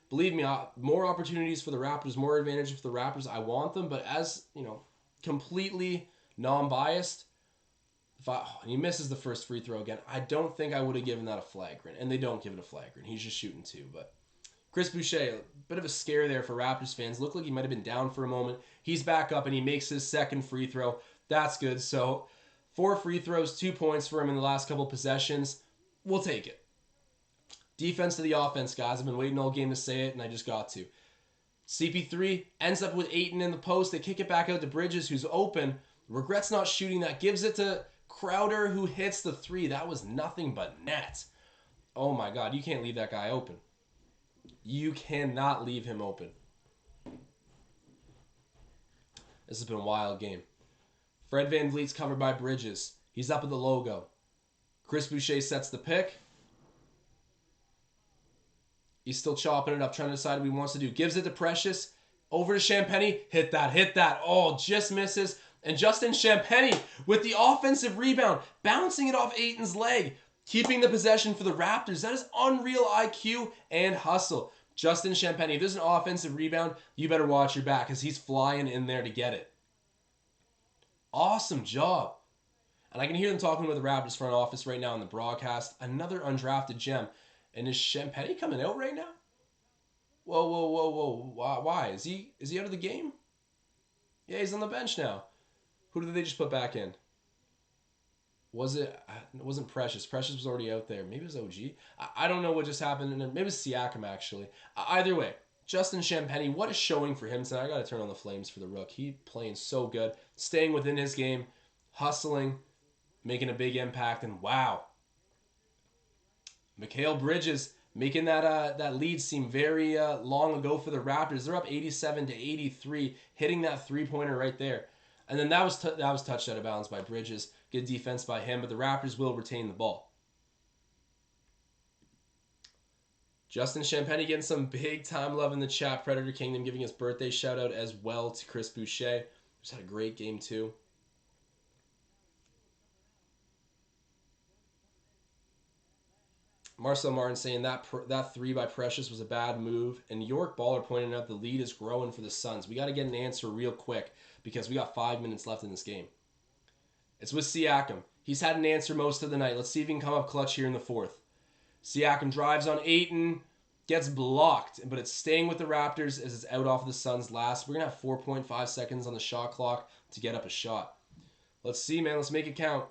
believe me, more opportunities for the Raptors, more advantage for the Raptors. I want them, but as, completely non-biased, he misses the first free throw again. I don't think I would have given that a flagrant, and they don't give it a flagrant. He's just shooting 2, but Chris Boucher, a bit of a scare there for Raptors fans. Looked like he might have been down for a moment. He's back up, and he makes his second free throw. That's good. So 4 free throws, 2 points for him in the last couple possessions. We'll take it. Defense to the offense, guys. I've been waiting all game to say it, and I just got to. CP3 ends up with Ayton in the post. They kick it back out to Bridges, who's open. Regrets not shooting that. Gives it to Crowder, who hits the 3. That was nothing but net. Oh my God, you can't leave that guy open. You cannot leave him open. This has been a wild game. Fred VanVleet's covered by Bridges. He's up at the logo. Chris Boucher sets the pick. He's still chopping it up, trying to decide what he wants to do. Gives it to Precious. Over to Champagnie. Hit that, hit that. Oh, just misses. And Justin Champagnie with the offensive rebound, bouncing it off Ayton's leg, keeping the possession for the Raptors. That is unreal IQ and hustle. Justin Champagnie, if there's an offensive rebound, you better watch your back because he's flying in there to get it. Awesome job. And I can hear them talking with the Raptors front office right now in the broadcast. Another undrafted gem. And is Champagnie coming out right now? Whoa, whoa, whoa, whoa. Why? Is he out of the game? Yeah, he's on the bench now. Who did they just put back in? It wasn't Precious. Precious was already out there. Maybe it was OG. I don't know what just happened. Maybe it was Siakam, actually. Either way, Justin Champagnie, what a showing for him tonight. I got to turn on the flames for the Rook. He playing so good. Staying within his game. Hustling. Making a big impact. And wow. Mikal Bridges making that lead seem very long ago for the Raptors. They're up 87-83. Hitting that three-pointer right there. And then that was touched out of bounds by Bridges. Good defense by him, but the Raptors will retain the ball. Justin Champagnie getting some big time love in the chat. Predator Kingdom giving his birthday shout out as well to Chris Boucher. Just had a great game too. Marcel Martin saying that 3 by Precious was a bad move. And York Baller pointing out the lead is growing for the Suns. We got to get an answer real quick because we got 5 minutes left in this game. It's with Siakam. He's had an answer most of the night. Let's see if he can come up clutch here in the fourth. Siakam drives on Ayton. Gets blocked, but it's staying with the Raptors as it's out off the Suns last. We're going to have 4.5 seconds on the shot clock to get up a shot. Let's see, man. Let's make it count.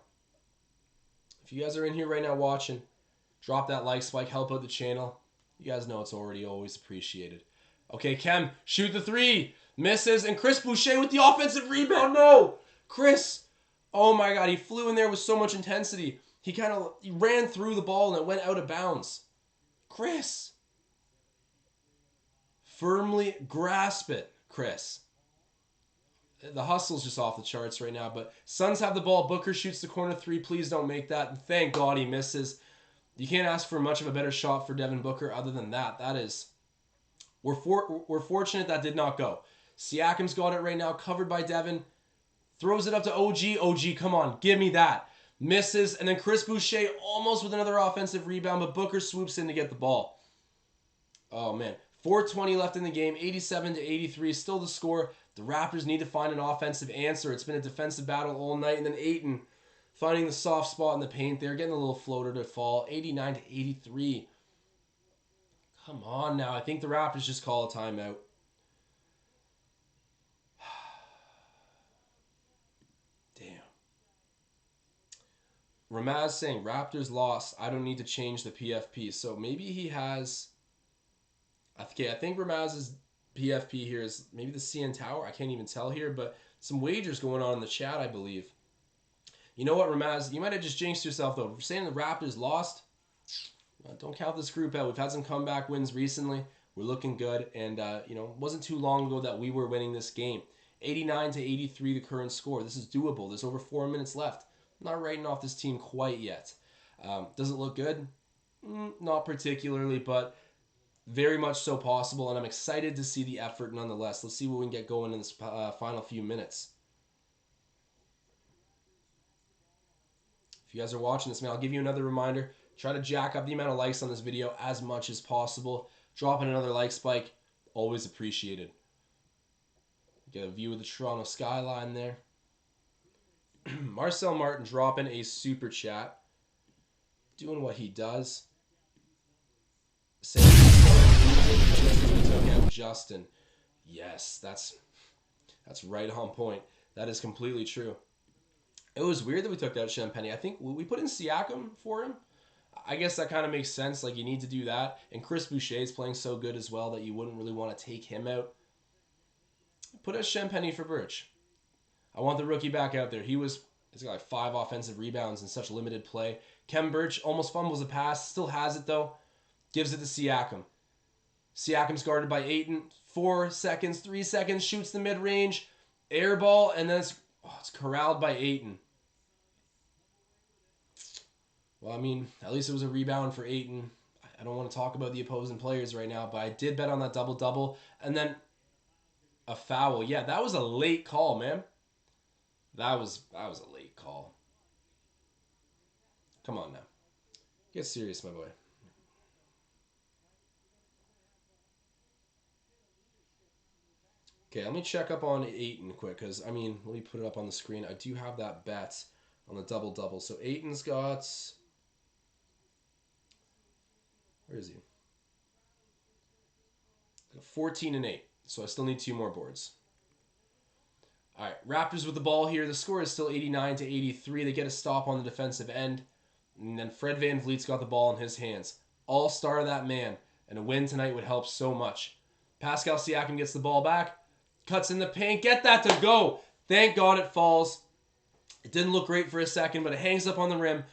If you guys are in here right now watching, drop that like spike. Help out the channel. You guys know it's already always appreciated. Okay, Kem, shoot the 3. Misses, and Chris Boucher with the offensive rebound. No! Chris, oh my God, he flew in there with so much intensity. He ran through the ball and it went out of bounds. Chris. Firmly grasp it, Chris. The hustle's just off the charts right now, but Suns have the ball. Booker shoots the corner 3. Please don't make that. And thank God he misses. You can't ask for much of a better shot for Devin Booker other than that. That is... We're fortunate that did not go. Siakam's got it right now, covered by Devin. Throws it up to OG. OG, come on, give me that. Misses, and then Chris Boucher almost with another offensive rebound, but Booker swoops in to get the ball. Oh, man. 4:20 left in the game, 87-83, still the score. The Raptors need to find an offensive answer. It's been a defensive battle all night, and then Ayton finding the soft spot in the paint there, getting a little floater to fall, 89-83. Come on now. I think the Raptors just call a timeout. Damn. Ramaz saying, Raptors lost. I don't need to change the PFP. So maybe he has... Okay, I think Ramaz's PFP here is maybe the CN Tower. I can't even tell here, but some wagers going on in the chat, I believe. You know what, Ramaz? You might have just jinxed yourself, though. For saying the Raptors lost, don't count this group out. We've had some comeback wins recently. We're looking good, and it wasn't too long ago that we were winning this game. 89-83, the current score. This is doable. There's over 4 minutes left. I'm not writing off this team quite yet. Does it look good? Not particularly, but very much so possible, and I'm excited to see the effort nonetheless. Let's see what we can get going in this final few minutes. If you guys are watching this, man, I'll give you another reminder. Try to jack up the amount of likes on this video as much as possible. Dropping another like spike, always appreciated. Get a view of the Toronto skyline there. Marcel Martin dropping a super chat. Doing what he does. Saying he took out Justin. Yes, that's right on point. That is completely true. It was weird that we took out Champagny. I think we put in Siakam for him. I guess that kind of makes sense. Like, you need to do that. And Chris Boucher is playing so good as well that you wouldn't really want to take him out. Put out Champagny for Birch. I want the rookie back out there. He's got like 5 offensive rebounds in such limited play. Kem Birch almost fumbles a pass. Still has it, though. Gives it to Siakam. Siakam's guarded by Ayton. 4 seconds, 3 seconds. Shoots the mid-range. Air ball. And then it's corralled by Ayton. Well, I mean, at least it was a rebound for Ayton. I don't want to talk about the opposing players right now, but I did bet on that double-double. And then a foul. Yeah, that was a late call, man. That was a late call. Come on now. Get serious, my boy. Okay, let me check up on Ayton quick, because, I mean, let me put it up on the screen. I do have that bet on the double-double. So Ayton's got... Where is he? 14 and 8. So I still need 2 more boards. All right, Raptors with the ball here. The score is still 89 to 83. They get a stop on the defensive end. And then Fred VanVleet's got the ball in his hands. All-star that man. And a win tonight would help so much. Pascal Siakam gets the ball back. Cuts in the paint. Get that to go. Thank God it falls. It didn't look great for a second, but it hangs up on the rim.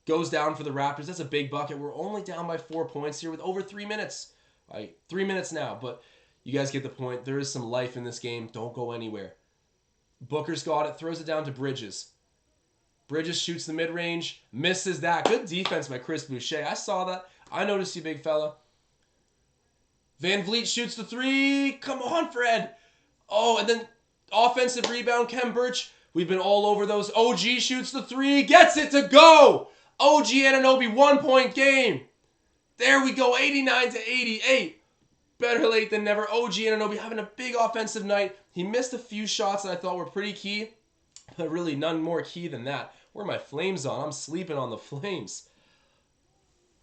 Goes down for the Raptors. That's a big bucket. We're only down by 4 points here with over 3 minutes. All right, 3 minutes now, but you guys get the point. There is some life in this game. Don't go anywhere. Booker's got it. Throws it down to Bridges. Bridges shoots the mid-range. Misses that. Good defense by Chris Boucher. I saw that. I noticed you, big fella. VanVleet shoots the 3. Come on, Fred. Oh, and then offensive rebound, Kem Birch. We've been all over those. OG shoots the 3. Gets it to go. OG Anunoby 1-point game. There we go. 89 to 88. Better late than never. OG Anunoby having a big offensive night. He missed a few shots that I thought were pretty key, but really none more key than that. Where are my Flames on? I'm sleeping on the Flames.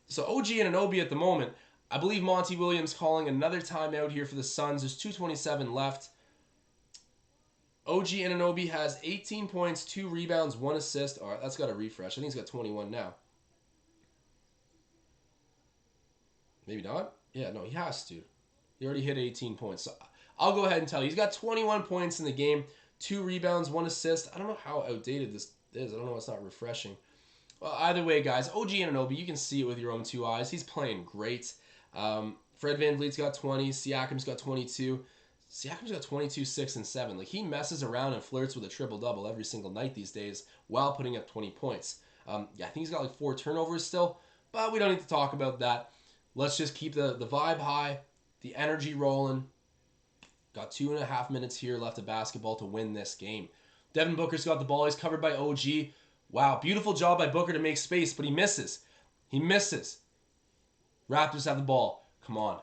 So OG Anunoby at the moment, I believe Monty Williams calling another timeout here for the Suns. There's 2:27 left. OG Anunoby has 18 points, 2 rebounds, 1 assist. All right, that's got to refresh. I think he's got 21 now. Maybe not? Yeah, no, he has to. He already hit 18 points. So I'll go ahead and tell you. He's got 21 points in the game, 2 rebounds, 1 assist. I don't know how outdated this is. I don't know why it's not refreshing. Well, either way, guys, OG Anunoby, you can see it with your own 2 eyes. He's playing great. Fred VanVleet's got 20. Siakam's got 22. Siakam's got 22, 6, and 7. Like, he messes around and flirts with a triple-double every single night these days while putting up 20 points. Yeah, I think he's got like 4 turnovers still, but we don't need to talk about that. Let's just keep the vibe high, the energy rolling. Got 2.5 minutes here left of basketball to win this game. Devin Booker's got the ball. He's covered by OG. Wow, beautiful job by Booker to make space, but he misses. He misses. Raptors have the ball. Come on.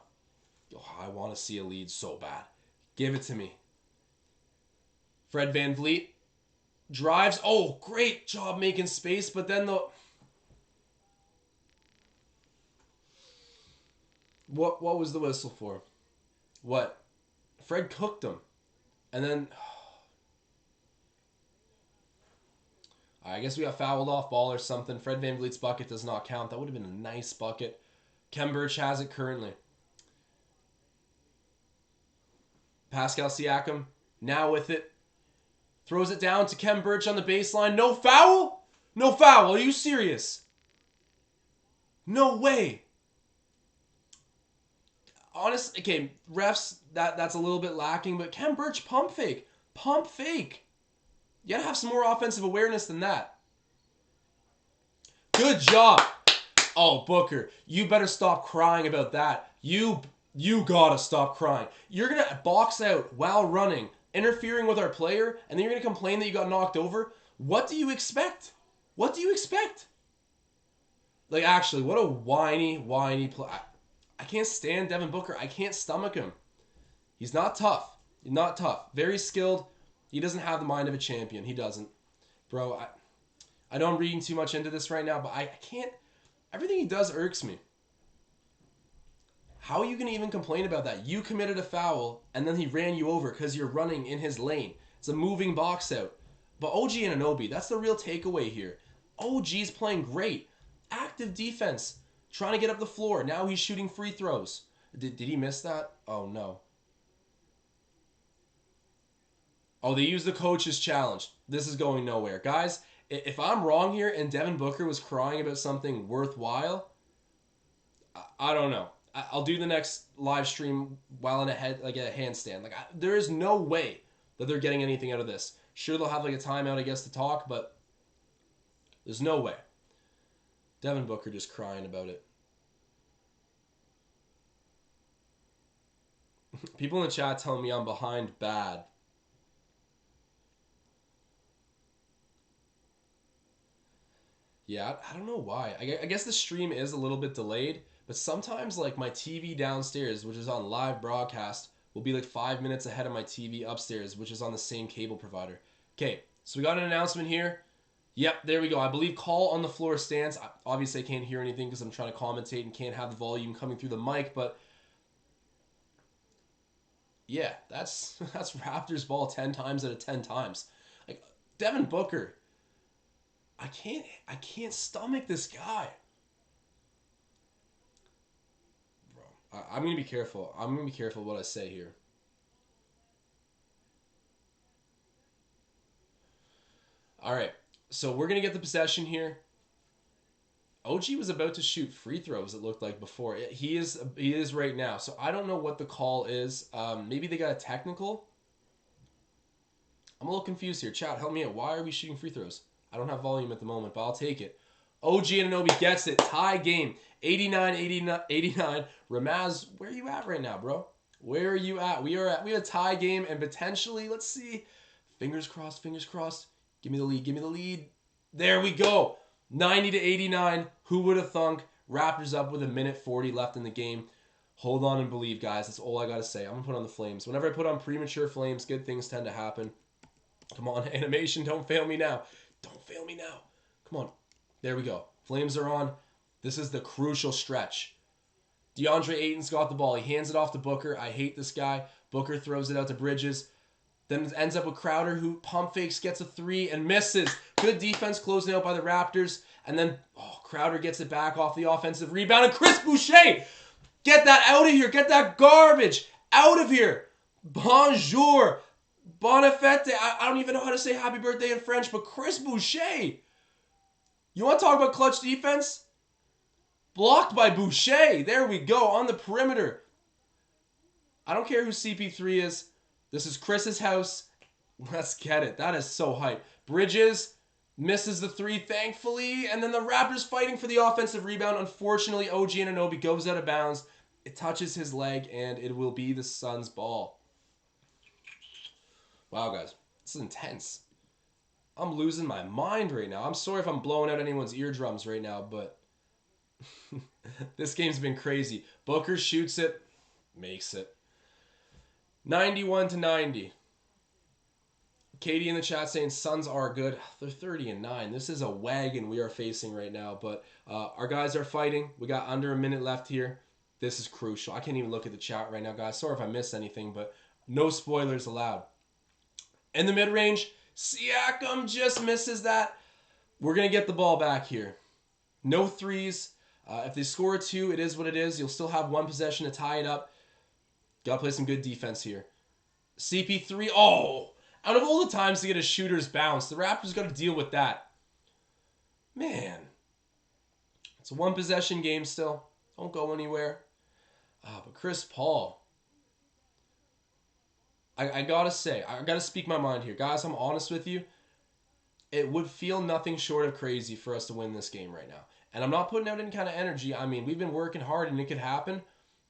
Oh, I want to see a lead so bad. Give it to me. Fred VanVleet drives. Oh, great job making space, but then What was the whistle for? What? Fred cooked him. And then... I guess we got fouled off ball or something. Fred VanVleet's bucket does not count. That would have been a nice bucket. Kem Birch has it currently. Pascal Siakam now with it. Throws it down to Kem Birch on the baseline. No foul? No foul. Are you serious? No way. Honest, okay, refs, that's a little bit lacking, but Kem Birch, pump fake. Pump fake. You gotta have some more offensive awareness than that. Good job. Oh, Booker, you better stop crying about that. You gotta stop crying. You're gonna box out while running, interfering with our player, and then you're gonna complain that you got knocked over? What do you expect? What do you expect? Like, actually, what a whiny play. I can't stand Devin Booker. I can't stomach him. He's not tough. He's not tough. Very skilled. He doesn't have the mind of a champion. He doesn't. Bro, I know I'm reading too much into this right now, but I can't. Everything he does irks me. How are you going to even complain about that? You committed a foul, and then he ran you over because you're running in his lane. It's a moving box out. But OG Anunoby, that's the real takeaway here. OG's playing great. Active defense. Trying to get up the floor. Now he's shooting free throws. Did he miss that? Oh, no. Oh, they used the coach's challenge. This is going nowhere. Guys, if I'm wrong here and Devin Booker was crying about something worthwhile, I don't know. I'll do the next live stream while in a handstand. There is no way that they're getting anything out of this. Sure, they'll have like a timeout, I guess, to talk, but there's no way. Devin Booker just crying about it. People in the chat telling me I'm behind bad. Yeah, I don't know why. I guess the stream is a little bit delayed, but sometimes like my TV downstairs, which is on live broadcast, will be like 5 minutes ahead of my TV upstairs, which is on the same cable provider. Okay, so we got an announcement here. Yep, there we go. I believe call on the floor stands. Obviously, I can't hear anything because I'm trying to commentate and can't have the volume coming through the mic, but yeah, that's Raptors ball 10 times out of 10 times. Like Devin Booker, I can't stomach this guy. Bro, I'm going to be careful. I'm going to be careful what I say here. All right. So we're going to get the possession here. OG was about to shoot free throws, it looked like, before. He is right now. So I don't know what the call is. Maybe they got a technical. I'm a little confused here. Chat, help me out. Why are we shooting free throws? I don't have volume at the moment, but I'll take it. OG Anunoby gets it. Tie game. 89-89. Ramaz, where are you at right now, bro? Where are you at? We have a tie game, and potentially, let's see. Fingers crossed, fingers crossed. Give me the lead, give me the lead. There we go. 90-89. Who would have thunk? Raptors up with 1:40 left in the game. Hold on and believe, guys. That's all I got to say. I'm going to put on the flames. Whenever I put on premature flames, good things tend to happen. Come on, animation. Don't fail me now. Don't fail me now. Come on. There we go. Flames are on. This is the crucial stretch. DeAndre Ayton's got the ball. He hands it off to Booker. I hate this guy. Booker throws it out to Bridges. Then it ends up with Crowder, who pump fakes, gets a three, and misses. Good defense closing out by the Raptors. And then Crowder gets it back off the offensive rebound. And Chris Boucher, get that out of here. Get that garbage out of here. Bonjour. Bon fête. I don't even know how to say happy birthday in French, but Chris Boucher. You want to talk about clutch defense? Blocked by Boucher. There we go, on the perimeter. I don't care who CP3 is. This is Chris's house. Let's get it. That is so hype. Bridges misses the three, thankfully. And then the Raptors fighting for the offensive rebound. Unfortunately, OG Anunoby goes out of bounds. It touches his leg, and it will be the Suns' ball. Wow, guys. This is intense. I'm losing my mind right now. I'm sorry if I'm blowing out anyone's eardrums right now, but this game's been crazy. Booker shoots it, makes it. 91-90. Katie in the chat saying Suns are good. They're 30-9. This is a wagon we are facing right now, but our guys are fighting. We got under a minute left here. This is crucial. I can't even look at the chat right now, guys. Sorry if I missed anything, but no spoilers allowed. In the mid-range, Siakam just misses that. We're going to get the ball back here. No threes. If they score a two, it is what it is. You'll still have one possession to tie it up. Got to play some good defense here. CP3. Oh, out of all the times to get a shooter's bounce, the Raptors got to deal with that. Man. It's a one possession game still. Don't go anywhere. But Chris Paul. I got to say, I got to speak my mind here. Guys, I'm honest with you. It would feel nothing short of crazy for us to win this game right now. And I'm not putting out any kind of energy. I mean, we've been working hard and it could happen.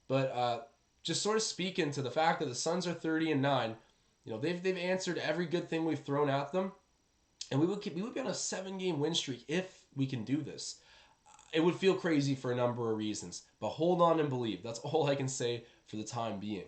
But just sort of speaking to the fact that the Suns are 30-9, you know, they've answered every good thing we've thrown at them. And we would be on a 7-game win streak if we can do this. It would feel crazy for a number of reasons. But hold on and believe. That's all I can say for the time being.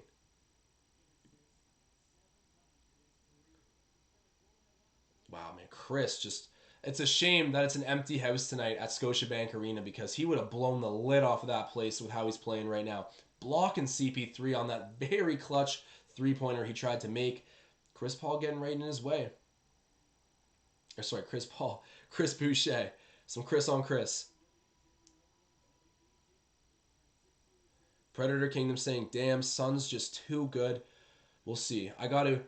Wow, man, Chris just... It's a shame that it's an empty house tonight at Scotiabank Arena because he would have blown the lid off of that place with how he's playing right now. Blocking CP3 on that very clutch three-pointer he tried to make. Chris Paul getting right in his way. Or sorry, Chris Paul. Chris Boucher. Some Chris on Chris. Predator Kingdom saying, damn, Suns just too good. We'll see. I gotta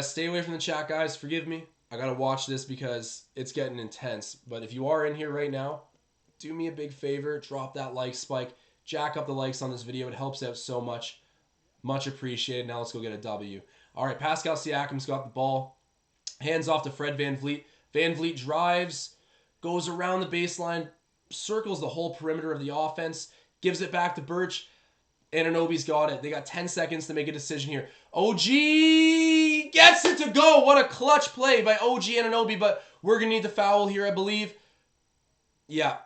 stay away from the chat, guys. Forgive me. I gotta watch this because it's getting intense. But if you are in here right now, do me a big favor. Drop that like spike. Jack up the likes on this video. It helps out so much. Much appreciated. Now let's go get a W. All right, Pascal Siakam's got the ball. Hands off to Fred VanVleet. VanVleet drives, goes around the baseline, circles the whole perimeter of the offense, gives it back to Birch. Anunoby's got it. They got 10 seconds to make a decision here. OG gets it to go. What a clutch play by OG Anunoby, but we're going to need the foul here, I believe. Yeah,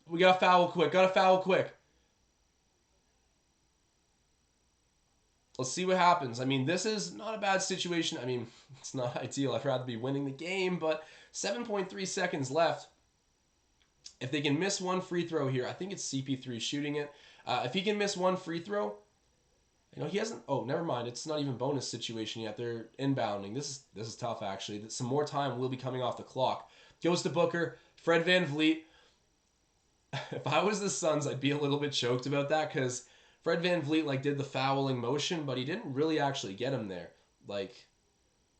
we got to foul quick. Got to foul quick. Let's see what happens. I mean, this is not a bad situation. I mean, it's not ideal. I'd rather be winning the game, but 7.3 seconds left. If they can miss one free throw here, I think it's CP3 shooting it. If he can miss one free throw, you know, he hasn't. Oh, never mind. It's not even bonus situation yet. They're inbounding. This is tough, actually. Some more time will be coming off the clock. Goes to Booker. Fred VanVleet. If I was the Suns, I'd be a little bit choked about that because Fred VanVleet did the fouling motion, but he didn't really actually get him there.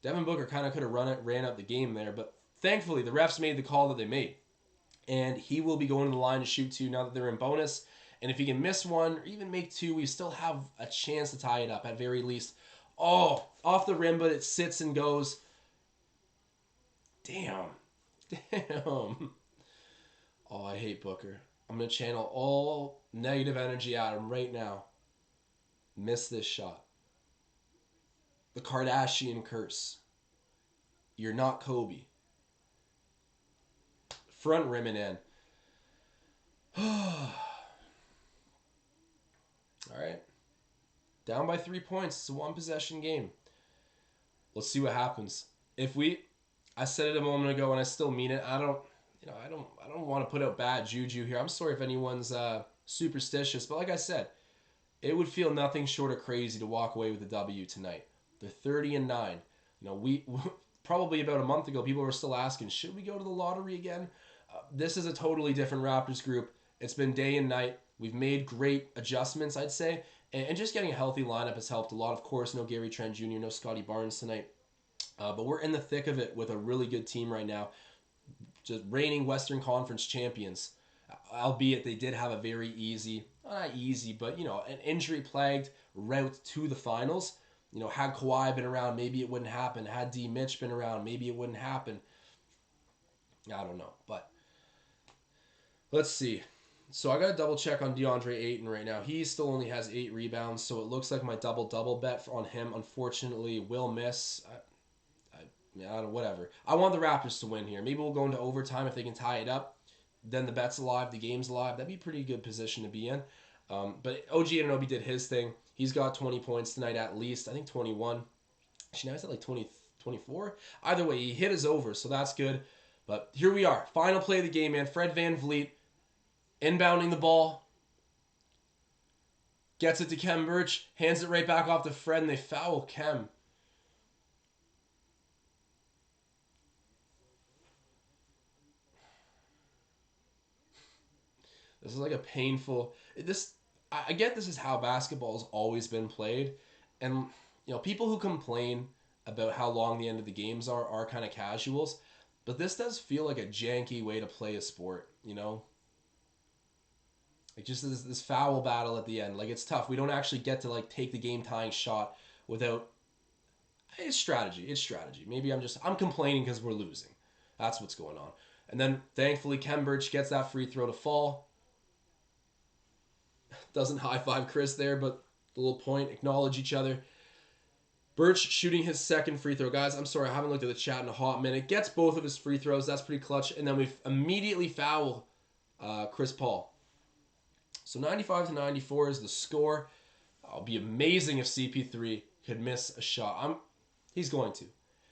Devin Booker kind of could have ran out the game there, but thankfully the refs made the call that they made. And he will be going to the line to shoot two now that they're in bonus. And if he can miss one or even make two, we still have a chance to tie it up at very least. Oh, off the rim, but it sits and goes. Damn. Oh, I hate Booker. I'm going to channel all negative energy at him right now. Miss this shot. The Kardashian curse. You're not Kobe. Front rim and in. All right. Down by 3 points. It's a one possession game. Let's see what happens. I said it a moment ago and I still mean it. I don't want to put out bad juju here. I'm sorry if anyone's superstitious, but like I said, it would feel nothing short of crazy to walk away with a W tonight. They're 30-9. You know, we probably about a month ago, people were still asking, should we go to the lottery again? This is a totally different Raptors group. It's been day and night. We've made great adjustments, I'd say, and just getting a healthy lineup has helped a lot. Of course, no Gary Trent Jr., no Scotty Barnes tonight, but we're in the thick of it with a really good team right now. Just reigning Western Conference champions, albeit they did have a very not easy, but an injury-plagued route to the finals. You know, had Kawhi been around, maybe it wouldn't happen. Had D. Mitch been around, maybe it wouldn't happen. I don't know, but let's see. So I got to double check on DeAndre Ayton right now. He still only has 8 rebounds, so it looks like my double-double bet on him, unfortunately, will miss. I don't, whatever. I want the Raptors to win here. Maybe we'll go into overtime if they can tie it up. Then the bet's alive, the game's alive. That'd be a pretty good position to be in. But OG Anunoby did his thing. He's got 20 points tonight at least. I think 21. Actually, now he's at 20, 24. Either way, he hit his over, so that's good. But here we are. Final play of the game, man. Fred VanVleet inbounding the ball. Gets it to Kem Birch. Hands it right back off to Fred, and they foul Kem. This is like a painful... I get this is how basketball has always been played. And, people who complain about how long the end of the games are kind of casuals. But this does feel like a janky way to play a sport, Like just this foul battle at the end. Like, it's tough. We don't actually get to, take the game-tying shot without... It's strategy. It's strategy. Maybe I'm complaining because we're losing. That's what's going on. And then, thankfully, Kem Birch gets that free throw to fall. Doesn't high-five Chris there, but the little point, acknowledge each other. Birch shooting his second free throw. Guys, I'm sorry, I haven't looked at the chat in a hot minute. Gets both of his free throws. That's pretty clutch. And then we immediately foul Chris Paul. So 95-94 is the score. It'll be amazing if CP3 could miss a shot. He's going to.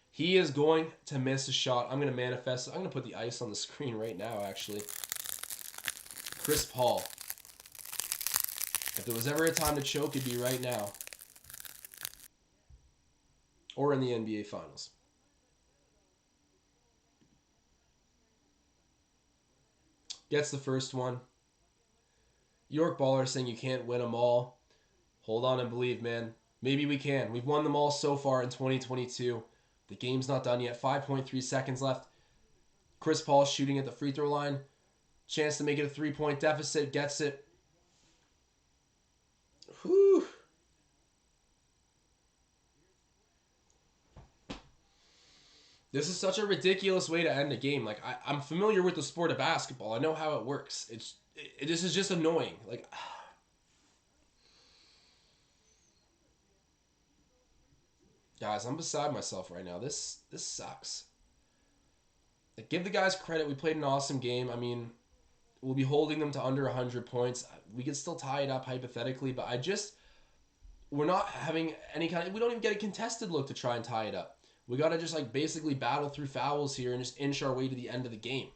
He is going to miss a shot. I'm going to manifest. I'm going to put the ice on the screen right now, actually. Chris Paul. If there was ever a time to choke, it'd be right now. Or in the NBA Finals. Gets the first one. York Baller saying you can't win them all. Hold on and believe, man. Maybe we can. We've won them all so far in 2022. The game's not done yet. 5.3 seconds left. Chris Paul shooting at the free throw line. Chance to make it a 3-point deficit. Gets it. Whew. This is such a ridiculous way to end a game. Like, I'm familiar with the sport of basketball. I know how it works. This is just annoying. Like, guys, I'm beside myself right now. This sucks. Like, give the guys credit. We played an awesome game. I mean, we'll be holding them to under 100 points. We could still tie it up hypothetically, but we're not having any we don't even get a contested look to try and tie it up. We got to just like basically battle through fouls here and just inch our way to the end of the game.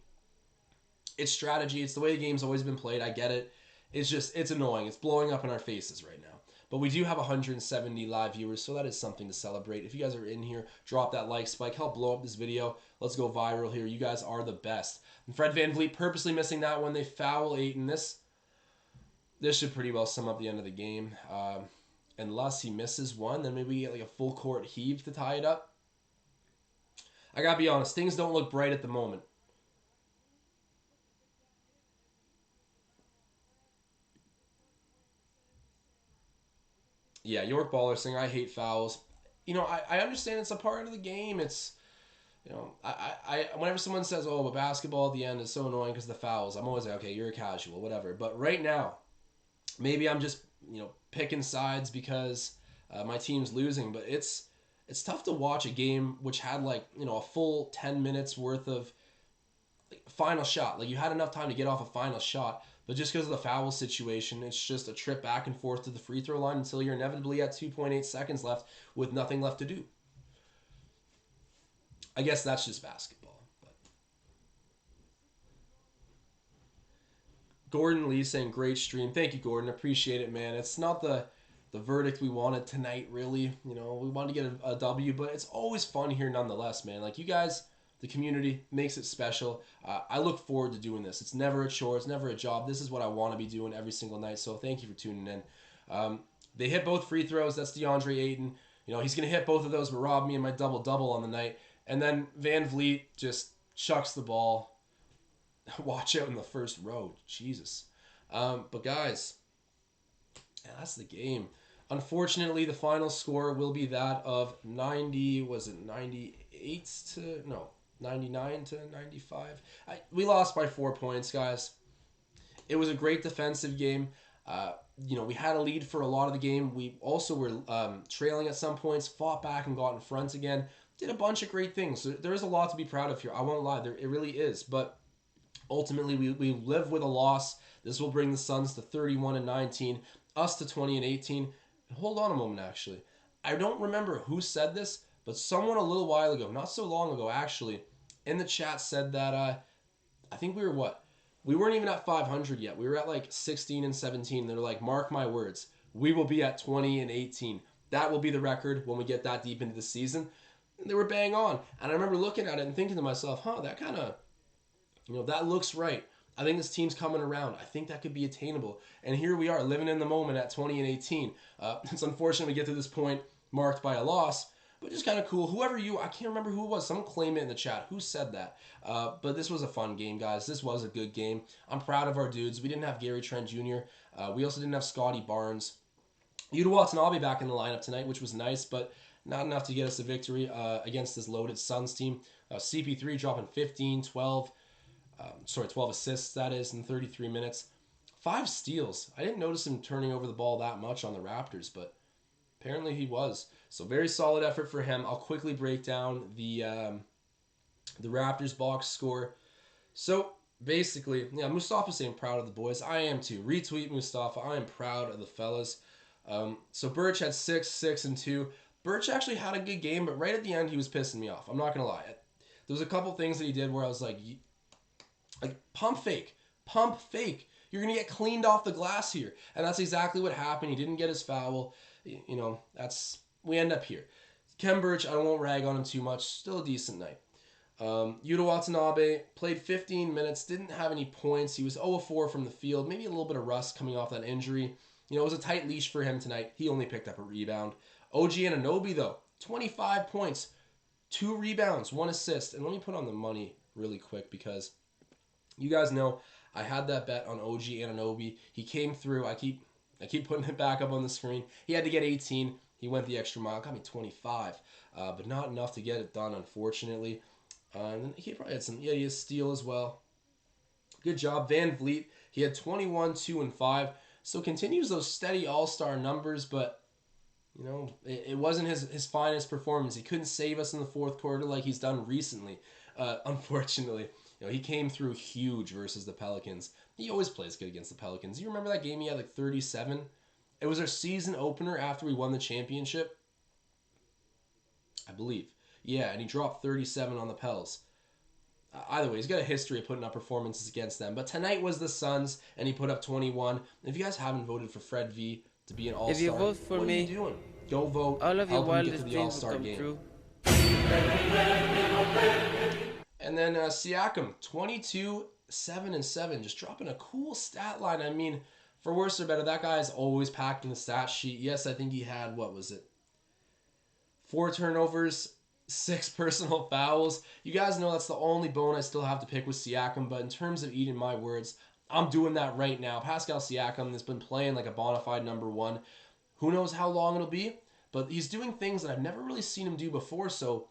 It's strategy. It's the way the game's always been played. I get it. It's annoying. It's blowing up in our faces right now. But we do have 170 live viewers, so that is something to celebrate. If you guys are in here, drop that like spike. Help blow up this video. Let's go viral here. You guys are the best. And Fred VanVleet purposely missing that one. They foul Ayton. This should pretty well sum up the end of the game. Unless he misses one, then maybe we get like a full court heave to tie it up. I gotta be honest, things don't look bright at the moment. Yeah, York Baller saying, I hate fouls. You know, I understand it's a part of the game. It's, you know, whenever someone says, oh, but basketball at the end is so annoying because of the fouls, I'm always like, okay, you're a casual, whatever. But right now, maybe I'm just, you know, picking sides because my team's losing. But it's tough to watch a game which had, like, you know, a full 10 minutes worth of final shot. Like, you had enough time to get off a final shot. But just because of the foul situation, it's just a trip back and forth to the free throw line until you're inevitably at 2.8 seconds left with nothing left to do. I guess that's just basketball. But Gordon Lee saying, great stream. Thank you, Gordon. Appreciate it, man. It's not the verdict we wanted tonight, really. You know, we wanted to get a W, but it's always fun here nonetheless, man. Like, you guys, the community, makes it special. I look forward to doing this. It's never a chore. It's never a job. This is what I want to be doing every single night, so thank you for tuning in. They hit both free throws. That's DeAndre Ayton. You know, he's going to hit both of those, but rob me in my double-double on the night. And then VanVleet just chucks the ball. Watch out in the first row. Jesus. But, guys, yeah, that's the game. Unfortunately, the final score will be that of 99 to 95. We lost by 4 points, guys. It was a great defensive game. You know, we had a lead for a lot of the game. We also were trailing at some points, fought back and got in front again. Did a bunch of great things. So there is a lot to be proud of here. I won't lie. It really is. But ultimately, we live with a loss. This will bring the Suns to 31-19, us to 20-18. Hold on a moment, actually. I don't remember who said this, but someone a little while ago, not so long ago, actually, in the chat said that, I think we were what? We weren't even at 500 yet. We were at like 16-17. They're like, mark my words, we will be at 20-18. That will be the record when we get that deep into the season. And they were bang on. And I remember looking at it and thinking to myself, that kind of, you know, that looks right. I think this team's coming around. I think that could be attainable. And here we are, living in the moment at 20-18. It's unfortunate we get to this point marked by a loss, but just kind of cool. I can't remember who it was. Someone claim it in the chat. Who said that? But this was a fun game, guys. This was a good game. I'm proud of our dudes. We didn't have Gary Trent Jr. We also didn't have Scotty Barnes. Anunoby back in the lineup tonight, which was nice, but not enough to get us a victory against this loaded Suns team. CP3 dropping 15, 12 assists, that is, in 33 minutes. 5 steals. I didn't notice him turning over the ball that much on the Raptors, but apparently he was. So very solid effort for him. I'll quickly break down the Raptors box score. So basically, yeah, Mustafa saying proud of the boys. I am too. Retweet Mustafa. I am proud of the fellas. So Birch had 6, 6, and 2. Birch actually had a good game, but right at the end he was pissing me off. I'm not gonna lie. There was a couple things that he did where I was like pump fake. You're going to get cleaned off the glass here. And that's exactly what happened. He didn't get his foul. You know, we end up here. Kem Birch, I won't rag on him too much. Still a decent night. Yuta Watanabe played 15 minutes, didn't have any points. He was 0-4 from the field, maybe a little bit of rust coming off that injury. It was a tight leash for him tonight. He only picked up a rebound. OG Anunoby, though, 25 points, 2 rebounds, 1 assist. And let me put on the money really quick because you guys know I had that bet on OG Anunoby. He came through. I keep putting it back up on the screen. He had to get 18. He went the extra mile. Got me 25, but not enough to get it done, unfortunately. And then he probably had some, he had steal as well. Good job. Van Vliet, he had 21, 2, and 5. So continues those steady all-star numbers, but, it wasn't his finest performance. He couldn't save us in the fourth quarter like he's done recently, unfortunately. He came through huge versus the Pelicans. He always plays good against the Pelicans. You remember that game he had like 37? It was our season opener after we won the championship, I believe. Yeah, and he dropped 37 on the Pels. Either way, he's got a history of putting up performances against them. But tonight was the Suns, and he put up 21. If you guys haven't voted for Fred V to be an All-Star, If you vote for what me, are you doing? Go vote. all of your Help him get to wildest the dreams will All-Star come game. true. And then Siakam, 22, 7, and 7, just dropping a cool stat line. I mean, for worse or better, that guy's always packed in the stat sheet. Yes, I think he had, 4 turnovers, 6 personal fouls. You guys know that's the only bone I still have to pick with Siakam, but in terms of eating my words, I'm doing that right now. Pascal Siakam has been playing like a bona fide number 1. Who knows how long it'll be, but he's doing things that I've never really seen him do before, so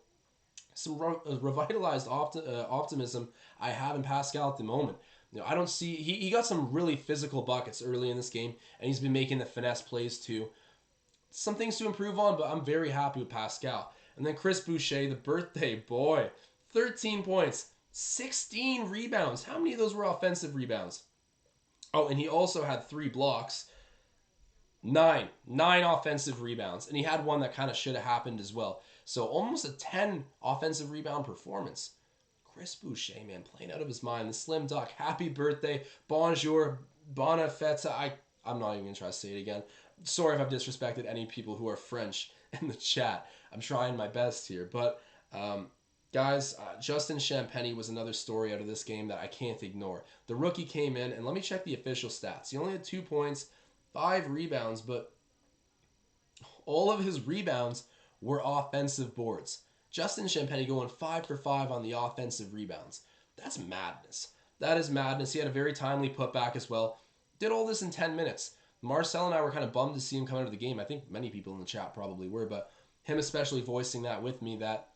some revitalized optimism I have in Pascal at the moment. I don't see... He got some really physical buckets early in this game, and he's been making the finesse plays too. Some things to improve on, but I'm very happy with Pascal. And then Chris Boucher, the birthday boy, 13 points, 16 rebounds. How many of those were offensive rebounds? Oh, and he also had 3 blocks. 9 offensive rebounds. And he had one that kind of should have happened as well. So almost a 10 offensive rebound performance. Chris Boucher, man, playing out of his mind. The Slim Duck, happy birthday. Bonjour, bona fete. I'm not even going to try to say it again. Sorry if I've disrespected any people who are French in the chat. I'm trying my best here. But, guys, Justin Champagny was another story out of this game that I can't ignore. The rookie came in, and let me check the official stats. He only had 2 points, 5 rebounds, but all of his rebounds were offensive boards. Justin Champagny going 5 for 5 on the offensive rebounds. That's madness. That is madness. He had a very timely putback as well. Did all this in 10 minutes. Marcel and I were kind of bummed to see him come out of the game. I think many people in the chat probably were, but him especially voicing that with me that,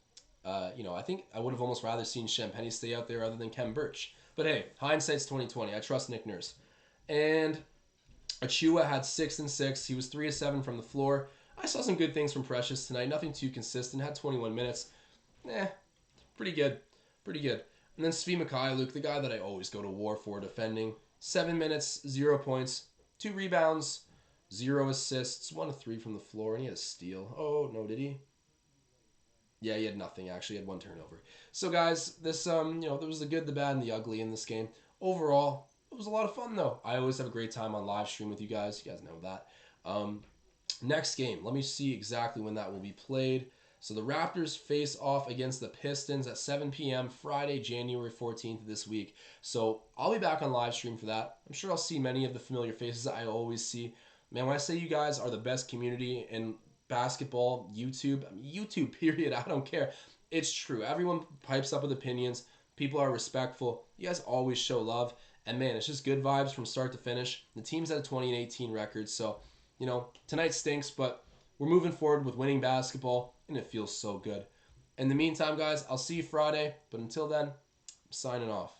I think I would have almost rather seen Champagny stay out there other than Kem Birch. But hey, hindsight's 2020. I trust Nick Nurse. And Achua had 6 and 6. He was 3 of 7 from the floor. I saw some good things from Precious tonight. Nothing too consistent. Had 21 minutes. Pretty good. Pretty good. And then Svi Mikhailuk, the guy that I always go to war for defending. 7 minutes, 0 points, 2 rebounds, 0 assists, 1 of 3 from the floor, and he had a steal. Oh, no, did he? Yeah, he had nothing, actually. He had 1 turnover. So, guys, this, there was the good, the bad, and the ugly in this game. Overall, it was a lot of fun, though. I always have a great time on live stream with you guys. You guys know that. Next game, let me see exactly when that will be played. So the Raptors face off against the Pistons at 7 p.m. Friday, January 14th this week. So I'll be back on live stream for that. I'm sure I'll see many of the familiar faces I always see. Man, when I say you guys are the best community in basketball, YouTube, period, I don't care. It's true. Everyone pipes up with opinions. People are respectful. You guys always show love. And man, it's just good vibes from start to finish. The team's at a 20-18 record, so tonight stinks, but we're moving forward with winning basketball, and it feels so good. In the meantime, guys, I'll see you Friday, but until then, I'm signing off.